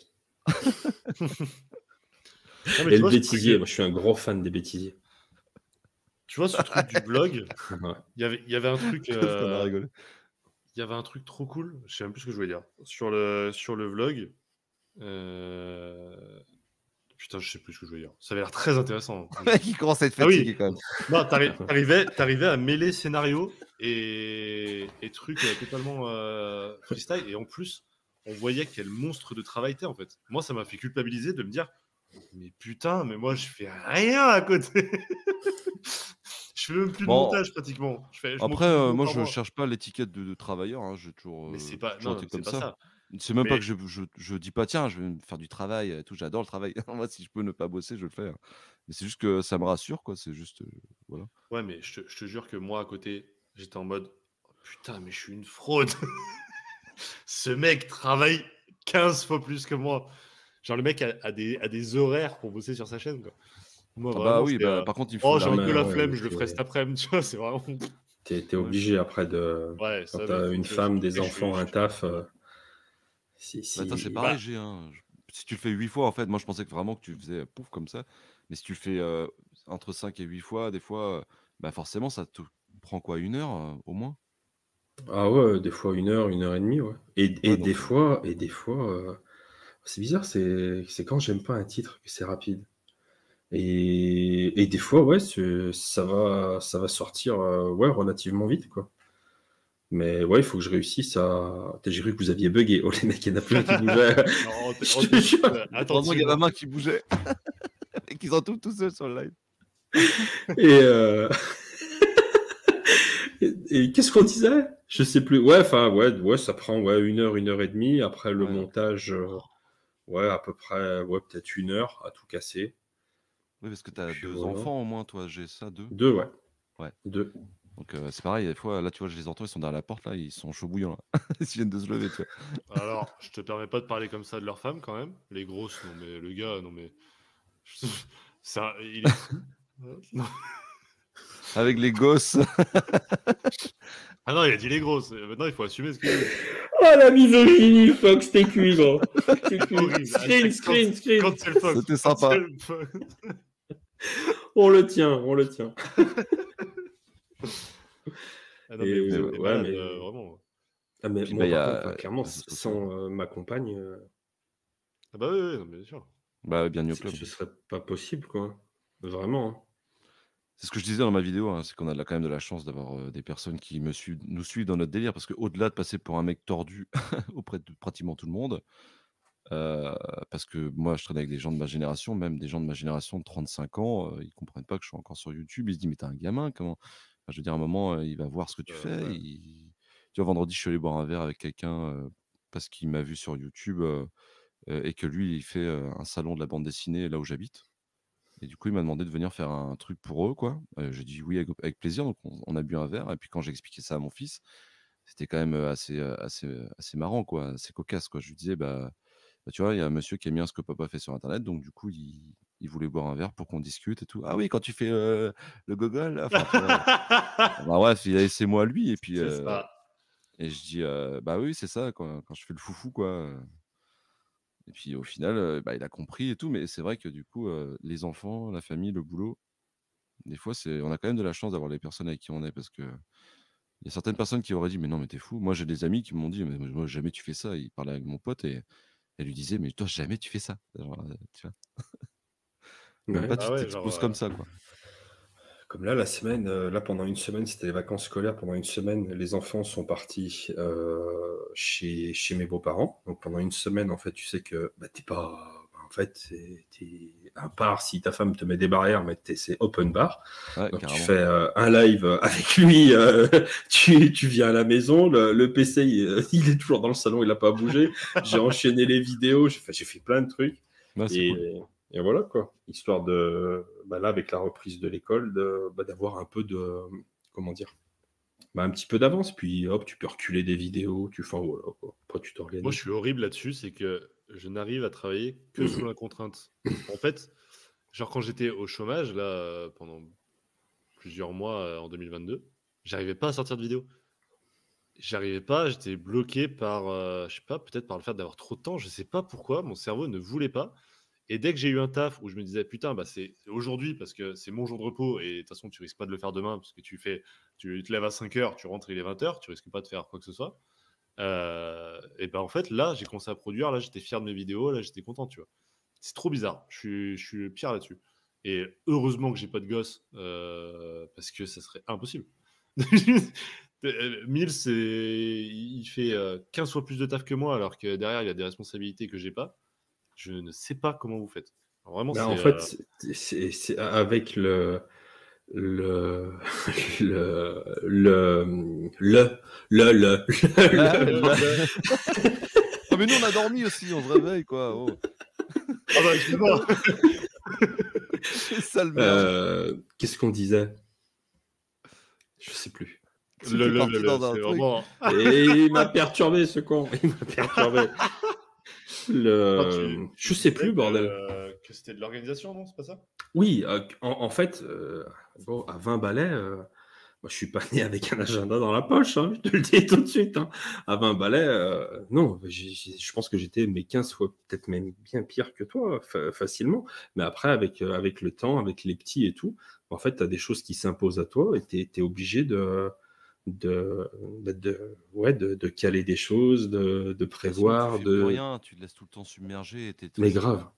Non, mais Et tu le vois, ce truc bêtisier, moi de je suis un gros fan des bêtisiers. tu vois, ce truc du vlog, Ouais. il y avait un truc, Qu'est-ce qu'on a rigolé. il y avait un truc trop cool, je sais même plus ce que je voulais dire. Sur le vlog, heu, putain, je sais plus ce que je voulais dire. Ça avait l'air très intéressant, hein. Le mec, il commence à être Ah oui! fatigué quand même. Non, tu arrivais à mêler scénario et trucs, totalement, freestyle et en plus, on voyait quel monstre de travail tu es, en fait. Moi, ça m'a fait culpabiliser de me dire: «Mais putain, mais moi, je fais rien à côté!» Je fais même plus de Bon, montage pratiquement. Je après, monte une vidéo moi, par je mois. cherche pas l'étiquette de travailleur, hein. Mais c'est J'ai pas toujours non, été mais c'est comme pas ça. ça. C'est même pas Mais que je dis pas: «Tiens, je vais me faire du travail et tout», j'adore le travail. Moi, si je peux ne pas bosser, je le fais, hein. Mais c'est juste que ça me rassure, quoi. C'est juste, voilà. ouais, mais je te jure que moi, à côté, j'étais en mode: «Oh putain, mais je suis une fraude!» Ce mec travaille 15 fois plus que moi. Genre le mec a des horaires pour bosser sur sa chaîne, quoi. Moi Ah bah vraiment oui, c'est, bah, par contre, il me faut «Oh la j'ai un peu Mais la rigueur. ouais, flemme, mais je le ferai cet après-midi», tu vois? C'est vraiment t'es Ouais. obligé après de ouais, quand ça tu mais as une femme, faut que des enfants, un je suis taf, voilà. si, Bah, toi, c'est Bah, pareil, si tu le fais 8 fois, en fait, moi, je pensais que vraiment que tu faisais pouf comme ça. Mais si tu le fais, entre 5 et 8 fois, des fois, bah, forcément, ça te prend quoi? 1 heure, au moins? ah ouais, des fois 1 heure et demie, ouais. Et Ouais, des donc fois c'est bizarre, c'est quand j'aime pas un titre que c'est rapide. Et des fois, ouais, ça va sortir, ouais, relativement vite, quoi. Mais ouais, il faut que je réussisse à j'ai cru que vous aviez buggé. Oh les mecs, il y en a plein qui bougeaient. non, Je on te t'écoute, jure. heureusement qu'il y a ma attentivement. main qui bougeait et qu'ils sont tout seuls sur le live. Et et qu'est-ce qu'on disait? Je sais plus. Ouais, enfin, ouais, ça prend, ouais, 1 heure et demie. Après le Ouais, donc montage, ouais, à peu près, ouais, peut-être 1 heure à tout casser. oui, parce que tu Et as puis 2 voilà. enfants au moins, toi? J'ai ça, 2. 2, ouais, Ouais, 2. donc c'est pareil, des fois, là, tu vois, je les entends, ils sont derrière la porte, là, ils sont chauds bouillants, là. Ils viennent de se lever, tu vois? Alors, je te permets pas de parler comme ça de leur femme quand même. Les grosses, non mais le gars, non mais ça il est fou. Non, Avec les gosses. Ah non, il a dit les grosses. Maintenant, il faut assumer ce qu'il dit. Oh la misogynie, Fox, t'es cuit, gros. T'es cuit. Horrible. Screen. Cancel Fox. C'était sympa. Cancel Fox. On le tient. Ah non, Et, mais vous êtes des ouais, malades, mais- vraiment. Ah, mais Puis, moi, bah, par y a contre, enfin, clairement, les réseaux sociaux. sans ma compagne, Ah bah oui, non, mais bien sûr. Bah, bienvenue au club. ce serait pas possible, quoi. Vraiment. Hein. C'est ce que je disais dans ma vidéo, hein, c'est qu'on a quand même de la chance d'avoir des personnes qui nous suivent dans notre délire, parce qu'au-delà de passer pour un mec tordu auprès de pratiquement tout le monde, parce que moi je traîne avec des gens de ma génération, même des gens de ma génération de 35 ans, ils comprennent pas que je suis encore sur YouTube, ils se disent mais t'es un gamin, comment? Enfin, je veux dire, à un moment, il va voir ce que tu fais. Ouais. Tu vois, vendredi, je suis allé boire un verre avec quelqu'un parce qu'il m'a vu sur YouTube et que lui, il fait un salon de la bande dessinée là où j'habite. Et du coup, il m'a demandé de venir faire un truc pour eux, quoi. J'ai dit oui avec plaisir, donc on a bu un verre. Et puis quand j'ai expliqué ça à mon fils, c'était quand même assez marrant, quoi, assez cocasse, quoi. Je lui disais, bah, tu vois, il y a un monsieur qui a mis un ce que papa fait sur Internet, donc du coup, il voulait boire un verre pour qu'on discute et tout. Ah oui, quand tu fais le gogol, là, enfin, tu vois. Bah, bref, c'est moi lui. Et puis, C'est ça. et je dis, bah oui, c'est ça, quoi, quand je fais le foufou, quoi. Et puis au final, bah, il a compris et tout, mais c'est vrai que du coup, les enfants, la famille, le boulot, des fois, on a quand même de la chance d'avoir les personnes avec qui on est, parce que il y a certaines personnes qui auraient dit: «Mais non, mais t'es fou». Moi, j'ai des amis qui m'ont dit: «Mais moi, jamais tu fais ça». Il parlait avec mon pote et elle lui disait: «Mais toi, jamais tu fais ça». Genre, tu vois? Même Ouais. pas Ah tu ouais, genre, t'exposes comme ça, quoi. Comme là, la semaine, là, pendant une semaine, c'était les vacances scolaires. Pendant une semaine, les enfants sont partis chez mes beaux-parents. Donc pendant une semaine, en fait, tu sais que bah, t'es pas. En fait, à part si ta femme te met des barrières, mais c'est open bar. Ouais, Donc tu carrément. fais un live avec lui, tu viens à la maison, le PC il est toujours dans le salon, il n'a pas bougé. J'ai enchaîné les vidéos, j'ai fait plein de trucs. Ouais, c'est Et, cool. et voilà quoi, histoire de, bah là avec la reprise de l'école, d'avoir un peu de, comment dire, un petit peu d'avance, puis hop, tu peux reculer des vidéos, voilà, quoi. Après tu moi, je t'organises. suis horrible là-dessus, c'est que je n'arrive à travailler que sous la contrainte. En fait, genre quand j'étais au chômage, là, pendant plusieurs mois en 2022, j'arrivais pas à sortir de vidéo. J'arrivais pas, j'étais bloqué par, je sais pas, peut-être par le fait d'avoir trop de temps, je sais pas pourquoi, mon cerveau ne voulait pas. Et dès que j'ai eu un taf où je me disais: «Putain, bah, c'est aujourd'hui parce que c'est mon jour de repos et de toute façon, tu risques pas de le faire demain parce que tu te lèves à 5 heures, tu rentres, il est 20 heures, tu risques pas de faire quoi que ce soit». Et ben, en fait, là, j'ai commencé à produire, là, j'étais fier de mes vidéos, là, j'étais content, tu vois? C'est trop bizarre, je suis le pire là-dessus et heureusement que j'ai pas de gosse, parce que ça serait impossible. Mills, il fait 15 fois plus de taf que moi alors que derrière, il a des responsabilités que j'ai pas. Je ne sais pas comment vous faites. Alors vraiment, En fait, c'est avec le, le- Ah mais nous, on a dormi aussi, on se réveille, quoi. Oh, Ah bah, excuse-moi. c'est ça le merde. qu'est-ce qu'on disait? Je sais plus. C'était parti dans un C'est truc. vraiment. Et il m'a perturbé, ce con. Il m'a perturbé. Non, tu Je sais disais plus, bordel. que c'était de l'organisation, non? C'est pas ça? Oui, en fait, bon, à 20 balais, moi, je suis pas né avec un agenda dans la poche, hein, je te le dis tout de suite. Hein. À 20 balais, non, je pense que j'étais mais 15 fois, peut-être même bien pire que toi, facilement. Mais après, avec le temps, avec les petits et tout, en fait, tu as des choses qui s'imposent à toi et tu es obligé de caler des choses, de De toute façon, tu prévoir, fais plus rien, tu te laisses tout le temps submerger et t'es Mais triste, grave, quoi.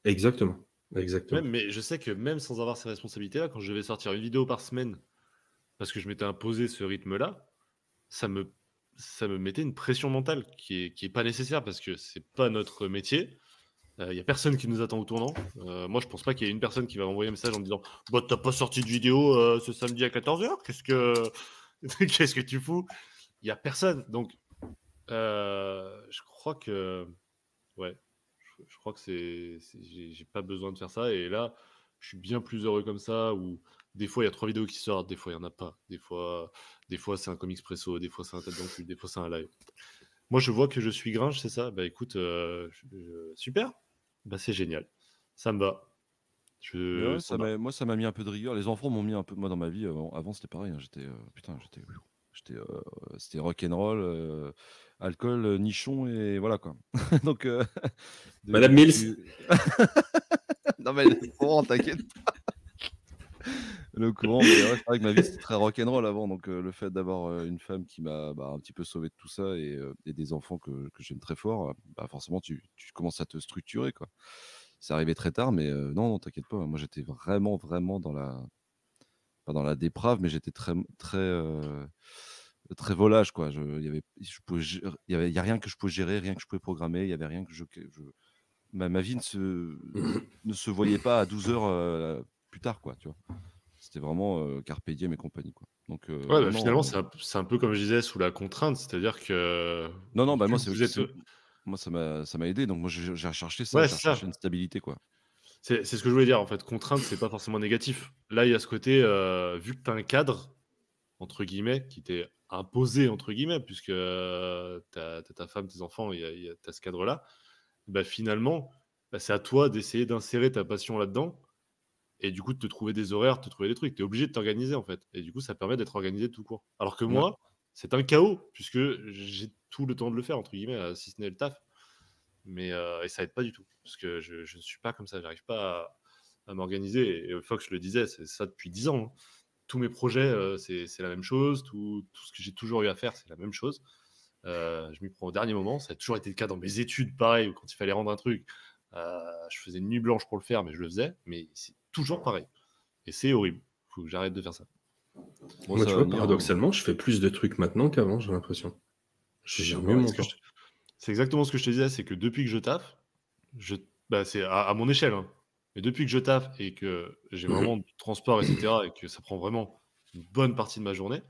exactement. Exactement. Mais je sais que même sans avoir ces responsabilités-là, quand je devais sortir une vidéo par semaine, parce que je m'étais imposé ce rythme-là, ça me, ça me mettait une pression mentale qui est pas nécessaire parce que c'est pas notre métier. Il y a personne qui nous attend au tournant. Moi, je pense pas qu'il y ait une personne qui va m'envoyer un message en me disant bah, t'as pas sorti de vidéo ce samedi à 14h. Qu'est-ce que tu fous? Il y a personne. Donc, je crois que. Ouais. Je crois que j'ai pas besoin de faire ça. Et là, je suis bien plus heureux comme ça. Où des fois, il y a 3 vidéos qui sortent, des fois, il y en a pas. Des fois c'est un comics presso, des fois, c'est un tête dans le cul, des fois, c'est un live. Moi, je vois que je suis Grinch, c'est ça. Bah écoute, super. Bah c'est génial. Ça me va. Mais ouais, Ça me va. moi, ça m'a mis un peu de rigueur. Les enfants m'ont mis un peu. Moi, dans ma vie, avant c'était pareil, hein, j'étais. Putain, j'étais. C'était rock'n'roll, alcool, nichon et voilà quoi. Donc Madame Mills. Non mais le courant, t'inquiète. Le courant, mais ouais, c'est vrai que ma vie c'était très rock'n'roll avant, donc le fait d'avoir, une femme qui m'a, un petit peu sauvé de tout ça et des enfants que j'aime très fort, forcément tu commences à te structurer quoi. C'est arrivé très tard, mais non, non, t'inquiète pas, moi j'étais vraiment, vraiment dans la pas dans la déprave, mais j'étais très volage quoi. Il y a rien que je pouvais gérer, rien que je pouvais programmer, il y avait rien que je ma vie ne se voyait pas à 12 heures plus tard quoi, tu vois? C'était vraiment, carpe diem et compagnie quoi. Donc Ouais, non, bah, finalement, non, c'est un peu comme je disais, sous la contrainte, c'est-à-dire que non, non, vu moi que vous êtes, moi ça m'a aidé, donc moi j'ai recherché ça, ouais, j'ai c'est recherché ça. une stabilité quoi. C'est ce que je voulais dire, en fait. Contrainte, c'est pas forcément négatif. Là, il y a ce côté, vu que tu as un cadre, entre guillemets, qui t'est imposé, entre guillemets, puisque tu as ta femme, tes enfants, tu as ce cadre-là, bah, finalement, bah, c'est à toi d'essayer d'insérer ta passion là-dedans et du coup de te trouver des horaires, de te trouver des trucs. Tu es obligé de t'organiser, en fait. Et du coup, ça permet d'être organisé tout court. Alors que Ouais. moi, c'est un chaos, puisque j'ai tout le temps de le faire, entre guillemets, si ce n'est le taf. Mais et ça aide pas du tout, parce que je ne suis pas comme ça, j'arrive pas à m'organiser. Et Fox le disait, c'est ça depuis 10 ans. Hein. Tous mes projets, c'est la même chose. Tout ce que j'ai toujours eu à faire, c'est la même chose. Je m'y prends au dernier moment. Ça a toujours été le cas dans mes études, pareil, où quand il fallait rendre un truc, je faisais une nuit blanche pour le faire, mais je le faisais. Mais c'est toujours pareil. Et c'est horrible. Faut que j'arrête de faire ça. Bon, Moi, ça tu va vois, venir, hein. paradoxalement, je fais plus de trucs maintenant qu'avant, j'ai l'impression. Je gère mieux mon temps. C'est exactement ce que je te disais, c'est que depuis que je taffe, bah, c'est à mon échelle, hein. Mais depuis que je taffe et que j'ai vraiment du transport, etc., et que ça prend vraiment une bonne partie de ma journée,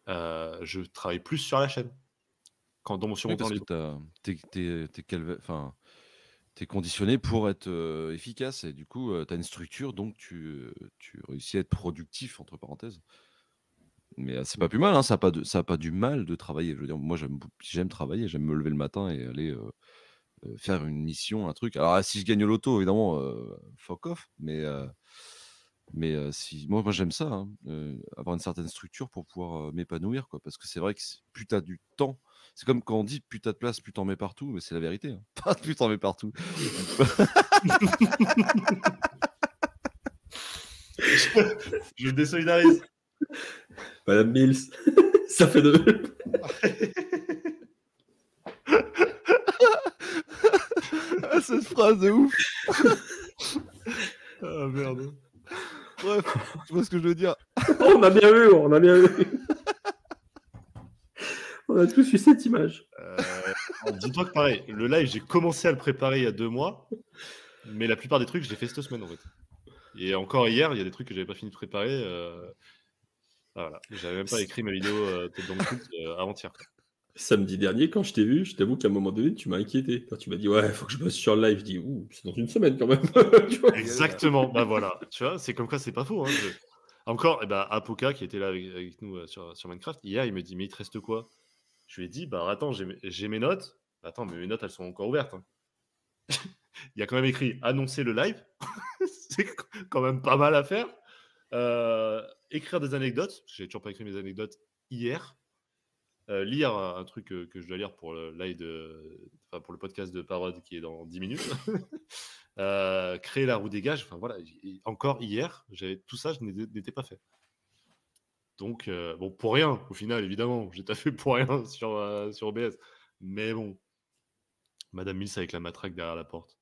je travaille plus sur la chaîne, sur Oui, mon temps parce que libre. tu es conditionné pour être, efficace et du coup, tu as une structure donc tu réussis à être «productif» entre parenthèses. Mais, c'est pas plus mal, hein, ça a pas du mal de travailler. Je veux dire, moi j'aime travailler, j'aime me lever le matin et aller, faire une mission, un truc. Alors, si je gagne au loto évidemment, fuck off, mais si moi j'aime ça, hein, avoir une certaine structure pour pouvoir, m'épanouir quoi. Parce que c'est vrai que plus tu as du temps, c'est comme quand on dit: «Plus tu as de place, plus tu en mets partout», mais c'est la vérité, hein. Pas plus tu en mets partout. Je me désolidarise. Madame Mills, ça fait de. Ah cette phrase de ouf! Ah merde. Bref, tu vois ce que je veux dire? On a bien vu, on a bien vu. On a tous eu cette image. Dis-toi que pareil, le live, j'ai commencé à le préparer il y a 2 mois, mais la plupart des trucs, je l'ai fait cette semaine en fait. Et encore hier, il y a des trucs que j'avais pas fini de préparer. Voilà, j'avais même pas écrit ma vidéo tête dans le culte avant-hier. Quoi. Samedi dernier, quand je t'ai vu, je t'avoue qu'à un moment donné, tu m'as inquiété. Quand tu m'as dit, ouais, faut que je bosse sur le live, je dis, ouh, c'est dans une semaine quand même. Tu vois. Exactement, bah voilà, tu vois, c'est comme quoi c'est pas faux. Hein, encore, Apoka qui était là avec nous sur Minecraft, hier, il me dit, mais il te reste quoi? Je lui ai dit, bah attends, j'ai mes notes. Attends, mais mes notes, elles sont encore ouvertes. Hein. Il y a quand même écrit annoncer le live. C'est quand même pas mal à faire. Écrire des anecdotes, parce que j'ai toujours pas écrit mes anecdotes hier. Lire un truc que je dois lire pour le live pour le podcast de Parode qui est dans 10 minutes. Créer la roue des gages. Enfin voilà, encore hier, tout ça, je n'étais pas fait. Donc, bon, pour rien, au final, évidemment, j'ai taffé pour rien sur OBS. Mais bon, Madame Mills avec la matraque derrière la porte.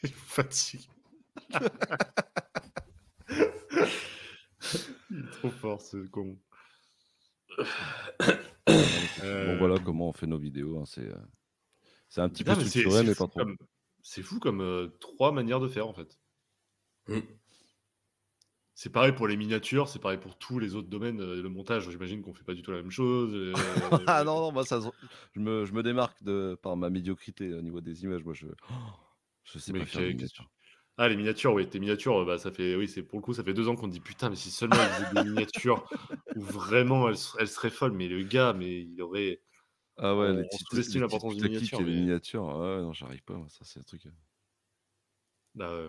Il fatigue. Il est trop fort, ce con. Bon voilà comment on fait nos vidéos, hein, c'est un petit peu structuré, mais pas trop. C'est fou comme 3 manières de faire, en fait. Mm. C'est pareil pour les miniatures, c'est pareil pour tous les autres domaines. Le montage, j'imagine qu'on fait pas du tout la même chose. Ah non, moi je me démarque par ma médiocrité au niveau des images. Moi je sais pas faire de miniatures. Ah, les miniatures, oui, tes miniatures, bah, ça fait, oui, c'est pour le coup, ça fait 2 ans qu'on dit putain, mais si seulement il faisait des miniatures où vraiment elles seraient folles, mais le gars, mais il aurait. Ah ouais, On sous-estime l'importance d'une miniature. et les miniatures, ah ouais, non, j'arrive pas, moi, ça c'est un truc.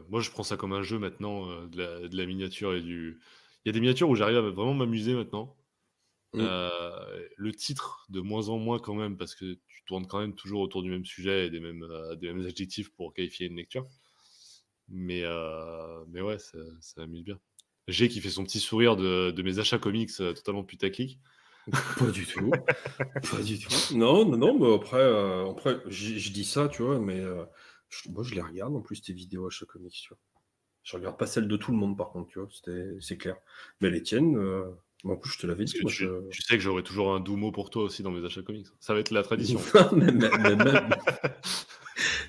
Moi, je prends ça comme un jeu maintenant, de la miniature et du. Il y a des miniatures où j'arrive à vraiment m'amuser maintenant. Mm. Le titre, de moins en moins quand même, parce que tu tournes quand même toujours autour du même sujet et des mêmes adjectifs pour qualifier une lecture. Mais ouais, ça m'amuse bien. G qui fait son petit sourire de mes achats comics totalement putaclic. Pas du tout. Pas du tout. Non, non, non, mais après je dis ça, tu vois, mais moi, je les regarde en plus, tes vidéos achat comics, tu vois. Je regarde pas celles de tout le monde, par contre, tu vois, c'est clair. Mais les tiennes, en plus, je te l'avais Parce dit, que moi, tu sais que j'aurai toujours un doux mot pour toi aussi dans mes achats comics. Ça va être la tradition.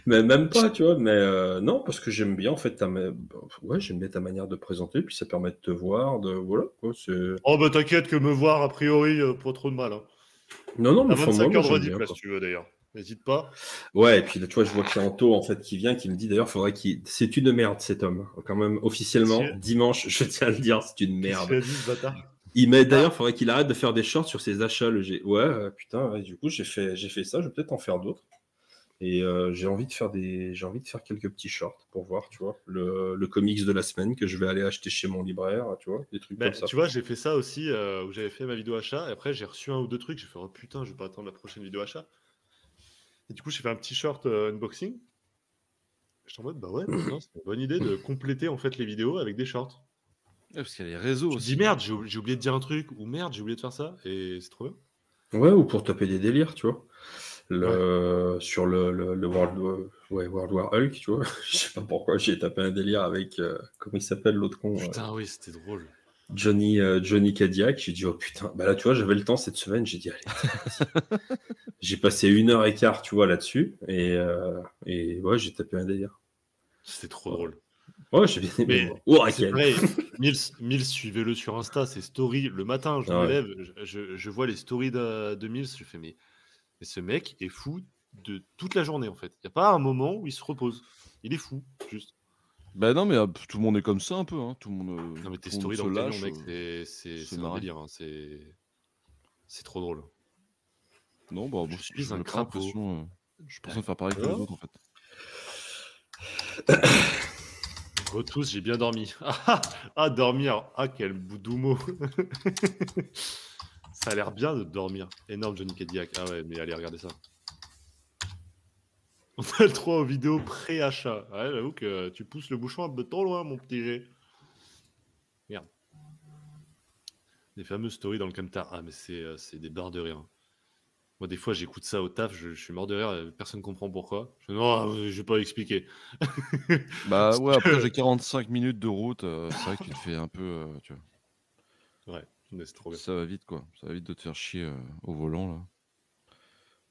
mais même pas, tu vois, mais non, parce que j'aime bien, en fait, ouais, j'aime bien ta manière de présenter, puis ça permet de te voir, voilà, quoi, c'est... Oh bah t'inquiète que me voir, a priori, pas trop de mal. Hein. Non, non, mais À enfin, moi, 25 heures de j'aime rediff, bien, là, si quoi. tu veux, d'ailleurs. N'hésite pas. Ouais, et puis là, tu vois, je vois qu'il y a Anto, en fait, qui vient, qui me dit, d'ailleurs, faudrait qu'il... C'est une merde, cet homme. Quand même, officiellement, dimanche, je tiens à le dire, c'est une Qu'est-ce qu'il merde. a dit, ce bâtard? Il met d'ailleurs, faudrait qu'il arrête de faire des shorts sur ses achats, le G. Ouais, putain, ouais, du coup, j'ai fait ça, je vais peut-être en faire d'autres. Et j'ai envie de faire quelques petits shorts pour voir, tu vois, le comics de la semaine que je vais aller acheter chez mon libraire, tu vois, des trucs comme ça. Tu vois, j'ai fait ça aussi, où j'avais fait ma vidéo achat, et après j'ai reçu un ou deux trucs, j'ai fait oh putain, je vais pas attendre la prochaine vidéo achat. Et du coup, j'ai fait un petit short unboxing. J'étais en mode bah ouais, putain, c'est une bonne idée de compléter en fait les vidéos avec des shorts. Ouais, parce qu'il y a les réseaux Tu te aussi. dis merde, j'ai oublié de dire un truc, ou merde, j'ai oublié de faire ça, et c'est trop bien. Ouais, ou pour taper des délires, tu vois. Ouais. Sur le World War Hulk, tu vois. Je sais pas pourquoi j'ai tapé un délire avec, comment il s'appelle l'autre con Putain, oui, c'était drôle. Johnny Cadillac. J'ai dit, oh putain, bah là, tu vois, j'avais le temps cette semaine. J'ai dit, allez, vas-y. J'ai passé 1h15, tu vois, là-dessus. Et ouais, j'ai tapé un délire. C'était trop Ouais. drôle. Ouais, j'ai bien aimé, Mais moi. Oh, c'est quel... pareil, Mills, suivez-le sur Insta, ses stories. Le matin, je me Ouais. lève, je vois les stories de Mills, je fais mais ce mec est fou de toute la journée en fait. Il n'y a pas un moment où il se repose. Il est fou, juste. Bah non, mais tout le monde est comme ça un peu. Hein. Tout le monde, Non mais tes tout le monde stories se dans le camion, lâche. mec, c'est un marrer. délire. Hein. C'est trop drôle. Non, bah, Je moi, suis un j'ai pas crapaud. l'impression. Je pense de faire pareil que les autres en fait. Vous tous, j'ai bien dormi. Dormir. Ah, quel doux mot. Ça a l'air bien de dormir. Énorme Johnny Cadillac. Ah ouais, mais allez, regardez ça. On a le droit aux vidéos pré-achat. Ouais, j'avoue que tu pousses le bouchon un peu trop loin, mon petit G. Merde. Les fameuses stories dans le camtar. Ah, mais c'est des barres de rire. Moi, des fois, j'écoute ça au taf, je suis mort de rire, personne ne comprend pourquoi. Non, je vais pas expliquer. Bah ouais, après j'ai 45 minutes de route, c'est vrai que tu te fais un peu, tu vois. Ouais, mais c'est trop bien. Ça va vite quoi, ça va vite de te faire chier au volant là.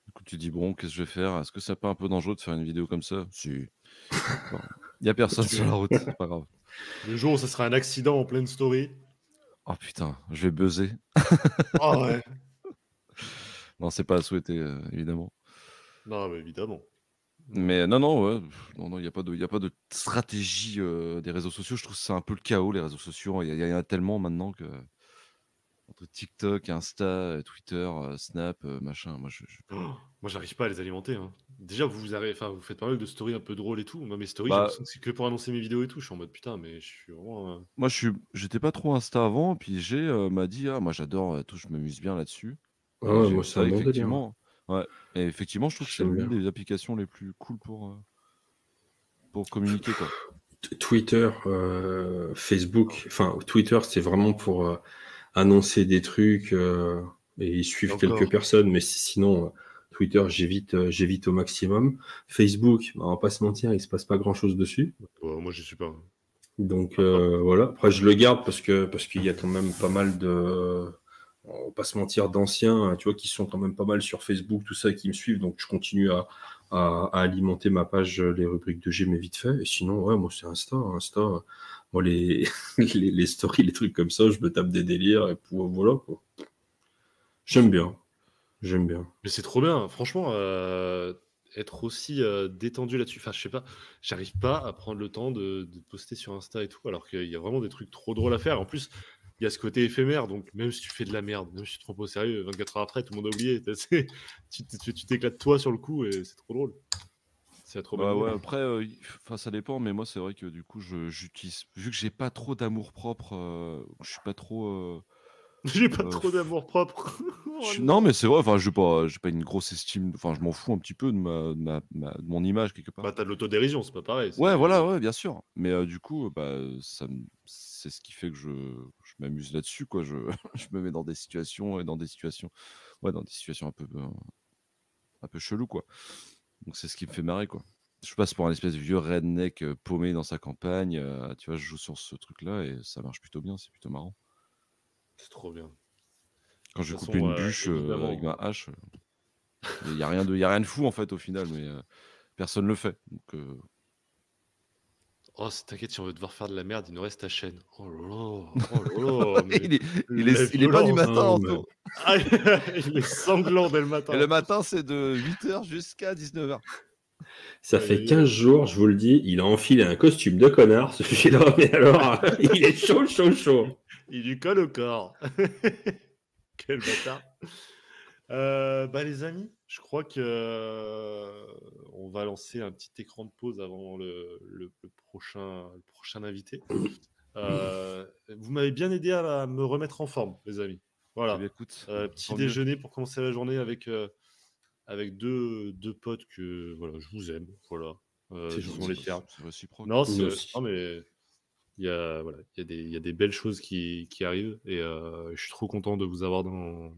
Du coup tu dis bon, qu'est-ce que je vais faire? Est-ce que c'est pas un peu dangereux de faire une vidéo comme ça? Si. Bon, il y a personne sur la route, c'est pas grave. Le jour où ça sera un accident en pleine story. Oh putain, je vais buzzer. Oh ouais. Non, c'est pas à souhaiter, évidemment. Non, mais évidemment. Mais non, ouais, non, il y a pas de stratégie, des réseaux sociaux. Je trouve que c'est un peu le chaos les réseaux sociaux. Il y en a tellement maintenant que entre TikTok, Insta, Twitter, Snap, machin, moi Moi, j'arrive pas à les alimenter. Hein. Déjà, vous faites pas mal de stories un peu drôles et tout. Moi, mes stories, j'ai bah, l'impression que c'est que pour annoncer mes vidéos et tout. Je suis en mode putain, mais je suis vraiment. moi j'étais pas trop Insta avant, puis m'a dit: «Ah moi j'adore, tout, je m'amuse bien là-dessus» Ah et ouais, j'ai moi, vu c'est ça un bon délire. effectivement. Ouais et effectivement, je trouve que c'est J'aime l'une bien. des applications les plus cool pour communiquer, quoi. Twitter, Facebook, enfin, Twitter, c'est vraiment pour annoncer des trucs et ils suivent quelques personnes, mais sinon, Twitter, j'évite au maximum. Facebook, bah, on va pas se mentir, il se passe pas grand-chose dessus. Moi, je suis pas. Donc voilà. Après, je le garde parce qu'il y a quand même pas mal de, on va pas se mentir, d'anciens, tu vois, qui sont quand même pas mal sur Facebook, tout ça, qui me suivent. Donc je continue à alimenter ma page, les rubriques de G, mais vite fait. Et sinon, ouais, moi c'est Insta. Moi les les stories, les trucs comme ça, je me tape des délires et puis voilà quoi. J'aime bien. Mais c'est trop bien, franchement, être aussi détendu là-dessus. Enfin, je sais pas, j'arrive pas à prendre le temps de poster sur Insta et tout, alors qu'il y a vraiment des trucs trop drôles à faire. En plus, il y a ce côté éphémère, donc même si tu fais de la merde, même si tu te prends pas au sérieux, 24 heures après, tout le monde a oublié. Tu t'éclates toi sur le coup et c'est trop drôle. C'est trop Bah bonne ouais, idée. après, ça dépend, mais moi, c'est vrai que du coup, j'utilise, vu que j'ai pas trop d'amour propre, je suis pas trop. J'ai pas euh, trop d'amour propre. Oh Non, non. mais c'est vrai, enfin, j'ai pas une grosse estime, enfin, je m'en fous un petit peu de mon image quelque part. Bah, t'as de l'autodérision, c'est pas pareil. Ouais, C'est... voilà, ouais, bien sûr. Mais du coup, bah, c'est ce qui fait que je m'amuse là-dessus, quoi. Je me mets dans des situations ouais, dans des situations un peu chelou, quoi. Donc c'est ce qui me fait marrer, quoi. Je passe pour un espèce de vieux redneck paumé dans sa campagne. Tu vois, je joue sur ce truc-là et ça marche plutôt bien, c'est plutôt marrant. c'est trop bien. De Quand je toute vais couper façon, une bûche avec ma évidemment. hache, il y a rien de fou en fait au final, mais personne le fait. Donc, Oh, t'inquiète, si on veut devoir faire de la merde, il nous reste ta chaîne. Oh là là, oh là là, mais il est, la il est pas du violence. matin, Non, mais Anto. Ah, il est sanglant dès le Et matin. le matin, c'est de 8h jusqu'à 19h. ça Aïe, fait aïe, 15 aïe. jours, je vous le dis, il a enfilé un costume de connard, ce celui-là, mais alors, il est chaud, chaud, chaud. Il lui colle au corps. Quel bâtard. Bah les amis, je crois que on va lancer un petit écran de pause avant le prochain invité. Vous m'avez bien aidé à me remettre en forme, les amis. Eh bien, Voilà. écoute, Petit tant mieux. déjeuner pour commencer la journée avec deux potes que voilà, je vous aime. Voilà. C'est Disons gentil. les termes. C'est réciproque. Non, Nous aussi. non mais voilà, il y a des belles choses qui arrivent et je suis trop content de vous avoir dans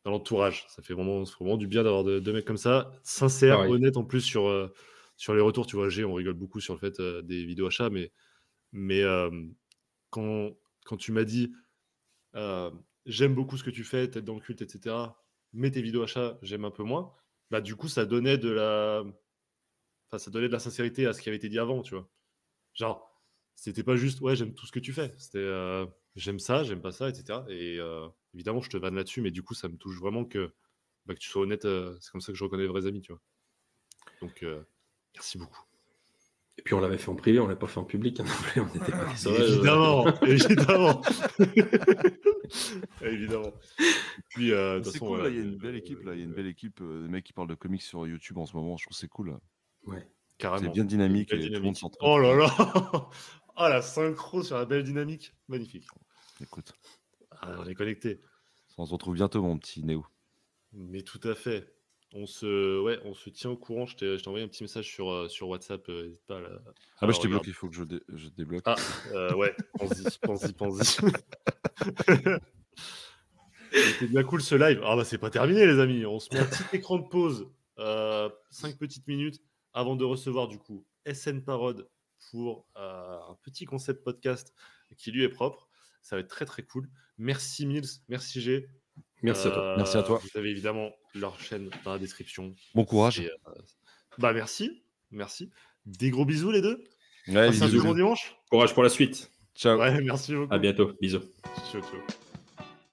l'entourage. Ça fait vraiment du bien d'avoir deux mecs comme ça, sincères, Pareil. honnêtes en plus sur les retours. Tu vois, on rigole beaucoup sur le fait des vidéos achats, mais quand, quand tu m'as dit j'aime beaucoup ce que tu fais, t'es dans le culte, etc., mais tes vidéos achats, j'aime un peu moins, bah du coup, ça donnait ça donnait de la sincérité à ce qui avait été dit avant, tu vois. Genre, c'était pas juste, ouais, j'aime tout ce que tu fais. C'était, j'aime ça, j'aime pas ça, etc. Et évidemment, je te vanne là-dessus, mais du coup, ça me touche vraiment que tu sois honnête. C'est comme ça que je reconnais les vrais amis, tu vois. Donc, merci beaucoup. Et puis on l'avait fait en privé, on l'a pas fait en public. Hein, on n'était pas des sauvages. Évidemment, évidemment. Évidemment. Et puis, de toute C'est façon, cool, là, voilà, il y a une belle équipe, là. Il y a une belle équipe de mecs qui parlent de comics sur YouTube en ce moment. Je trouve que c'est cool, là. Ouais. C'est carrément. bien Une dynamique belle et tout le monde dynamique. s'entraide. Oh là là. Ah, la synchro sur la belle dynamique. Magnifique. Écoute, Ah, on est connectés. on se retrouve bientôt, mon petit Néo. Mais tout à fait. On se tient au courant. Je t'ai envoyé un petit message sur WhatsApp. N'hésite pas à Ah bah, je t'ai regarder. bloqué, il faut que je te débloque. Ah, ouais, pense-y. C'était bien cool ce live. Ah bah c'est pas terminé les amis. On se met un petit écran de pause, 5 petites minutes avant de recevoir du coup SN Parod pour un petit concept podcast qui lui est propre. Ça va être très très cool. Merci Mills, merci G. Merci à toi. Merci à toi. Vous avez évidemment leur chaîne dans la description. Bon courage. Et, bah merci. Des gros bisous les deux. Ouais, Passez un bisous. très bon dimanche. Courage pour la suite. Ciao. Ouais, merci beaucoup. À bientôt. Bisous. Ciao.